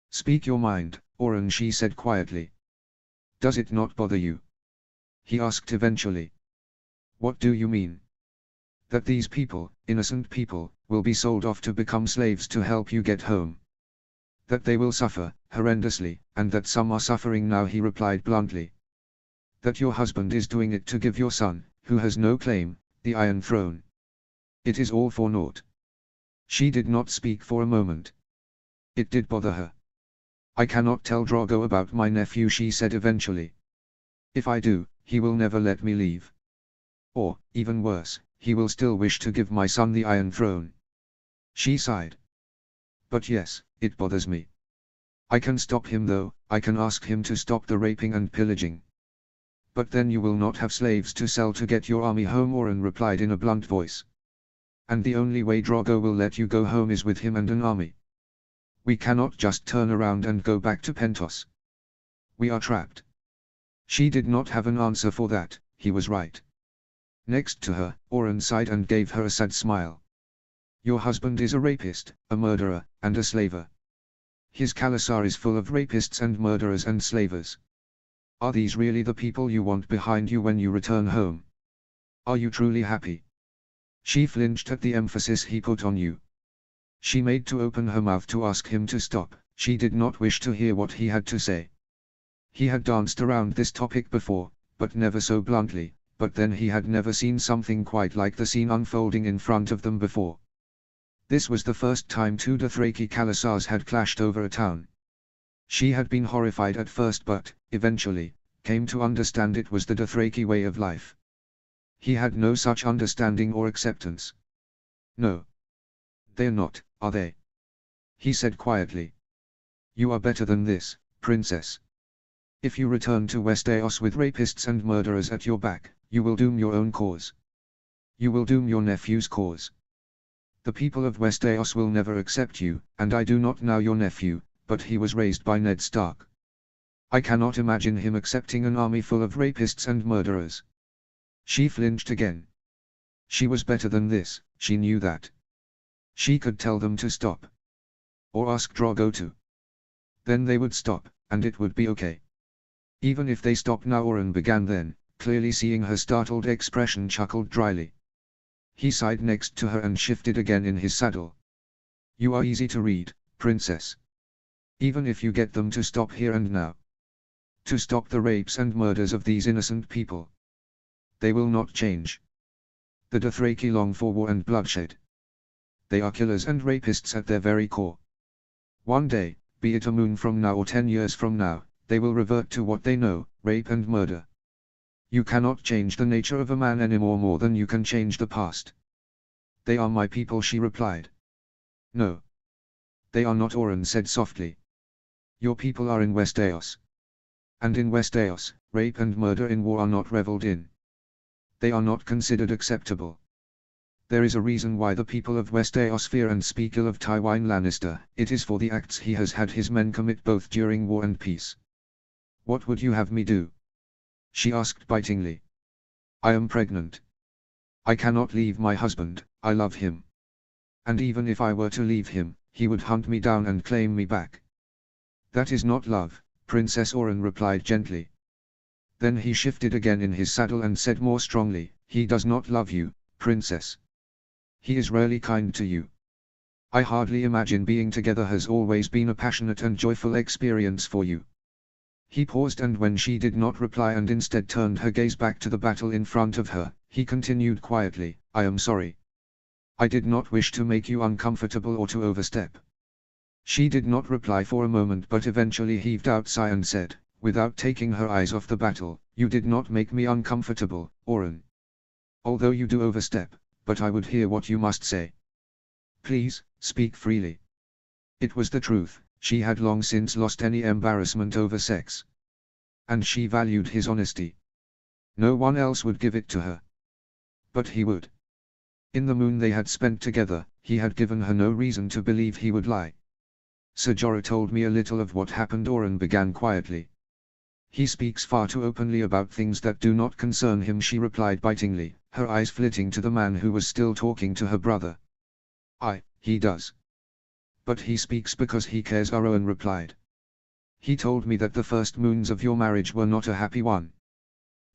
"Speak your mind, Oren," she said quietly. "Does it not bother you?" he asked eventually. "What do you mean?" "That these people, innocent people, will be sold off to become slaves to help you get home. That they will suffer, horrendously, and that some are suffering now," he replied bluntly. "That your husband is doing it to give your son, who has no claim, the Iron Throne. It is all for naught." She did not speak for a moment. It did bother her. "I cannot tell Drogo about my nephew," she said eventually. "If I do, he will never let me leave. Or, even worse, he will still wish to give my son the Iron Throne." She sighed. "But yes, it bothers me. I can stop him though, I can ask him to stop the raping and pillaging." "But then you will not have slaves to sell to get your army home," Oren replied in a blunt voice. "And the only way Drogo will let you go home is with him and an army. We cannot just turn around and go back to Pentos. We are trapped." She did not have an answer for that. He was right. Next to her, Oren sighed and gave her a sad smile. "Your husband is a rapist, a murderer, and a slaver. His Khalasar is full of rapists and murderers and slavers. Are these really the people you want behind you when you return home? Are you truly happy?" She flinched at the emphasis he put on "you." She made to open her mouth to ask him to stop. She did not wish to hear what he had to say. He had danced around this topic before, but never so bluntly, but then he had never seen something quite like the scene unfolding in front of them before. This was the first time two Dothraki Khalasars had clashed over a town. She had been horrified at first, but, eventually, came to understand it was the Dothraki way of life. He had no such understanding or acceptance. "No. They're not, are they?" he said quietly. "You are better than this, princess. If you return to Westeros with rapists and murderers at your back, you will doom your own cause. You will doom your nephew's cause. The people of Westeros will never accept you, and I do not know your nephew, but he was raised by Ned Stark. I cannot imagine him accepting an army full of rapists and murderers." She flinched again. She was better than this, she knew that. She could tell them to stop. Or ask Drogo to. Then they would stop, and it would be okay. Even if they stopped now, Oren began then, clearly seeing her startled expression, chuckled dryly. He sighed next to her and shifted again in his saddle. "You are easy to read, princess. Even if you get them to stop here and now. To stop the rapes and murders of these innocent people. They will not change. The Dothraki long for war and bloodshed. They are killers and rapists at their very core. One day, be it a moon from now or 10 years from now, they will revert to what they know, rape and murder. You cannot change the nature of a man anymore more than you can change the past." "They are my people," she replied. "No. They are not," Oren said softly. "Your people are in Westeros. And in Westeros, rape and murder in war are not reveled in. They are not considered acceptable. There is a reason why the people of Westeros fear and speak ill of Tywin Lannister. It is for the acts he has had his men commit both during war and peace." "What would you have me do?" she asked bitingly. "I am pregnant. I cannot leave my husband, I love him. And even if I were to leave him, he would hunt me down and claim me back." "That is not love," Princess Oren replied gently. Then he shifted again in his saddle and said more strongly, "He does not love you, princess. He is rarely kind to you. I hardly imagine being together has always been a passionate and joyful experience for you." He paused, and when she did not reply and instead turned her gaze back to the battle in front of her, he continued quietly, "I am sorry. I did not wish to make you uncomfortable or to overstep. She did not reply for a moment but eventually heaved out a sigh and said, without taking her eyes off the battle, you did not make me uncomfortable, Oren. Although you do overstep, but I would hear what you must say. Please, speak freely. It was the truth, she had long since lost any embarrassment over sex. And she valued his honesty. No one else would give it to her. But he would. In the moon they had spent together, he had given her no reason to believe he would lie. Sir Jorah told me a little of what happened, Oren began quietly. He speaks far too openly about things that do not concern him, she replied bitingly, her eyes flitting to the man who was still talking to her brother. He does. But he speaks because he cares, Owen replied. He told me that the first moons of your marriage were not a happy one.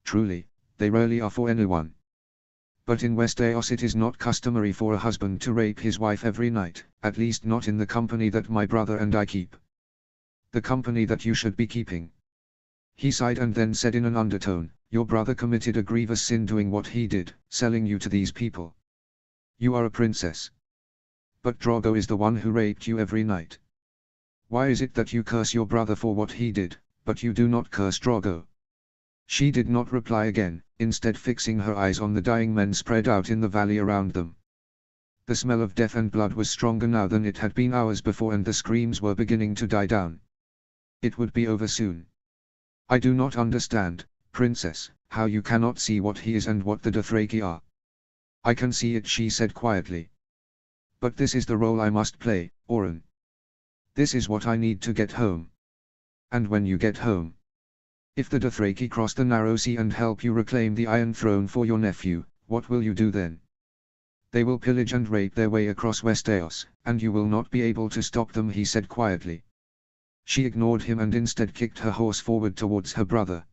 Truly, they rarely are for anyone. But in Westeros it is not customary for a husband to rape his wife every night, at least not in the company that my brother and I keep. The company that you should be keeping. He sighed and then said in an undertone, your brother committed a grievous sin doing what he did, selling you to these people. You are a princess. But Drogo is the one who raped you every night. Why is it that you curse your brother for what he did, but you do not curse Drogo? She did not reply again, instead fixing her eyes on the dying men spread out in the valley around them. The smell of death and blood was stronger now than it had been hours before, and the screams were beginning to die down. It would be over soon. I do not understand, princess, how you cannot see what he is and what the Dothraki are. I can see it, she said quietly. But this is the role I must play, Oren. This is what I need to get home. And when you get home, if the Dothraki cross the narrow sea and help you reclaim the Iron Throne for your nephew, what will you do then? They will pillage and rape their way across Westeros, and you will not be able to stop them, he said quietly. She ignored him and instead kicked her horse forward towards her brother.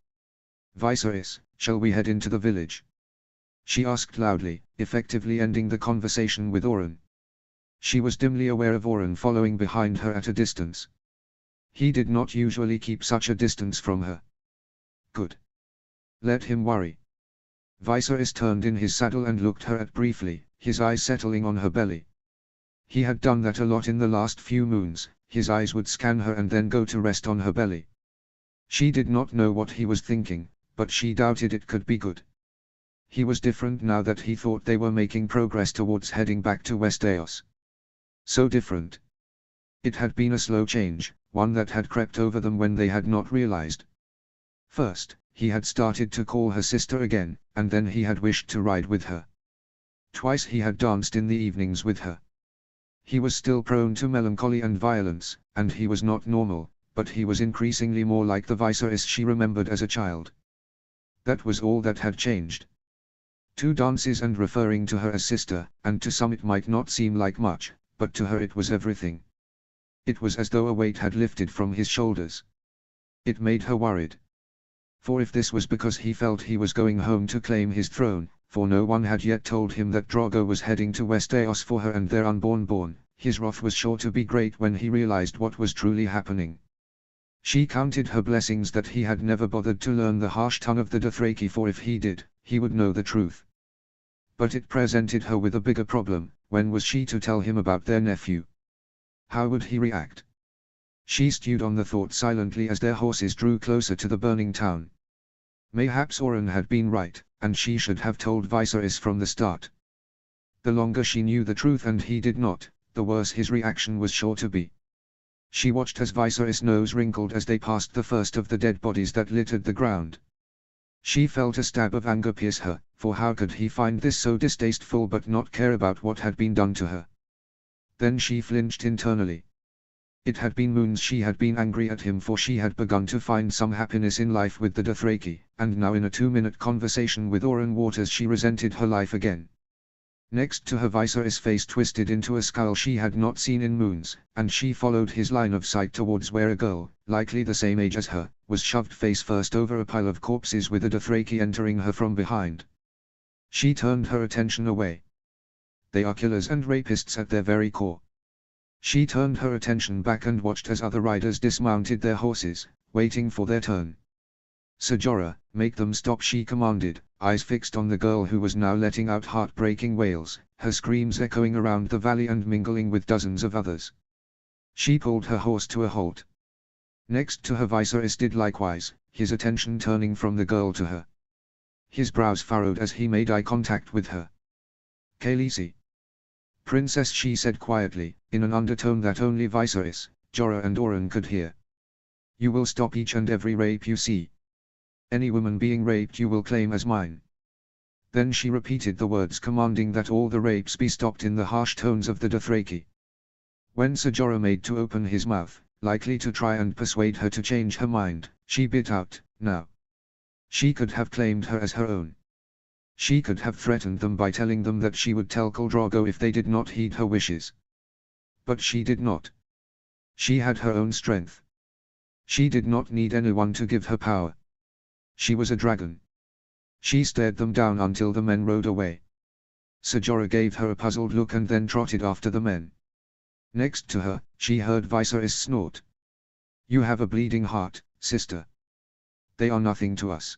Viserys, shall we head into the village? She asked loudly, effectively ending the conversation with Oren. She was dimly aware of Oren following behind her at a distance. He did not usually keep such a distance from her. Good. Let him worry. Viserys turned in his saddle and looked her at briefly, his eyes settling on her belly. He had done that a lot in the last few moons, his eyes would scan her and then go to rest on her belly. She did not know what he was thinking, but she doubted it could be good. He was different now that he thought they were making progress towards heading back to Westeros. So different. It had been a slow change, one that had crept over them when they had not realized. First, he had started to call her sister again, and then he had wished to ride with her. Twice he had danced in the evenings with her. He was still prone to melancholy and violence, and he was not normal, but he was increasingly more like the Viserys she remembered as a child. That was all that had changed. 2 dances and referring to her as sister, and to some it might not seem like much, but to her it was everything. It was as though a weight had lifted from his shoulders. It made her worried. For if this was because he felt he was going home to claim his throne, for no one had yet told him that Drogo was heading to Westeros for her and their unborn, his wrath was sure to be great when he realized what was truly happening. She counted her blessings that he had never bothered to learn the harsh tongue of the Dothraki, for if he did, he would know the truth. But it presented her with a bigger problem. When was she to tell him about their nephew? How would he react? She stewed on the thought silently as their horses drew closer to the burning town. Mayhaps Oren had been right, and she should have told Viserys from the start. The longer she knew the truth and he did not, the worse his reaction was sure to be. She watched as Viserys' nose wrinkled as they passed the first of the dead bodies that littered the ground. She felt a stab of anger pierce her, for how could he find this so distasteful but not care about what had been done to her? Then she flinched internally. It had been moons she had been angry at him, for she had begun to find some happiness in life with the Dothraki, and now in a 2-minute conversation with Oren Waters she resented her life again. Next to her, Viserys' face twisted into a scowl she had not seen in moons, and she followed his line of sight towards where a girl, likely the same age as her, was shoved face first over a pile of corpses with a Dothraki entering her from behind. She turned her attention away. They are killers and rapists at their very core. She turned her attention back and watched as other riders dismounted their horses, waiting for their turn. Sir Jorah, make them stop, she commanded, eyes fixed on the girl who was now letting out heartbreaking wails, her screams echoing around the valley and mingling with dozens of others. She pulled her horse to a halt. Next to her Viserys did likewise, his attention turning from the girl to her. His brows furrowed as he made eye contact with her. "Khaleesi. Princess," she said quietly, in an undertone that only Viserys, Jorah and Oren could hear. "You will stop each and every rape you see. Any woman being raped you will claim as mine." Then she repeated the words commanding that all the rapes be stopped in the harsh tones of the Dothraki. When Ser Jorah made to open his mouth, likely to try and persuade her to change her mind, she bit out, "Now." She could have claimed her as her own. She could have threatened them by telling them that she would tell Khal Drogo if they did not heed her wishes. But she did not. She had her own strength. She did not need anyone to give her power. She was a dragon. She stared them down until the men rode away. Ser Jorah gave her a puzzled look and then trotted after the men. Next to her, she heard Viserys snort. "You have a bleeding heart, sister. They are nothing to us."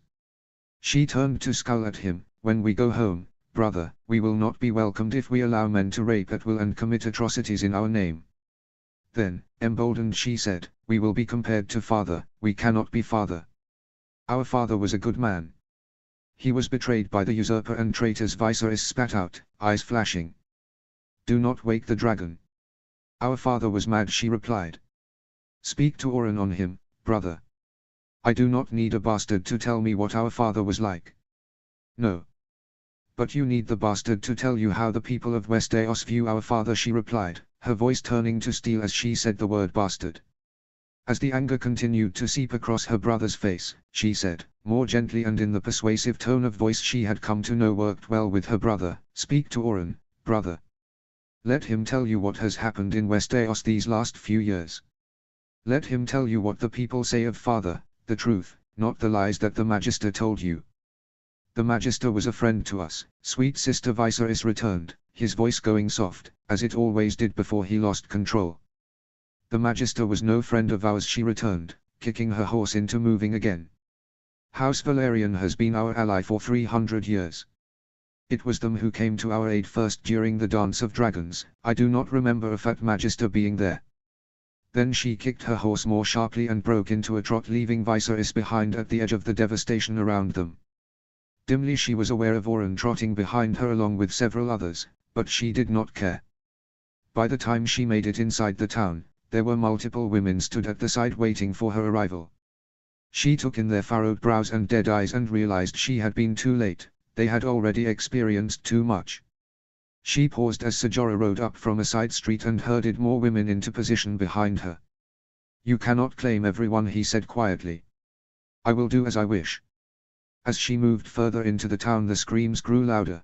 She turned to scowl at him. "When we go home, brother, we will not be welcomed if we allow men to rape at will and commit atrocities in our name." Then, emboldened, she said, "We will be compared to father, we cannot be father. Our father was a good man. He was betrayed by the usurper and traitors." Viserys spat out, eyes flashing. "Do not wake the dragon." "Our father was mad," she replied. "Speak to Oren on him, brother. I do not need a bastard to tell me what our father was like." "No. But you need the bastard to tell you how the people of Westeros view our father," she replied, her voice turning to steel as she said the word bastard. As the anger continued to seep across her brother's face, she said, more gently and in the persuasive tone of voice she had come to know worked well with her brother, "Speak to Oren, brother. Let him tell you what has happened in Westeros these last few years. Let him tell you what the people say of father, the truth, not the lies that the Magister told you." "The Magister was a friend to us, sweet sister," Viserys returned, his voice going soft, as it always did before he lost control. "The Magister was no friend of ours," she returned, kicking her horse into moving again. "House Valerian has been our ally for 300 years. It was them who came to our aid first during the Dance of Dragons. I do not remember a fat Magister being there." Then she kicked her horse more sharply and broke into a trot, leaving Viserys behind at the edge of the devastation around them. Dimly she was aware of Oren trotting behind her along with several others, but she did not care. By the time she made it inside the town, there were multiple women stood at the side waiting for her arrival. She took in their furrowed brows and dead eyes and realized she had been too late. They had already experienced too much. She paused as Ser Jorah rode up from a side street and herded more women into position behind her. "You cannot claim everyone," he said quietly. "I will do as I wish." As she moved further into the town, the screams grew louder.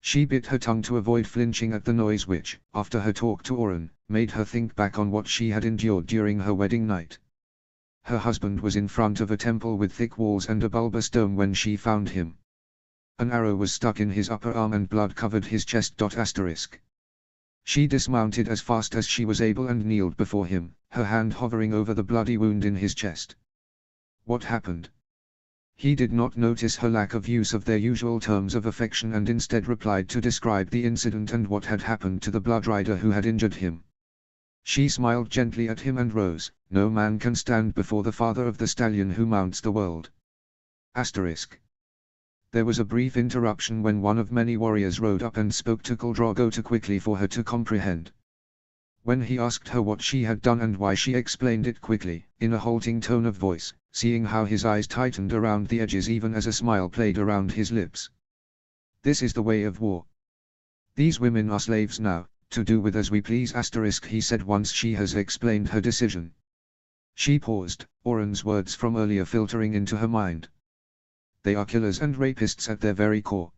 She bit her tongue to avoid flinching at the noise which, after her talk to Oren, made her think back on what she had endured during her wedding night. Her husband was in front of a temple with thick walls and a bulbous dome when she found him. An arrow was stuck in his upper arm and blood covered his chest. She dismounted as fast as she was able and kneeled before him, her hand hovering over the bloody wound in his chest. "What happened?" He did not notice her lack of use of their usual terms of affection and instead replied to describe the incident and what had happened to the Bloodrider who had injured him. She smiled gently at him and rose. "No man can stand before the father of the stallion who mounts the world." There was a brief interruption when one of many warriors rode up and spoke to Khal Drogo too quickly for her to comprehend. When he asked her what she had done and why, she explained it quickly, in a halting tone of voice, seeing how his eyes tightened around the edges even as a smile played around his lips. "This is the way of war. These women are slaves now, to do with as we please." He said once she has explained her decision. She paused, Oren's words from earlier filtering into her mind. They are killers and rapists at their very core.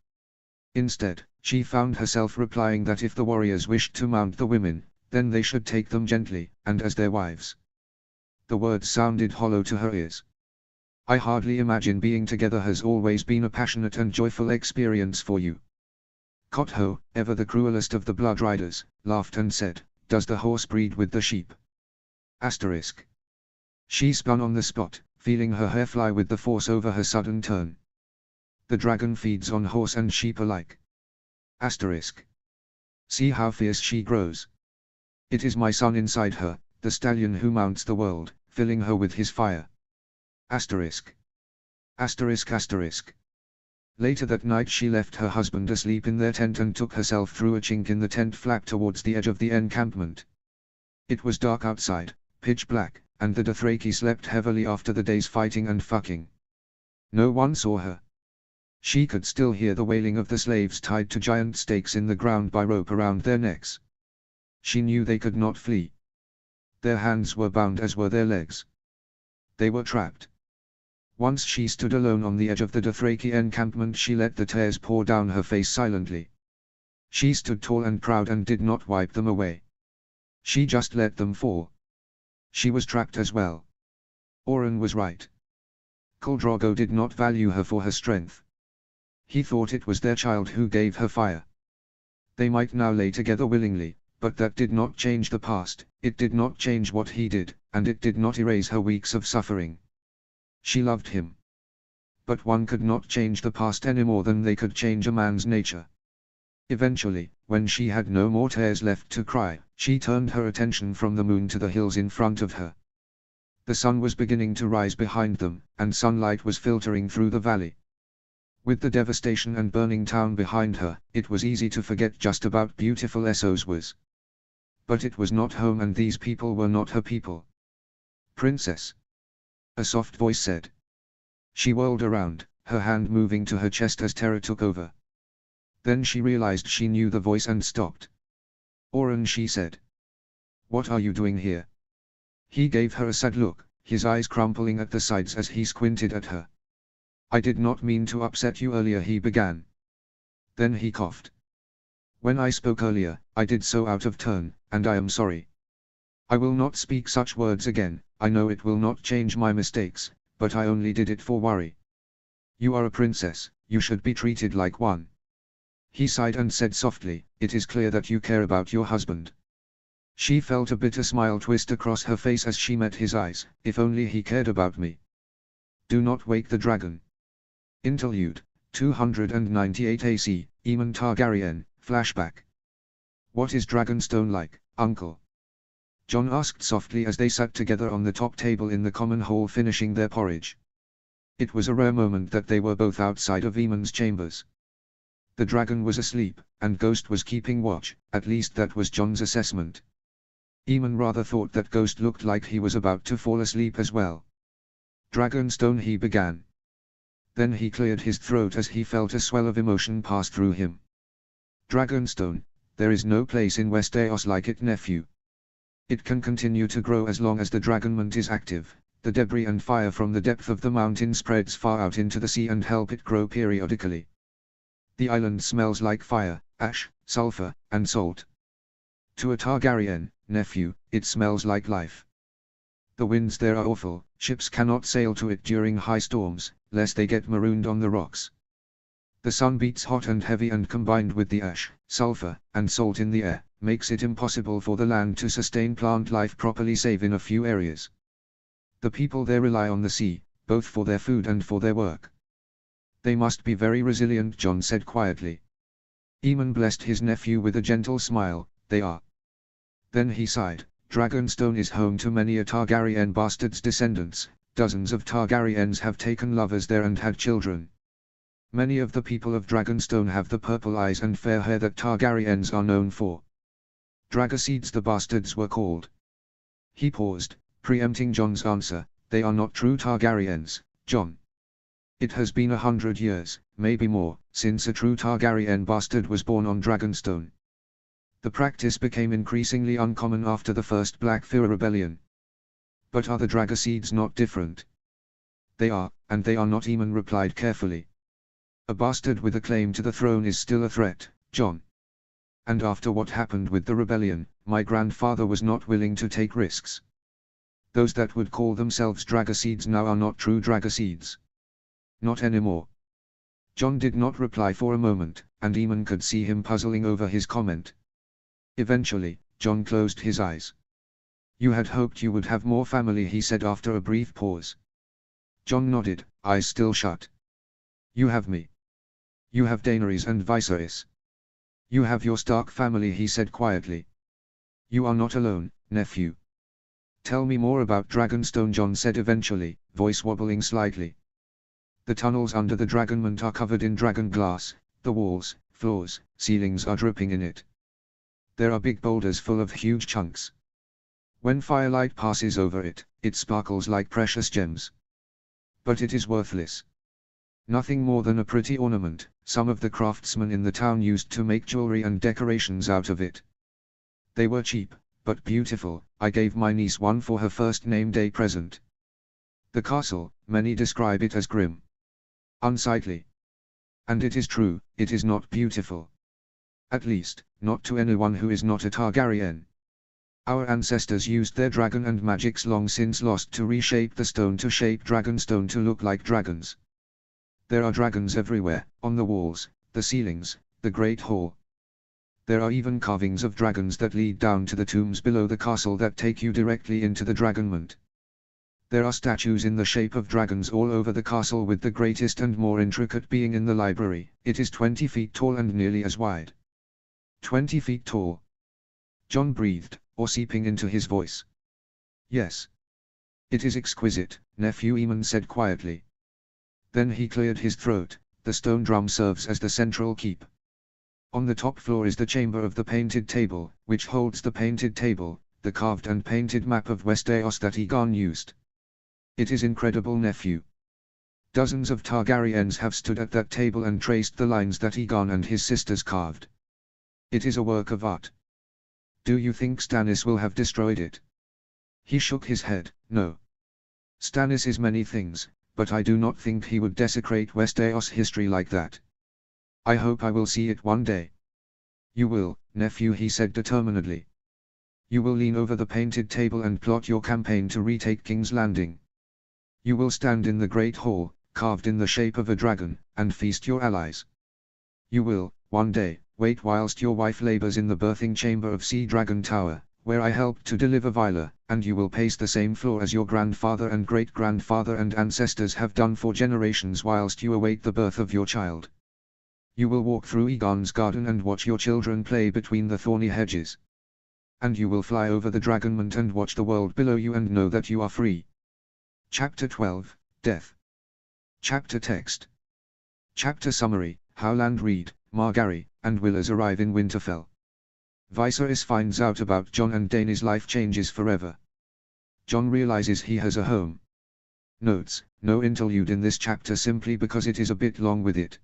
Instead, she found herself replying that if the warriors wished to mount the women, then they should take them gently, and as their wives. The words sounded hollow to her ears. "I hardly imagine being together has always been a passionate and joyful experience for you." Kotho, ever the cruelest of the Blood Riders, laughed and said, "Does the horse breed with the sheep?" She spun on the spot, feeling her hair fly with the force over her sudden turn. The dragon feeds on horse and sheep alike. Asterisk. See how fierce she grows. It is my son inside her, the stallion who mounts the world, filling her with his fire. Asterisk. Asterisk asterisk. Later that night she left her husband asleep in their tent and took herself through a chink in the tent flap towards the edge of the encampment. It was dark outside, pitch black, and the Dothraki slept heavily after the day's fighting and fucking. No one saw her. She could still hear the wailing of the slaves tied to giant stakes in the ground by rope around their necks. She knew they could not flee. Their hands were bound as were their legs. They were trapped. Once she stood alone on the edge of the Dothraki encampment, she let the tears pour down her face silently. She stood tall and proud and did not wipe them away. She just let them fall. She was trapped as well. Oren was right. Khal Drogo did not value her for her strength. He thought it was their child who gave her fire. They might now lay together willingly, but that did not change the past, it did not change what he did, and it did not erase her weeks of suffering. She loved him. But one could not change the past any more than they could change a man's nature. Eventually, when she had no more tears left to cry, she turned her attention from the moon to the hills in front of her. The sun was beginning to rise behind them, and sunlight was filtering through the valley. With the devastation and burning town behind her, it was easy to forget just about beautiful Essos was. But it was not home, and these people were not her people. "Princess," a soft voice said. She whirled around, her hand moving to her chest as terror took over. Then she realized she knew the voice and stopped. "Oren," she said. "What are you doing here?" He gave her a sad look, his eyes crumpling at the sides as he squinted at her. "I did not mean to upset you earlier," he began. Then he coughed. "When I spoke earlier, I did so out of turn, and I am sorry. I will not speak such words again. I know it will not change my mistakes, but I only did it for worry. You are a princess, you should be treated like one." He sighed and said softly, "It is clear that you care about your husband." She felt a bitter smile twist across her face as she met his eyes. "If only he cared about me." Do not wake the dragon. Interlude, 298 AC, Aemon Targaryen, flashback. "What is Dragonstone like, uncle?" Jon asked softly as they sat together on the top table in the common hall finishing their porridge. It was a rare moment that they were both outside of Aemon's chambers. The dragon was asleep, and Ghost was keeping watch, at least that was Jon's assessment. Aemon rather thought that Ghost looked like he was about to fall asleep as well. "Dragonstone," he began. Then he cleared his throat as he felt a swell of emotion pass through him. "Dragonstone, there is no place in Westeros like it, nephew. It can continue to grow as long as the Dragonmont is active. The debris and fire from the depth of the mountain spreads far out into the sea and help it grow periodically. The island smells like fire, ash, sulfur, and salt. To a Targaryen, nephew, it smells like life. The winds there are awful, ships cannot sail to it during high storms, lest they get marooned on the rocks. The sun beats hot and heavy, and combined with the ash, sulfur, and salt in the air, makes it impossible for the land to sustain plant life properly save in a few areas. The people there rely on the sea, both for their food and for their work. They must be very resilient," Jon said quietly. Aemon blessed his nephew with a gentle smile. "They are." Then he sighed. "Dragonstone is home to many a Targaryen bastard's descendants. Dozens of Targaryens have taken lovers there and had children. Many of the people of Dragonstone have the purple eyes and fair hair that Targaryens are known for. Dragoseeds the bastards were called." He paused, preempting Jon's answer. "They are not true Targaryens, Jon. It has been 100 years, maybe more, since a true Targaryen bastard was born on Dragonstone. The practice became increasingly uncommon after the First Blackfyre Rebellion. But are the Dragoseeds not different?" "They are, and they are not," Aemon replied carefully. "A bastard with a claim to the throne is still a threat, Jon. And after what happened with the rebellion, my grandfather was not willing to take risks. Those that would call themselves Dragoseeds now are not true Dragoseeds. Not anymore." Jon did not reply for a moment, and Aemon could see him puzzling over his comment. Eventually, Jon closed his eyes. "You had hoped you would have more family," he said after a brief pause. Jon nodded, eyes still shut. You have me. You have Daenerys and Viserys. You have your Stark family, he said quietly. You are not alone, nephew. Tell me more about Dragonstone, Jon said eventually, voice wobbling slightly. The tunnels under the Dragonmont are covered in dragon glass, the walls, floors, ceilings are dripping in it. There are big boulders full of huge chunks. When firelight passes over it, it sparkles like precious gems. But it is worthless. Nothing more than a pretty ornament, some of the craftsmen in the town used to make jewelry and decorations out of it. They were cheap, but beautiful. I gave my niece one for her first name day present. The castle, many describe it as grim. Unsightly. And it is true, it is not beautiful. At least, not to anyone who is not a Targaryen. Our ancestors used their dragon and magics long since lost to reshape the stone to shape Dragonstone to look like dragons. There are dragons everywhere, on the walls, the ceilings, the Great Hall. There are even carvings of dragons that lead down to the tombs below the castle that take you directly into the Dragonmont. There are statues in the shape of dragons all over the castle, with the greatest and more intricate being in the library. It is 20 feet tall and nearly as wide. 20 feet tall. Jon breathed, awe seeping into his voice. Yes. It is exquisite, nephew, Aemon said quietly. Then he cleared his throat. The stone drum serves as the central keep. On the top floor is the chamber of the painted table, which holds the painted table, the carved and painted map of Westeros that Aegon used. It is incredible, nephew. Dozens of Targaryens have stood at that table and traced the lines that Aegon and his sisters carved. It is a work of art. Do you think Stannis will have destroyed it? He shook his head. No. Stannis is many things, but I do not think he would desecrate Westeros history like that. I hope I will see it one day. You will, nephew, he said determinedly. You will lean over the painted table and plot your campaign to retake King's Landing. You will stand in the Great Hall, carved in the shape of a dragon, and feast your allies. You will, one day, wait whilst your wife labors in the birthing chamber of Sea Dragon Tower, where I helped to deliver Vyla, and you will pace the same floor as your grandfather and great-grandfather and ancestors have done for generations whilst you await the birth of your child. You will walk through Aegon's garden and watch your children play between the thorny hedges. And you will fly over the Dragonmont and watch the world below you and know that you are free. Chapter 12, Death. Chapter Text. Chapter Summary. Howland Reed, Margaery, and Willers arrive in Winterfell. Viserys finds out about Jon and Dany's life changes forever. Jon realizes he has a home. Notes: no interlude in this chapter simply because it is a bit long with it.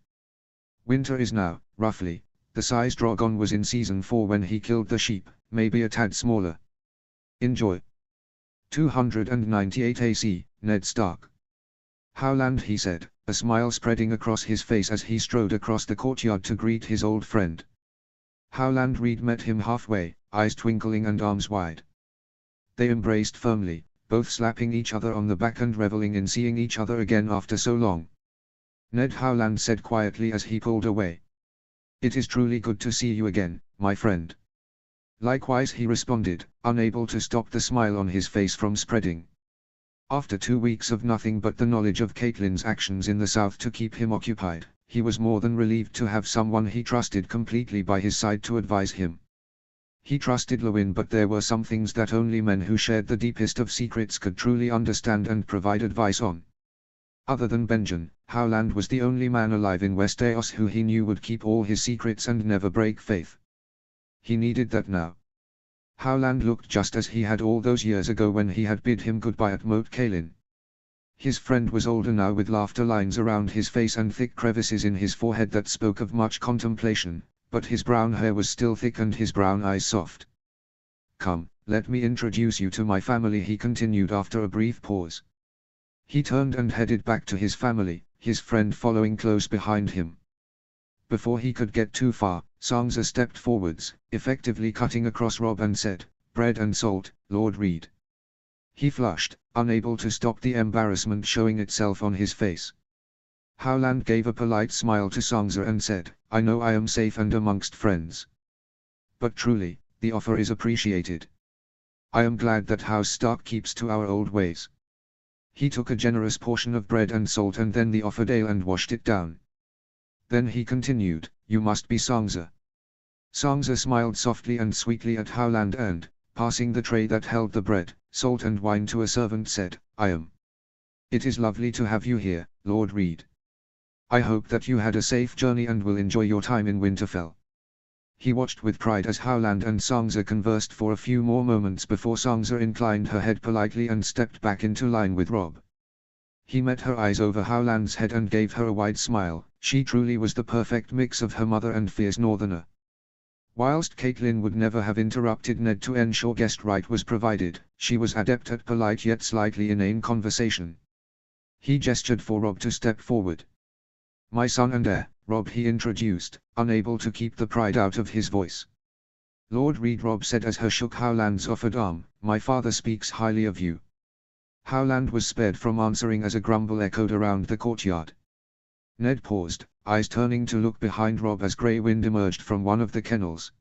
Winter is now, roughly, the size Drogon was in Season 4 when he killed the sheep, maybe a tad smaller. Enjoy. 298 AC, Ned Stark. Howland, he said, a smile spreading across his face as he strode across the courtyard to greet his old friend. Howland Reed met him halfway, eyes twinkling and arms wide. They embraced firmly, both slapping each other on the back and reveling in seeing each other again after so long. Ned, Howland said quietly as he pulled away. It is truly good to see you again, my friend. Likewise, he responded, unable to stop the smile on his face from spreading. After 2 weeks of nothing but the knowledge of Catelyn's actions in the south to keep him occupied, he was more than relieved to have someone he trusted completely by his side to advise him. He trusted Lewyn, but there were some things that only men who shared the deepest of secrets could truly understand and provide advice on. Other than Benjen, Howland was the only man alive in Westeros who he knew would keep all his secrets and never break faith. He needed that now. Howland looked just as he had all those years ago when he had bid him goodbye at Moat Cailin. His friend was older now, with laughter lines around his face and thick crevices in his forehead that spoke of much contemplation, but his brown hair was still thick and his brown eyes soft. Come, let me introduce you to my family, he continued after a brief pause. He turned and headed back to his family, his friend following close behind him. Before he could get too far, Sansa stepped forwards, effectively cutting across Robb, and said, "Bread and salt, Lord Reed." He flushed, unable to stop the embarrassment showing itself on his face. Howland gave a polite smile to Sansa and said, "I know I am safe and amongst friends. But truly, the offer is appreciated. I am glad that House Stark keeps to our old ways." He took a generous portion of bread and salt and then the offered ale and washed it down. Then he continued, "You must be Sangza." Sangza smiled softly and sweetly at Howland and, passing the tray that held the bread, salt and wine to a servant, said, "I am. It is lovely to have you here, Lord Reed. I hope that you had a safe journey and will enjoy your time in Winterfell." He watched with pride as Howland and Sangza conversed for a few more moments before Sangza inclined her head politely and stepped back into line with Robb. He met her eyes over Howland's head and gave her a wide smile. She truly was the perfect mix of her mother and fierce northerner. Whilst Catelyn would never have interrupted Ned to ensure guest right was provided, she was adept at polite yet slightly inane conversation. He gestured for Robb to step forward. "My son and heir, Robb," he introduced, unable to keep the pride out of his voice. "Lord Reed," Robb said as he shook Howland's offered arm, "my father speaks highly of you." Howland was spared from answering as a grumble echoed around the courtyard. Ned paused, eyes turning to look behind Robb as Grey Wind emerged from one of the kennels.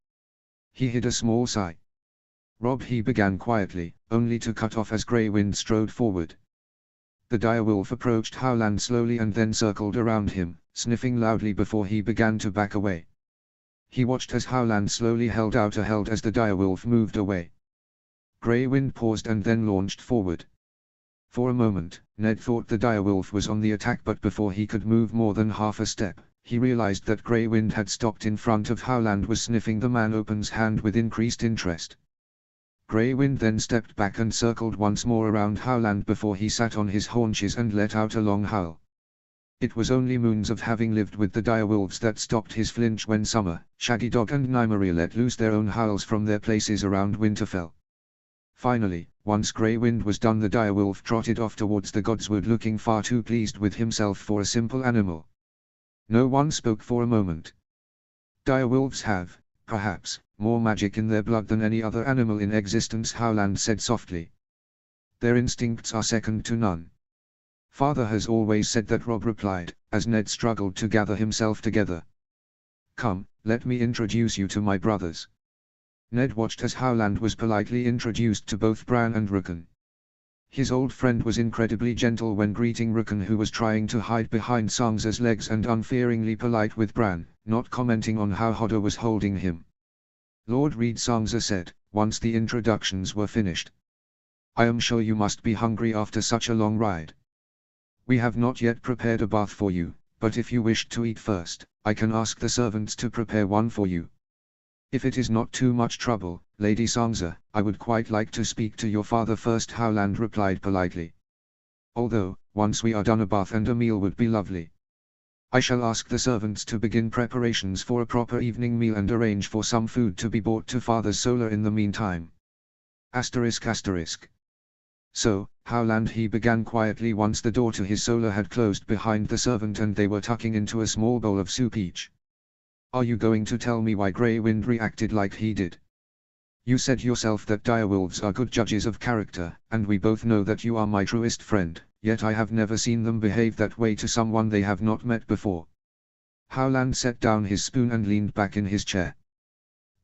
He hid a small sigh. "Robb," he began quietly, only to cut off as Grey Wind strode forward. The direwolf approached Howland slowly and then circled around him, sniffing loudly before he began to back away. He watched as Howland slowly held out a hilt as the direwolf moved away. Grey Wind paused and then launched forward. For a moment, Ned thought the direwolf was on the attack, but before he could move more than half a step, he realized that Grey Wind had stopped in front of Howland was sniffing the man-open's hand with increased interest. Grey Wind then stepped back and circled once more around Howland before he sat on his haunches and let out a long howl. It was only moons of having lived with the direwolves that stopped his flinch when Summer, Shaggy Dog and Nymeria let loose their own howls from their places around Winterfell. Finally, once Grey Wind was done, the direwolf trotted off towards the Godswood looking far too pleased with himself for a simple animal. No one spoke for a moment. "Direwolves have, perhaps, more magic in their blood than any other animal in existence," Howland said softly. "Their instincts are second to none." "Father has always said that," Robb replied, as Ned struggled to gather himself together. "Come, let me introduce you to my brothers." Ned watched as Howland was politely introduced to both Bran and Rickon. His old friend was incredibly gentle when greeting Rickon, who was trying to hide behind Sansa's legs, and unfearingly polite with Bran, not commenting on how Hodor was holding him. "Lord Reed," Sansa said, once the introductions were finished. "I am sure you must be hungry after such a long ride. We have not yet prepared a bath for you, but if you wished to eat first, I can ask the servants to prepare one for you." "If it is not too much trouble, Lady Sansa, I would quite like to speak to your father first," Howland replied politely. "Although, once we are done, a bath and a meal would be lovely. I shall ask the servants to begin preparations for a proper evening meal and arrange for some food to be brought to Father's Solar in the meantime." ***. So, Howland, he began quietly once the door to his solar had closed behind the servant and they were tucking into a small bowl of soup each. "Are you going to tell me why Grey Wind reacted like he did? You said yourself that direwolves are good judges of character, and we both know that you are my truest friend, yet I have never seen them behave that way to someone they have not met before." Howland set down his spoon and leaned back in his chair.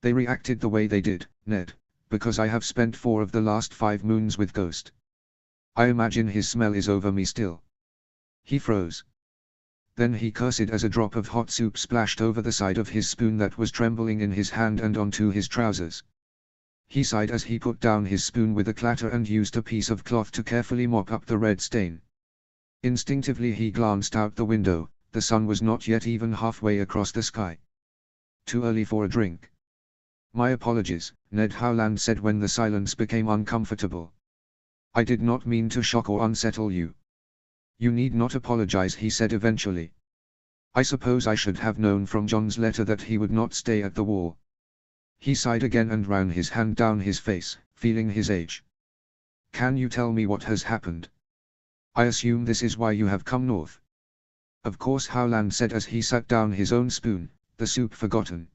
"They reacted the way they did, Ned, because I have spent 4 of the last 5 moons with Ghost. I imagine his smell is over me still." He froze. Then he cursed as a drop of hot soup splashed over the side of his spoon that was trembling in his hand and onto his trousers. He sighed as he put down his spoon with a clatter and used a piece of cloth to carefully mop up the red stain. Instinctively he glanced out the window. The sun was not yet even halfway across the sky. "Too early for a drink." "My apologies," Ned Howland said when the silence became uncomfortable. "I did not mean to shock or unsettle you." "You need not apologize," he said eventually. "I suppose I should have known from Jon's letter that he would not stay at the wall." He sighed again and ran his hand down his face, feeling his age. "Can you tell me what has happened? I assume this is why you have come north." "Of course," Howland said as he sat down his own spoon, the soup forgotten.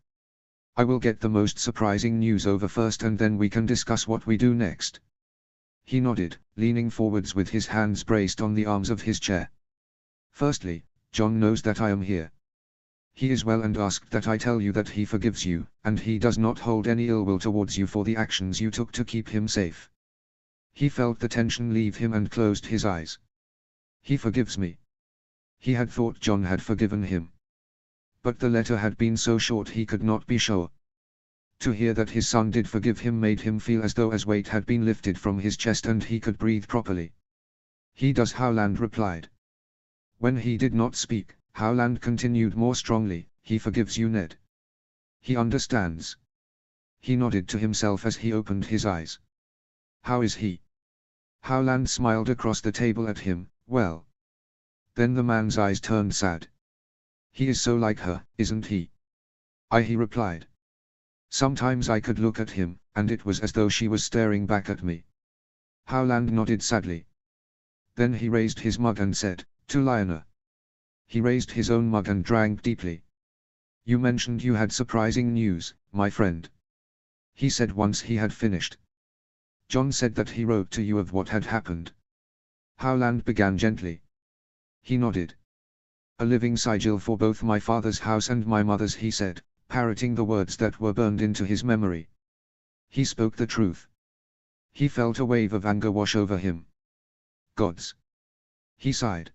"I will get the most surprising news over first and then we can discuss what we do next." He nodded, leaning forwards with his hands braced on the arms of his chair. "Firstly, Jon knows that I am here. He is well and asked that I tell you that he forgives you, and he does not hold any ill will towards you for the actions you took to keep him safe." He felt the tension leave him and closed his eyes. He forgives me. He had thought John had forgiven him. But the letter had been so short he could not be sure. To hear that his son did forgive him made him feel as though a weight had been lifted from his chest and he could breathe properly. He does, Howland replied. When he did not speak, Howland continued more strongly, he forgives you, Ned. He understands. He nodded to himself as he opened his eyes. How is he? Howland smiled across the table at him, well. Then the man's eyes turned sad. He is so like her, isn't he? He replied. Sometimes I could look at him, and it was as though she was staring back at me. Howland nodded sadly. Then he raised his mug and said, to Lionel. He raised his own mug and drank deeply. You mentioned you had surprising news, my friend. He said once he had finished. John said that he wrote to you of what had happened. Howland began gently. He nodded. A living sigil for both my father's house and my mother's, he said, parroting the words that were burned into his memory. He spoke the truth. He felt a wave of anger wash over him. Gods! He sighed.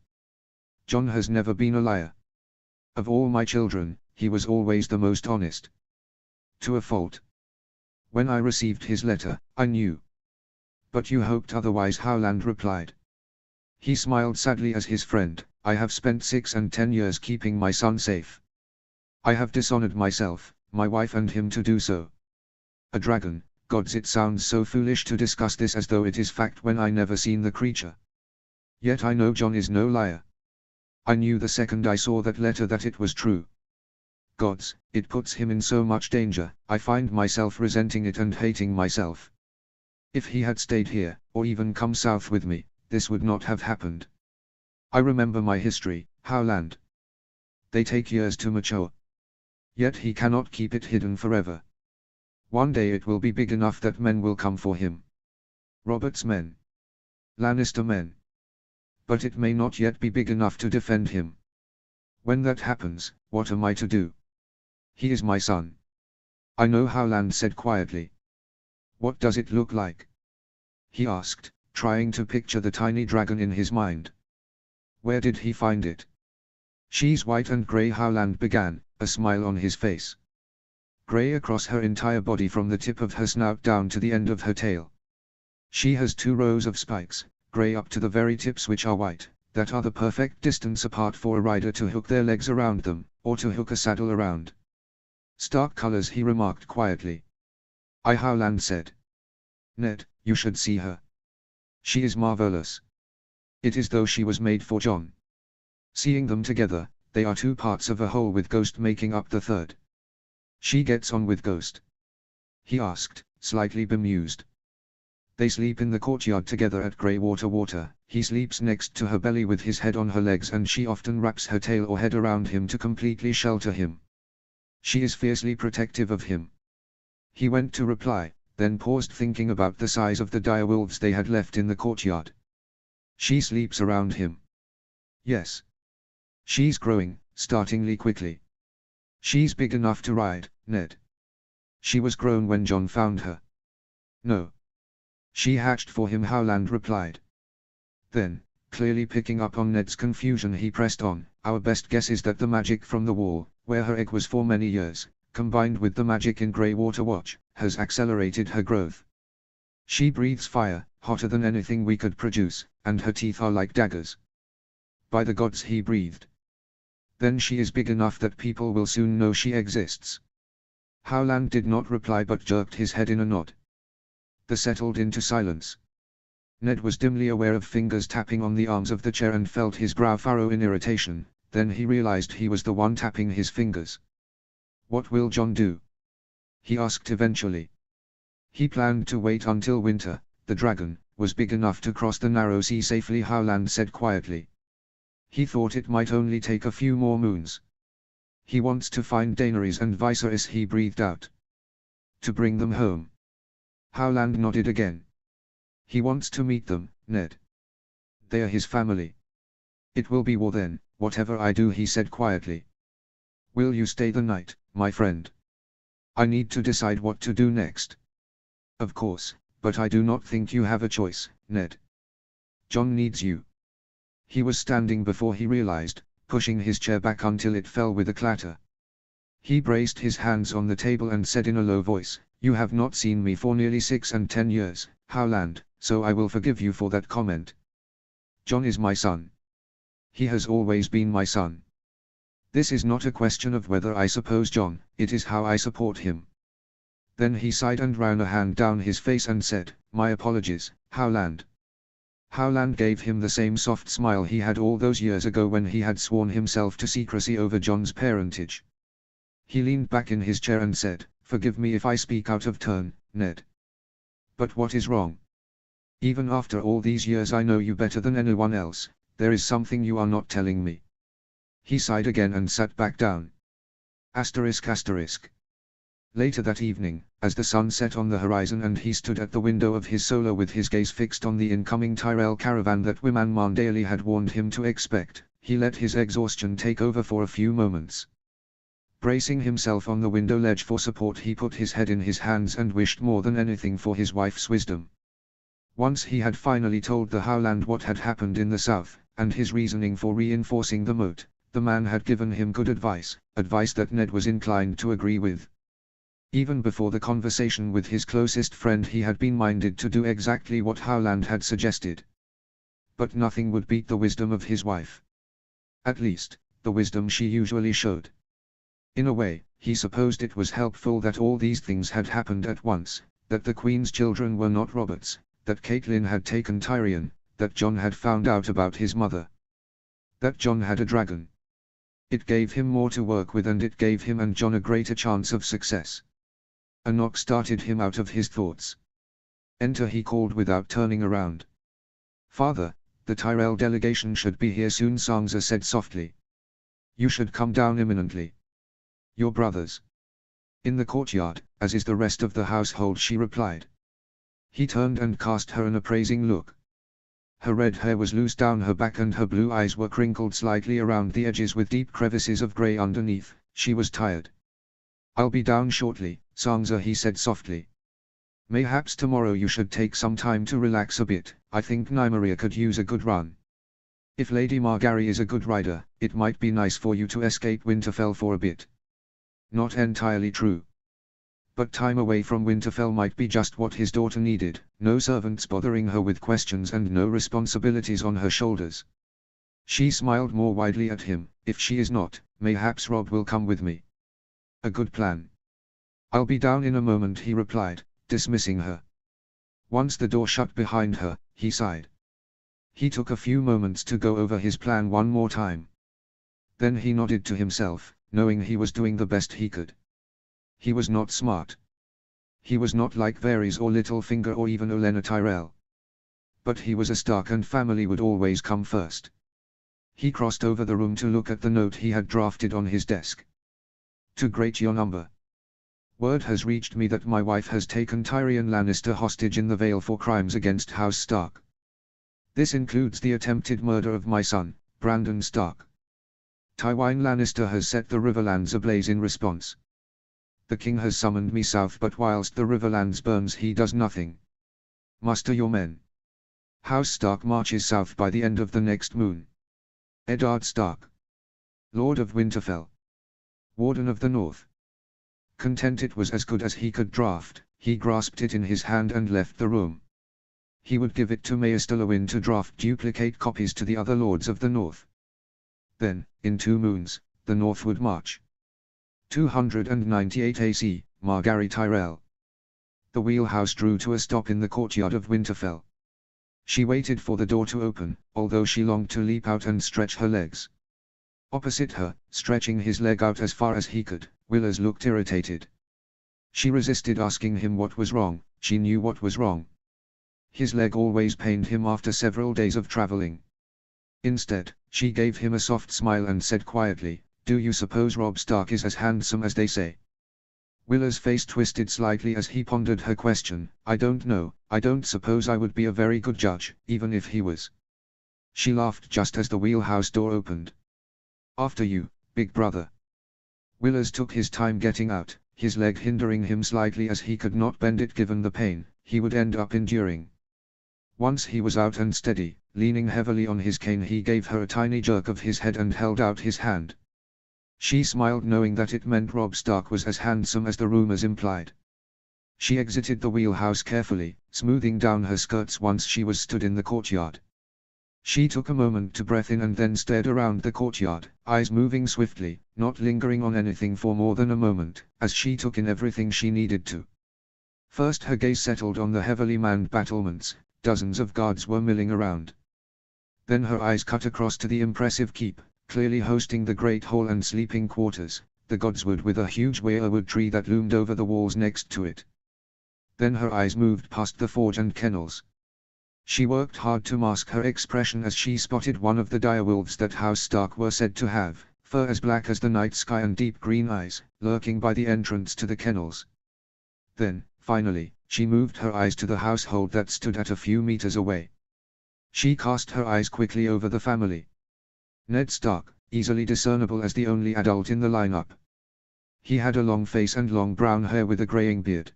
John has never been a liar. Of all my children, he was always the most honest. To a fault. When I received his letter, I knew. But you hoped otherwise, Howland replied. He smiled sadly as his friend, I have spent 6 and 10 years keeping my son safe. I have dishonored myself, my wife and him to do so. A dragon, gods, it sounds so foolish to discuss this as though it is fact when I never seen the creature. Yet I know John is no liar. I knew the second I saw that letter that it was true. Gods, it puts him in so much danger, I find myself resenting it and hating myself. If he had stayed here, or even come south with me, this would not have happened. I remember my history, Howland. They take years to mature. Yet he cannot keep it hidden forever. One day it will be big enough that men will come for him. Robert's men. Lannister men. But it may not yet be big enough to defend him. When that happens, what am I to do? He is my son. I know, Howland said quietly. What does it look like? He asked, trying to picture the tiny dragon in his mind. Where did he find it? She's white and grey, Howland began, a smile on his face. Grey across her entire body from the tip of her snout down to the end of her tail. She has 2 rows of spikes, grey up to the very tips, which are white, that are the perfect distance apart for a rider to hook their legs around them, or to hook a saddle around. Stark colors, he remarked quietly. Howland said. Ned, you should see her. She is marvelous. It is though she was made for John. Seeing them together, they are 2 parts of a whole with Ghost making up the third. She gets on with Ghost? He asked, slightly bemused. They sleep in the courtyard together at Greywater. He sleeps next to her belly with his head on her legs, and she often wraps her tail or head around him to completely shelter him. She is fiercely protective of him. He went to reply, then paused, thinking about the size of the direwolves they had left in the courtyard. She sleeps around him. Yes. She's growing, startlingly quickly. She's big enough to ride, Ned. She was grown when John found her. No. She hatched for him, Howland replied. Then, clearly picking up on Ned's confusion, he pressed on, our best guess is that the magic from the wall, where her egg was for many years, combined with the magic in Greywater Watch, has accelerated her growth. She breathes fire, hotter than anything we could produce, and her teeth are like daggers. By the gods, he breathed. Then she is big enough that people will soon know she exists. Howland did not reply but jerked his head in a nod. They settled into silence. Ned was dimly aware of fingers tapping on the arms of the chair and felt his brow furrow in irritation, then he realized he was the one tapping his fingers. What will John do? He asked eventually. He planned to wait until winter. The dragon was big enough to cross the narrow sea safely, Howland said quietly. He thought it might only take a few more moons. He wants to find Daenerys and Viserys, he breathed out. To bring them home. Howland nodded again. He wants to meet them, Ned. They are his family. It will be war then, whatever I do, he said quietly. Will you stay the night, my friend? I need to decide what to do next. Of course, but I do not think you have a choice, Ned. John needs you. He was standing before he realized, pushing his chair back until it fell with a clatter. He braced his hands on the table and said in a low voice, "You have not seen me for nearly 6 and 10 years, Howland, so I will forgive you for that comment. John is my son. He has always been my son. This is not a question of whether I suppose John, it is how I support him." Then he sighed and ran a hand down his face and said, "My apologies, Howland." Howland gave him the same soft smile he had all those years ago when he had sworn himself to secrecy over John's parentage. He leaned back in his chair and said, "Forgive me if I speak out of turn, Ned. But what is wrong? Even after all these years I know you better than anyone else, there is something you are not telling me." He sighed again and sat back down. ***. Later that evening, as the sun set on the horizon and he stood at the window of his solo with his gaze fixed on the incoming Tyrell caravan that Wyman Daly had warned him to expect, he let his exhaustion take over for a few moments. Bracing himself on the window ledge for support, he put his head in his hands and wished more than anything for his wife's wisdom. Once he had finally told the Howland what had happened in the south, and his reasoning for reinforcing the moat, the man had given him good advice, advice that Ned was inclined to agree with. Even before the conversation with his closest friend he had been minded to do exactly what Howland had suggested. But nothing would beat the wisdom of his wife. At least, the wisdom she usually showed. In a way, he supposed it was helpful that all these things had happened at once, that the Queen's children were not Roberts, that Catelyn had taken Tyrion, that John had found out about his mother. That John had a dragon. It gave him more to work with and it gave him and John a greater chance of success. A knock started him out of his thoughts. "Enter," he called without turning around. "Father, the Tyrell delegation should be here soon," Sansa said softly. "You should come down imminently." "Your brothers?" "In the courtyard, as is the rest of the household," she replied. He turned and cast her an appraising look. Her red hair was loose down her back and her blue eyes were crinkled slightly around the edges with deep crevices of grey underneath. She was tired. "I'll be down shortly, Sansa," he said softly. "Mayhaps tomorrow you should take some time to relax a bit. I think Nymeria could use a good run. If Lady Margaery is a good rider, it might be nice for you to escape Winterfell for a bit." Not entirely true. But time away from Winterfell might be just what his daughter needed, no servants bothering her with questions and no responsibilities on her shoulders. She smiled more widely at him. "If she is not, mayhaps Robb will come with me." "A good plan." "I'll be down in a moment," he replied, dismissing her. Once the door shut behind her, he sighed. He took a few moments to go over his plan one more time. Then he nodded to himself, knowing he was doing the best he could. He was not smart. He was not like Varys or Littlefinger or even Olenna Tyrell. But he was a Stark and family would always come first. He crossed over the room to look at the note he had drafted on his desk. "To Great Yonumber. Word has reached me that my wife has taken Tyrion Lannister hostage in the Vale for crimes against House Stark. This includes the attempted murder of my son, Brandon Stark. Tywin Lannister has set the Riverlands ablaze in response. The king has summoned me south, but whilst the Riverlands burns he does nothing. Muster your men. House Stark marches south by the end of the next moon. Eddard Stark. Lord of Winterfell. Warden of the North." Content it was as good as he could draft, he grasped it in his hand and left the room. He would give it to Maester Lewin to draft duplicate copies to the other lords of the North. Then, in 2 moons, the North would march. 298 AC, Margaery Tyrell. The wheelhouse drew to a stop in the courtyard of Winterfell. She waited for the door to open, although she longed to leap out and stretch her legs. Opposite her, stretching his leg out as far as he could, Willers looked irritated. She resisted asking him what was wrong. She knew what was wrong. His leg always pained him after several days of traveling. Instead, she gave him a soft smile and said quietly, "Do you suppose Robb Stark is as handsome as they say?" Willer's face twisted slightly as he pondered her question. "I don't know. I don't suppose I would be a very good judge, even if he was." She laughed just as the wheelhouse door opened. "After you, big brother." Willers took his time getting out, his leg hindering him slightly as he could not bend it given the pain, he would end up enduring. Once he was out and steady, leaning heavily on his cane, he gave her a tiny jerk of his head and held out his hand. She smiled, knowing that it meant Robb Stark was as handsome as the rumors implied. She exited the wheelhouse carefully, smoothing down her skirts once she was stood in the courtyard. She took a moment to breathe in and then stared around the courtyard, eyes moving swiftly, not lingering on anything for more than a moment, as she took in everything she needed to. First her gaze settled on the heavily manned battlements. Dozens of guards were milling around. Then her eyes cut across to the impressive keep, clearly hosting the great hall and sleeping quarters, the godswood with a huge weirwood tree that loomed over the walls next to it. Then her eyes moved past the forge and kennels. She worked hard to mask her expression as she spotted one of the direwolves that House Stark were said to have, fur as black as the night sky and deep green eyes, lurking by the entrance to the kennels. Then, finally, she moved her eyes to the household that stood at a few meters away. She cast her eyes quickly over the family. Ned Stark, easily discernible as the only adult in the lineup. He had a long face and long brown hair with a graying beard.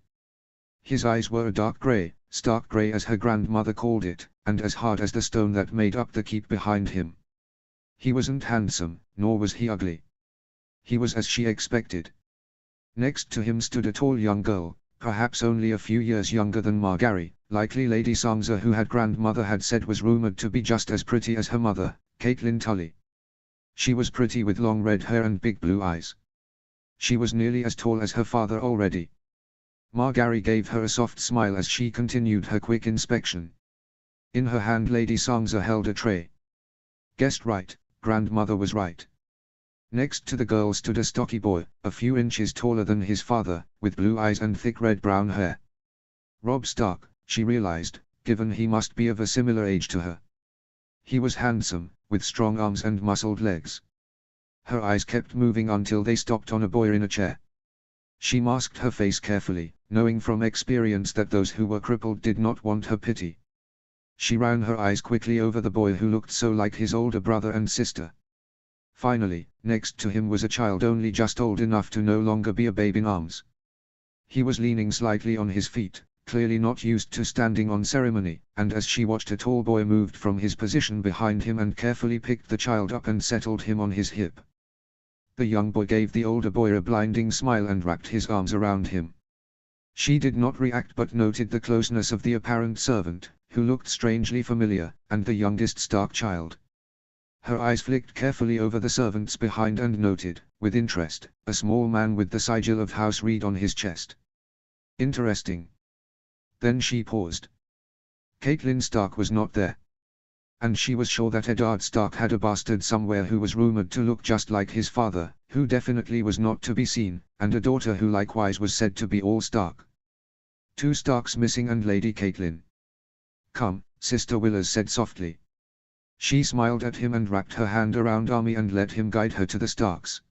His eyes were a dark gray, stark gray as her grandmother called it, and as hard as the stone that made up the keep behind him. He wasn't handsome, nor was he ugly. He was as she expected. Next to him stood a tall young girl, perhaps only a few years younger than Margaery, likely Lady Sansa, who her grandmother had said was rumored to be just as pretty as her mother, Catelyn Tully. She was pretty with long red hair and big blue eyes. She was nearly as tall as her father already. Margaery gave her a soft smile as she continued her quick inspection. In her hand Lady Sansa held a tray. Guessed right, grandmother was right. Next to the girl stood a stocky boy, a few inches taller than his father, with blue eyes and thick red-brown hair. Robb Stark, she realized, given he must be of a similar age to her. He was handsome, with strong arms and muscled legs. Her eyes kept moving until they stopped on a boy in a chair. She masked her face carefully, knowing from experience that those who were crippled did not want her pity. She ran her eyes quickly over the boy who looked so like his older brother and sister. Finally, next to him was a child only just old enough to no longer be a babe in arms. He was leaning slightly on his feet, clearly not used to standing on ceremony, and as she watched, a tall boy moved from his position behind him and carefully picked the child up and settled him on his hip. The young boy gave the older boy a blinding smile and wrapped his arms around him. She did not react but noted the closeness of the apparent servant, who looked strangely familiar, and the youngest Stark child. Her eyes flicked carefully over the servants behind and noted, with interest, a small man with the sigil of House Reed on his chest. Interesting. Then she paused. Catelyn Stark was not there. And she was sure that Eddard Stark had a bastard somewhere who was rumored to look just like his father, who definitely was not to be seen, and a daughter who likewise was said to be all Stark. 2 Starks missing and Lady Catelyn. Come, Sister Willers said softly. She smiled at him and wrapped her hand around Army and let him guide her to the Starks.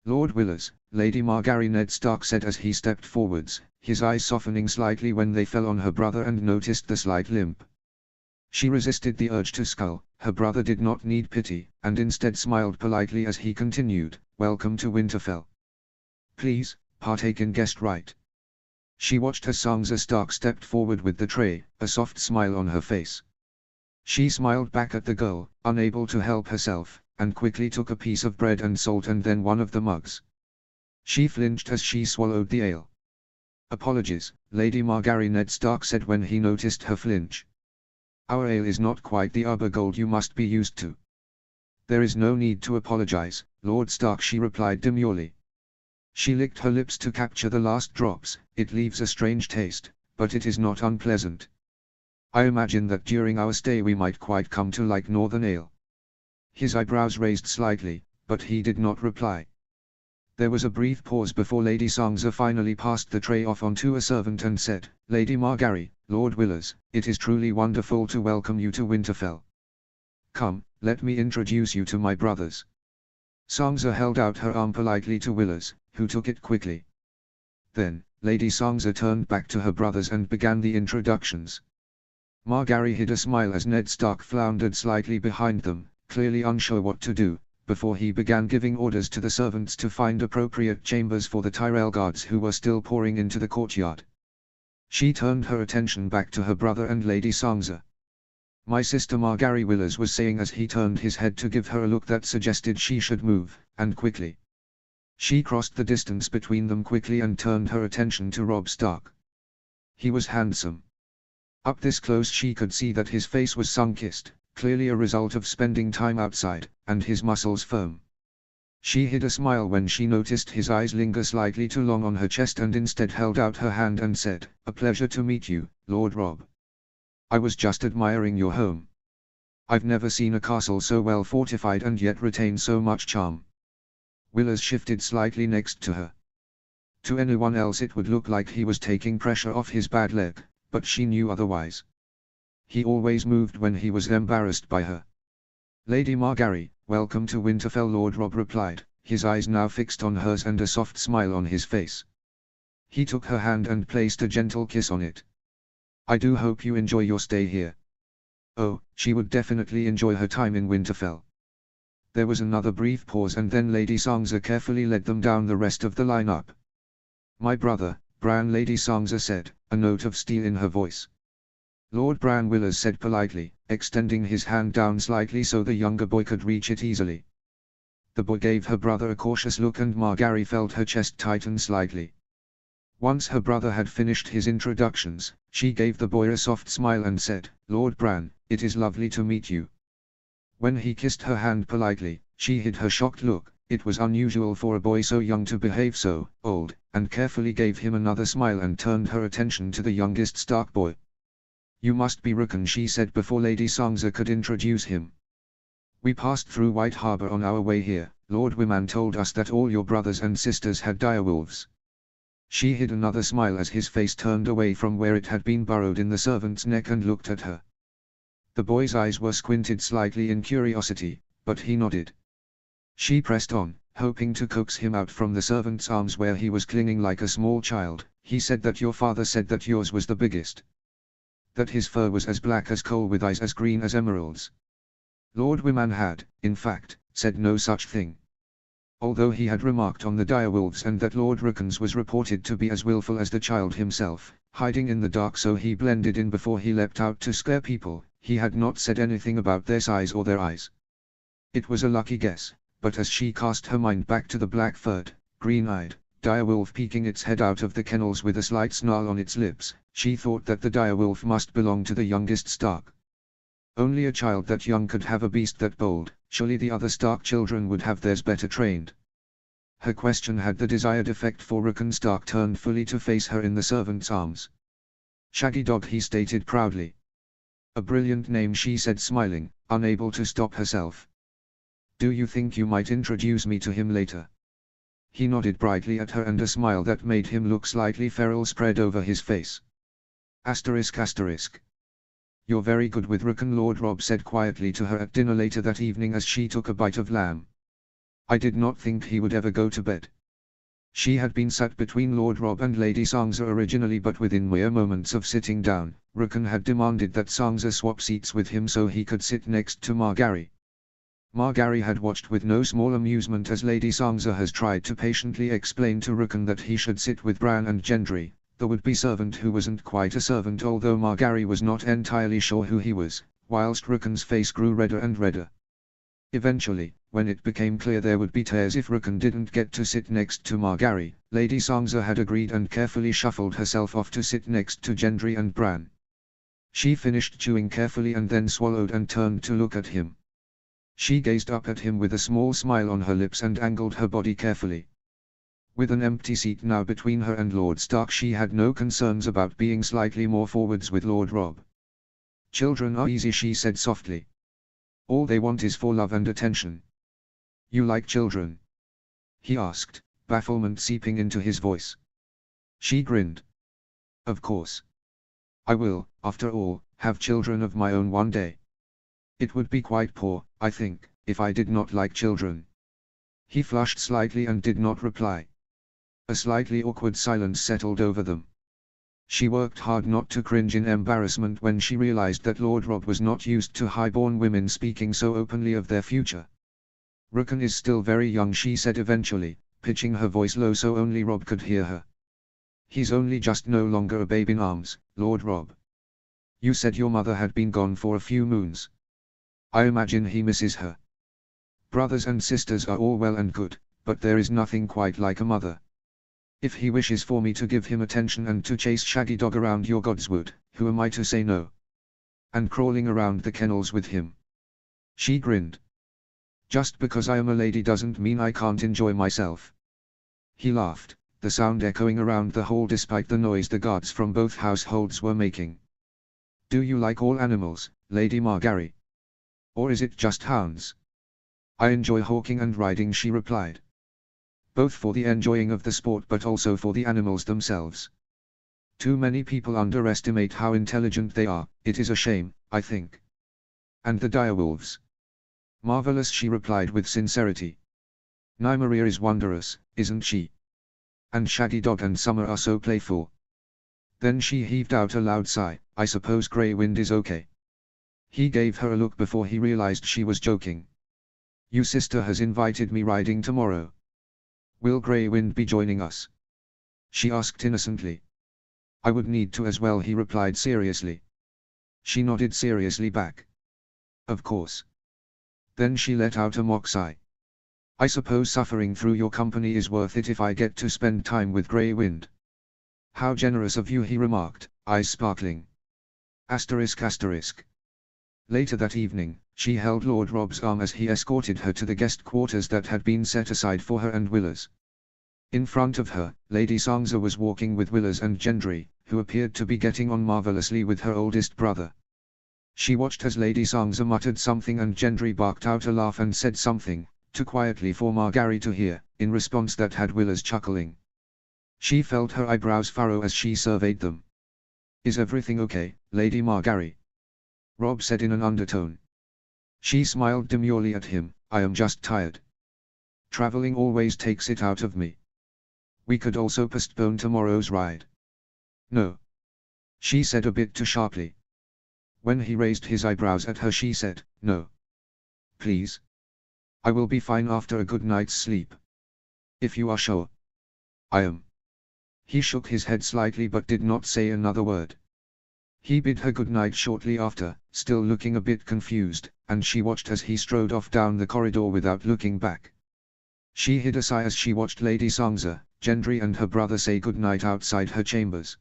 Lord Willers, Lady Margaery, Ned Stark said as he stepped forwards, his eyes softening slightly when they fell on her brother and noticed the slight limp. She resisted the urge to scull. Her brother did not need pity, and instead smiled politely as he continued, "Welcome to Winterfell. Please, partake in guest right." She watched as Sansa Stark stepped forward with the tray, a soft smile on her face. She smiled back at the girl, unable to help herself, and quickly took a piece of bread and salt and then one of the mugs. She flinched as she swallowed the ale. "Apologies, Lady Margaery," Ned Stark said when he noticed her flinch. "Our ale is not quite the Gold you must be used to." "There is no need to apologize, Lord Stark," she replied demurely. She licked her lips to capture the last drops. "It leaves a strange taste, but it is not unpleasant. I imagine that during our stay we might quite come to like Northern ale." His eyebrows raised slightly, but he did not reply. There was a brief pause before Lady Sansa finally passed the tray off onto a servant and said, "Lady Margaery, Lord Willers, it is truly wonderful to welcome you to Winterfell. Come, let me introduce you to my brothers." Sansa held out her arm politely to Willers, who took it quickly. Then, Lady Sansa turned back to her brothers and began the introductions. Margaery hid a smile as Ned Stark floundered slightly behind them, clearly unsure what to do, before he began giving orders to the servants to find appropriate chambers for the Tyrell guards who were still pouring into the courtyard. She turned her attention back to her brother and Lady Sangza. My sister Margaery Willers was saying as he turned his head to give her a look that suggested she should move, and quickly. She crossed the distance between them quickly and turned her attention to Robb Stark. He was handsome. Up this close she could see that his face was sun-kissed, clearly a result of spending time outside, and his muscles firm. She hid a smile when she noticed his eyes linger slightly too long on her chest and instead held out her hand and said, "A pleasure to meet you, Lord Robb. I was just admiring your home. I've never seen a castle so well fortified and yet retain so much charm." Willers shifted slightly next to her. To anyone else it would look like he was taking pressure off his bad leg, but she knew otherwise. He always moved when he was embarrassed by her. "Lady Margaery, welcome to Winterfell," Lord Robb replied, his eyes now fixed on hers and a soft smile on his face. He took her hand and placed a gentle kiss on it. "I do hope you enjoy your stay here." Oh, she would definitely enjoy her time in Winterfell. There was another brief pause and then Lady Sangza carefully led them down the rest of the lineup. "My brother, Bran," Lady Sangza said, a note of steel in her voice. Lord Bran Willers said politely, extending his hand down slightly so the younger boy could reach it easily. The boy gave her brother a cautious look and Margaery felt her chest tighten slightly. Once her brother had finished his introductions, she gave the boy a soft smile and said, "Lord Bran, it is lovely to meet you." When he kissed her hand politely, she hid her shocked look. It was unusual for a boy so young to behave so old, and carefully gave him another smile and turned her attention to the youngest Stark boy. "You must be Rickon," she said before Lady Sangza could introduce him. "We passed through White Harbor on our way here. Lord Wyman told us that all your brothers and sisters had direwolves." She hid another smile as his face turned away from where it had been burrowed in the servant's neck and looked at her. The boy's eyes were squinted slightly in curiosity, but he nodded. She pressed on, hoping to coax him out from the servant's arms where he was clinging like a small child. "He said that your father said that yours was the biggest. That his fur was as black as coal with eyes as green as emeralds." Lord Wyman had, in fact, said no such thing. Although he had remarked on the direwolves and that Lord Rickons was reported to be as willful as the child himself, hiding in the dark so he blended in before he leapt out to scare people, he had not said anything about their size or their eyes. It was a lucky guess, but as she cast her mind back to the black-furred, green-eyed, direwolf peeking its head out of the kennels with a slight snarl on its lips, she thought that the direwolf must belong to the youngest Stark. Only a child that young could have a beast that bold, surely the other Stark children would have theirs better trained. Her question had the desired effect for Rickon Stark turned fully to face her in the servant's arms. "Shaggy Dog," he stated proudly. "A brilliant name," she said smiling, unable to stop herself. "Do you think you might introduce me to him later?" He nodded brightly at her and a smile that made him look slightly feral spread over his face. ****. You're very good with Rickon," Lord Robb said quietly to her at dinner later that evening as she took a bite of lamb. "I did not think he would ever go to bed." She had been sat between Lord Robb and Lady Sangza originally, but within mere moments of sitting down, Rickon had demanded that Sangza swap seats with him so he could sit next to Margaery. Margaery had watched with no small amusement as Lady Sangza has tried to patiently explain to Rickon that he should sit with Bran and Gendry, the would-be servant who wasn't quite a servant, although Margaery was not entirely sure who he was, whilst Rickon's face grew redder and redder. Eventually, when it became clear there would be tears if Rickon didn't get to sit next to Margaery, Lady Sangza had agreed and carefully shuffled herself off to sit next to Gendry and Bran. She finished chewing carefully and then swallowed and turned to look at him. She gazed up at him with a small smile on her lips and angled her body carefully. With an empty seat now between her and Lord Stark, she had no concerns about being slightly more forwards with Lord Robb. "Children are easy," she said softly. "All they want is for love and attention." "You like children?" he asked, bafflement seeping into his voice. She grinned. "Of course. I will, after all, have children of my own one day. It would be quite poor, I think, if I did not like children." He flushed slightly and did not reply. A slightly awkward silence settled over them. She worked hard not to cringe in embarrassment when she realized that Lord Robb was not used to high-born women speaking so openly of their future. "Rickon is still very young," she said eventually, pitching her voice low so only Robb could hear her. He's only just no longer a babe in arms, Lord Rob. You said your mother had been gone for a few moons. I imagine he misses her. Brothers and sisters are all well and good, but there is nothing quite like a mother. If he wishes for me to give him attention and to chase Shaggy Dog around your Godswood, who am I to say no? And crawling around the kennels with him. She grinned. Just because I am a lady doesn't mean I can't enjoy myself. He laughed, the sound echoing around the hall despite the noise the guards from both households were making. Do you like all animals, Lady Margaery? Or is it just hounds? I enjoy hawking and riding, she replied. Both for the enjoying of the sport but also for the animals themselves. Too many people underestimate how intelligent they are, it is a shame, I think. And the direwolves? Marvelous, she replied with sincerity. Nymeria is wondrous, isn't she? And Shaggy Dog and Summer are so playful. Then she heaved out a loud sigh. I suppose Grey Wind is okay. He gave her a look before he realized she was joking. Your sister has invited me riding tomorrow. Will Grey Wind be joining us? She asked innocently. I would need to as well, he replied seriously. She nodded seriously back. Of course. Then she let out a mock sigh. I suppose suffering through your company is worth it if I get to spend time with Grey Wind. How generous of you, he remarked, eyes sparkling. Asterisk. Later that evening, she held Lord Rob's arm as he escorted her to the guest quarters that had been set aside for her and Willers. In front of her, Lady Sansa was walking with Willers and Gendry, who appeared to be getting on marvelously with her oldest brother. She watched as Lady Sansa muttered something and Gendry barked out a laugh and said something, too quietly for Margaery to hear, in response that had Willers chuckling. She felt her eyebrows furrow as she surveyed them. Is everything okay, Lady Margaery? Rob said in an undertone. She smiled demurely at him. I am just tired. Traveling always takes it out of me. We could also postpone tomorrow's ride. No. She said a bit too sharply. When he raised his eyebrows at her she said, no. Please. I will be fine after a good night's sleep. If you are sure. I am. He shook his head slightly but did not say another word. He bid her good night shortly after, still looking a bit confused, and she watched as he strode off down the corridor without looking back. She hid a sigh as she watched Lady Sansa, Gendry and her brother say good night outside her chambers.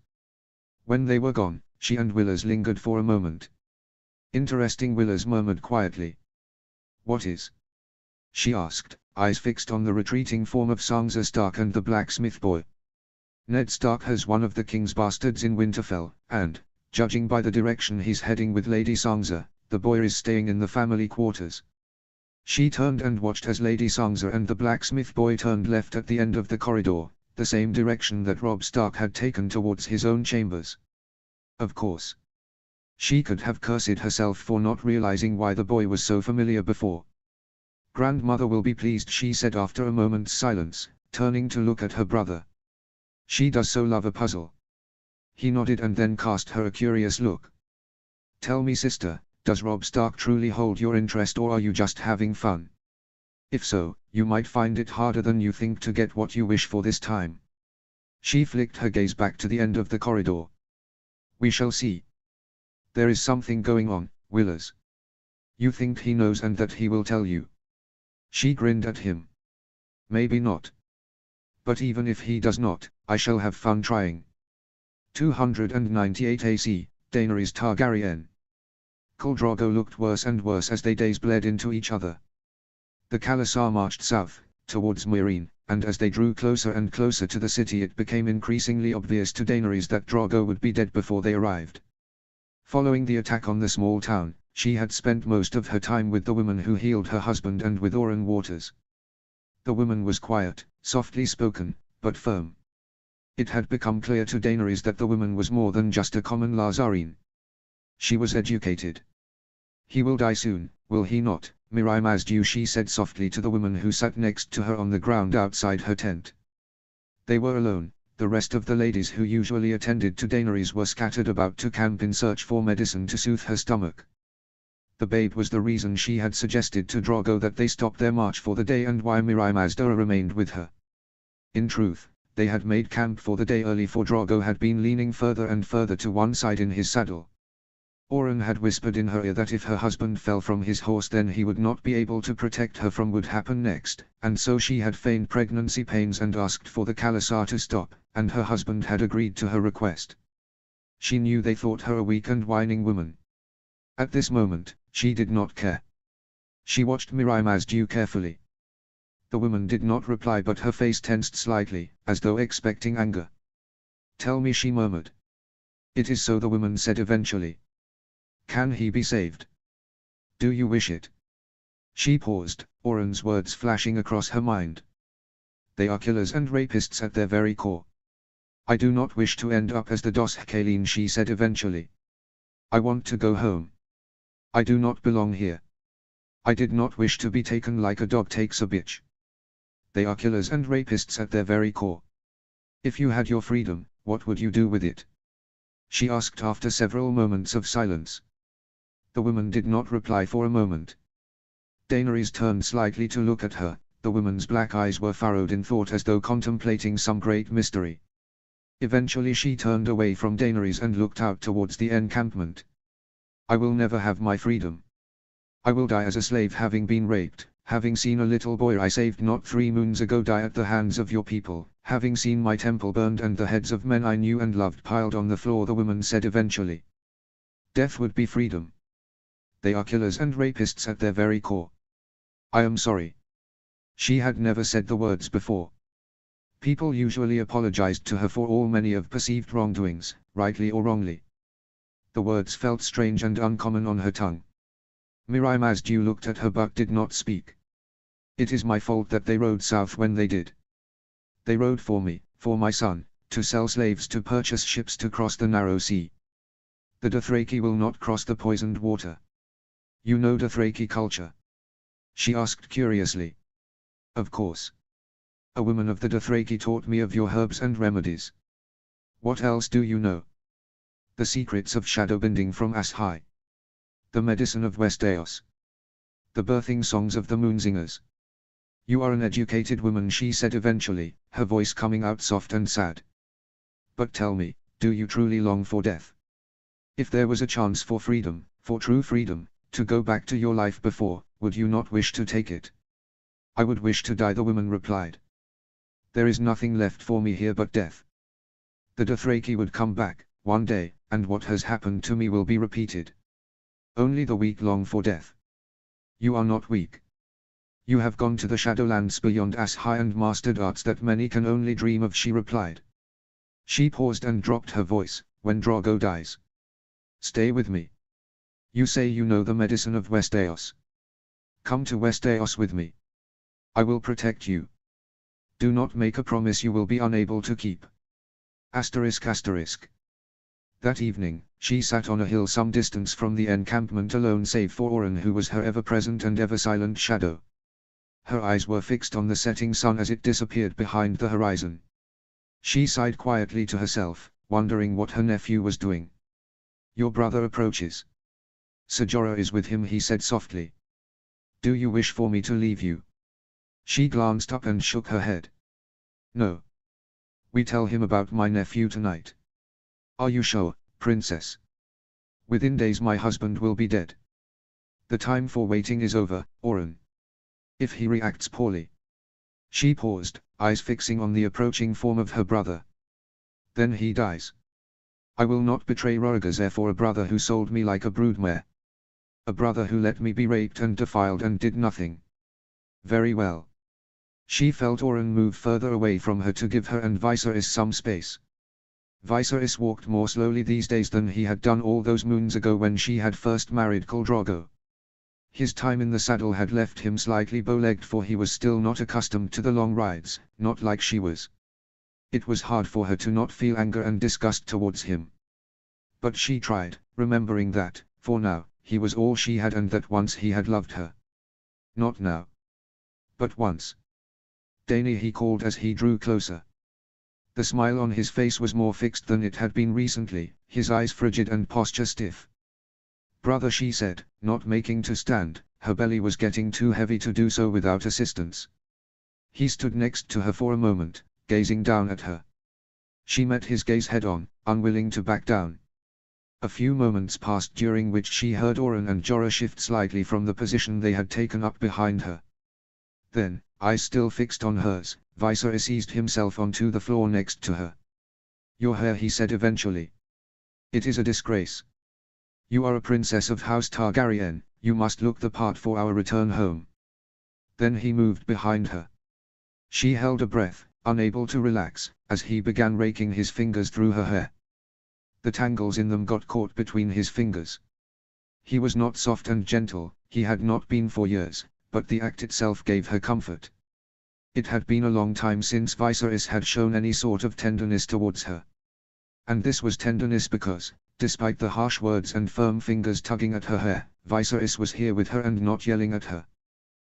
When they were gone, she and Willers lingered for a moment. Interesting, Willers murmured quietly. What is? She asked, eyes fixed on the retreating form of Sansa Stark and the blacksmith boy. Ned Stark has one of the king's bastards in Winterfell, and, judging by the direction he's heading with Lady Sansa, the boy is staying in the family quarters. She turned and watched as Lady Sansa and the blacksmith boy turned left at the end of the corridor, the same direction that Robb Stark had taken towards his own chambers. Of course. She could have cursed herself for not realizing why the boy was so familiar before. Grandmother will be pleased, she said after a moment's silence, turning to look at her brother. She does so love a puzzle. He nodded and then cast her a curious look. Tell me, sister, does Robb Stark truly hold your interest or are you just having fun? If so, you might find it harder than you think to get what you wish for this time. She flicked her gaze back to the end of the corridor. We shall see. There is something going on, Willers. You think he knows and that he will tell you? She grinned at him. Maybe not. But even if he does not, I shall have fun trying. 298 AC, Daenerys Targaryen. Khal Drogo looked worse and worse as their days bled into each other. The Khalasar marched south, towards Meereen, and as they drew closer and closer to the city it became increasingly obvious to Daenerys that Drogo would be dead before they arrived. Following the attack on the small town, she had spent most of her time with the woman who healed her husband and with Oren Waters. The woman was quiet, softly spoken, but firm. It had become clear to Daenerys that the woman was more than just a common Lhazareen. She was educated. He will die soon, will he not, Mirai Mazdu, she said softly to the woman who sat next to her on the ground outside her tent. They were alone, the rest of the ladies who usually attended to Daenerys were scattered about to camp in search for medicine to soothe her stomach. The babe was the reason she had suggested to Drogo that they stop their march for the day and why Mirai Mazda remained with her. In truth, They had made camp for the day early, for Drogo had been leaning further and further to one side in his saddle. Oren had whispered in her ear that if her husband fell from his horse then he would not be able to protect her from what would happen next, and so she had feigned pregnancy pains and asked for the khalasar to stop, and her husband had agreed to her request. She knew they thought her a weak and whining woman. At this moment, she did not care. She watched Mirai Masdu carefully. The woman did not reply, but her face tensed slightly, as though expecting anger. "Tell me," she murmured. "It is so," the woman said eventually. "Can he be saved? Do you wish it?" She paused, Oren's words flashing across her mind. "They are killers and rapists at their very core. I do not wish to end up as the Dos Hkalin," she said eventually. "I want to go home. I do not belong here. I did not wish to be taken like a dog takes a bitch. They are killers and rapists at their very core. If you had your freedom, what would you do with it?" she asked after several moments of silence. The woman did not reply for a moment. Daenerys turned slightly to look at her. The woman's black eyes were furrowed in thought as though contemplating some great mystery. Eventually she turned away from Daenerys and looked out towards the encampment. "I will never have my freedom. I will die as a slave, having been raped, having seen a little boy I saved not 3 moons ago die at the hands of your people, having seen my temple burned and the heads of men I knew and loved piled on the floor," the woman said eventually. "Death would be freedom. They are killers and rapists at their very core. I am sorry." She had never said the words before. People usually apologized to her for all many of perceived wrongdoings, rightly or wrongly. The words felt strange and uncommon on her tongue. Mirai Masdu looked at her but did not speak. "It is my fault that they rode south when they did. They rode for me, for my son, to sell slaves, to purchase ships to cross the narrow sea. The Dothraki will not cross the poisoned water." "You know Dothraki culture?" she asked curiously. "Of course. A woman of the Dothraki taught me of your herbs and remedies." "What else do you know?" "The secrets of shadowbending from Ashai. The medicine of Westeros. The birthing songs of the Moonsingers." "You are an educated woman," she said eventually, her voice coming out soft and sad. "But tell me, do you truly long for death? If there was a chance for freedom, for true freedom, to go back to your life before, would you not wish to take it?" "I would wish to die," the woman replied. "There is nothing left for me here but death. The Dothraki would come back, one day, and what has happened to me will be repeated. Only the weak long for death. You are not weak. You have gone to the Shadowlands beyond Ashai and mastered arts that many can only dream of," she replied. She paused and dropped her voice. "When Drogo dies, stay with me. You say you know the medicine of Westeros. Come to Westeros with me. I will protect you. Do not make a promise you will be unable to keep." ****. That evening, she sat on a hill some distance from the encampment alone save for Oren, who was her ever-present and ever-silent shadow. Her eyes were fixed on the setting sun as it disappeared behind the horizon. She sighed quietly to herself, wondering what her nephew was doing. "Your brother approaches. Ser Jorah is with him," he said softly. "Do you wish for me to leave you?" She glanced up and shook her head. "No. We tell him about my nephew tonight." "Are you sure, princess? Within days my husband will be dead. The time for waiting is over, Oren. If he reacts poorly." She paused, eyes fixing on the approaching form of her brother. "Then he dies. I will not betray Rorgazir for a brother who sold me like a broodmare. A brother who let me be raped and defiled and did nothing." "Very well." She felt Oren move further away from her to give her and Viserys some space. Viserys walked more slowly these days than he had done all those moons ago when she had first married Khal Drogo. His time in the saddle had left him slightly bow-legged, for he was still not accustomed to the long rides, not like she was. It was hard for her to not feel anger and disgust towards him. But she tried, remembering that, for now, he was all she had and that once he had loved her. Not now. But once. "Dany," he called as he drew closer. The smile on his face was more fixed than it had been recently, his eyes frigid and posture stiff. "Brother," she said, not making to stand, her belly was getting too heavy to do so without assistance. He stood next to her for a moment, gazing down at her. She met his gaze head-on, unwilling to back down. A few moments passed during which she heard Oren and Jorah shift slightly from the position they had taken up behind her. Then, eyes still fixed on hers, Viserys eased himself onto the floor next to her. "Your hair," he said eventually. "It is a disgrace. You are a princess of House Targaryen, you must look the part for our return home." Then he moved behind her. She held a breath, unable to relax, as he began raking his fingers through her hair. The tangles in them got caught between his fingers. He was not soft and gentle, he had not been for years, but the act itself gave her comfort. It had been a long time since Viserys had shown any sort of tenderness towards her. And this was tenderness because, despite the harsh words and firm fingers tugging at her hair, Viserys was here with her and not yelling at her.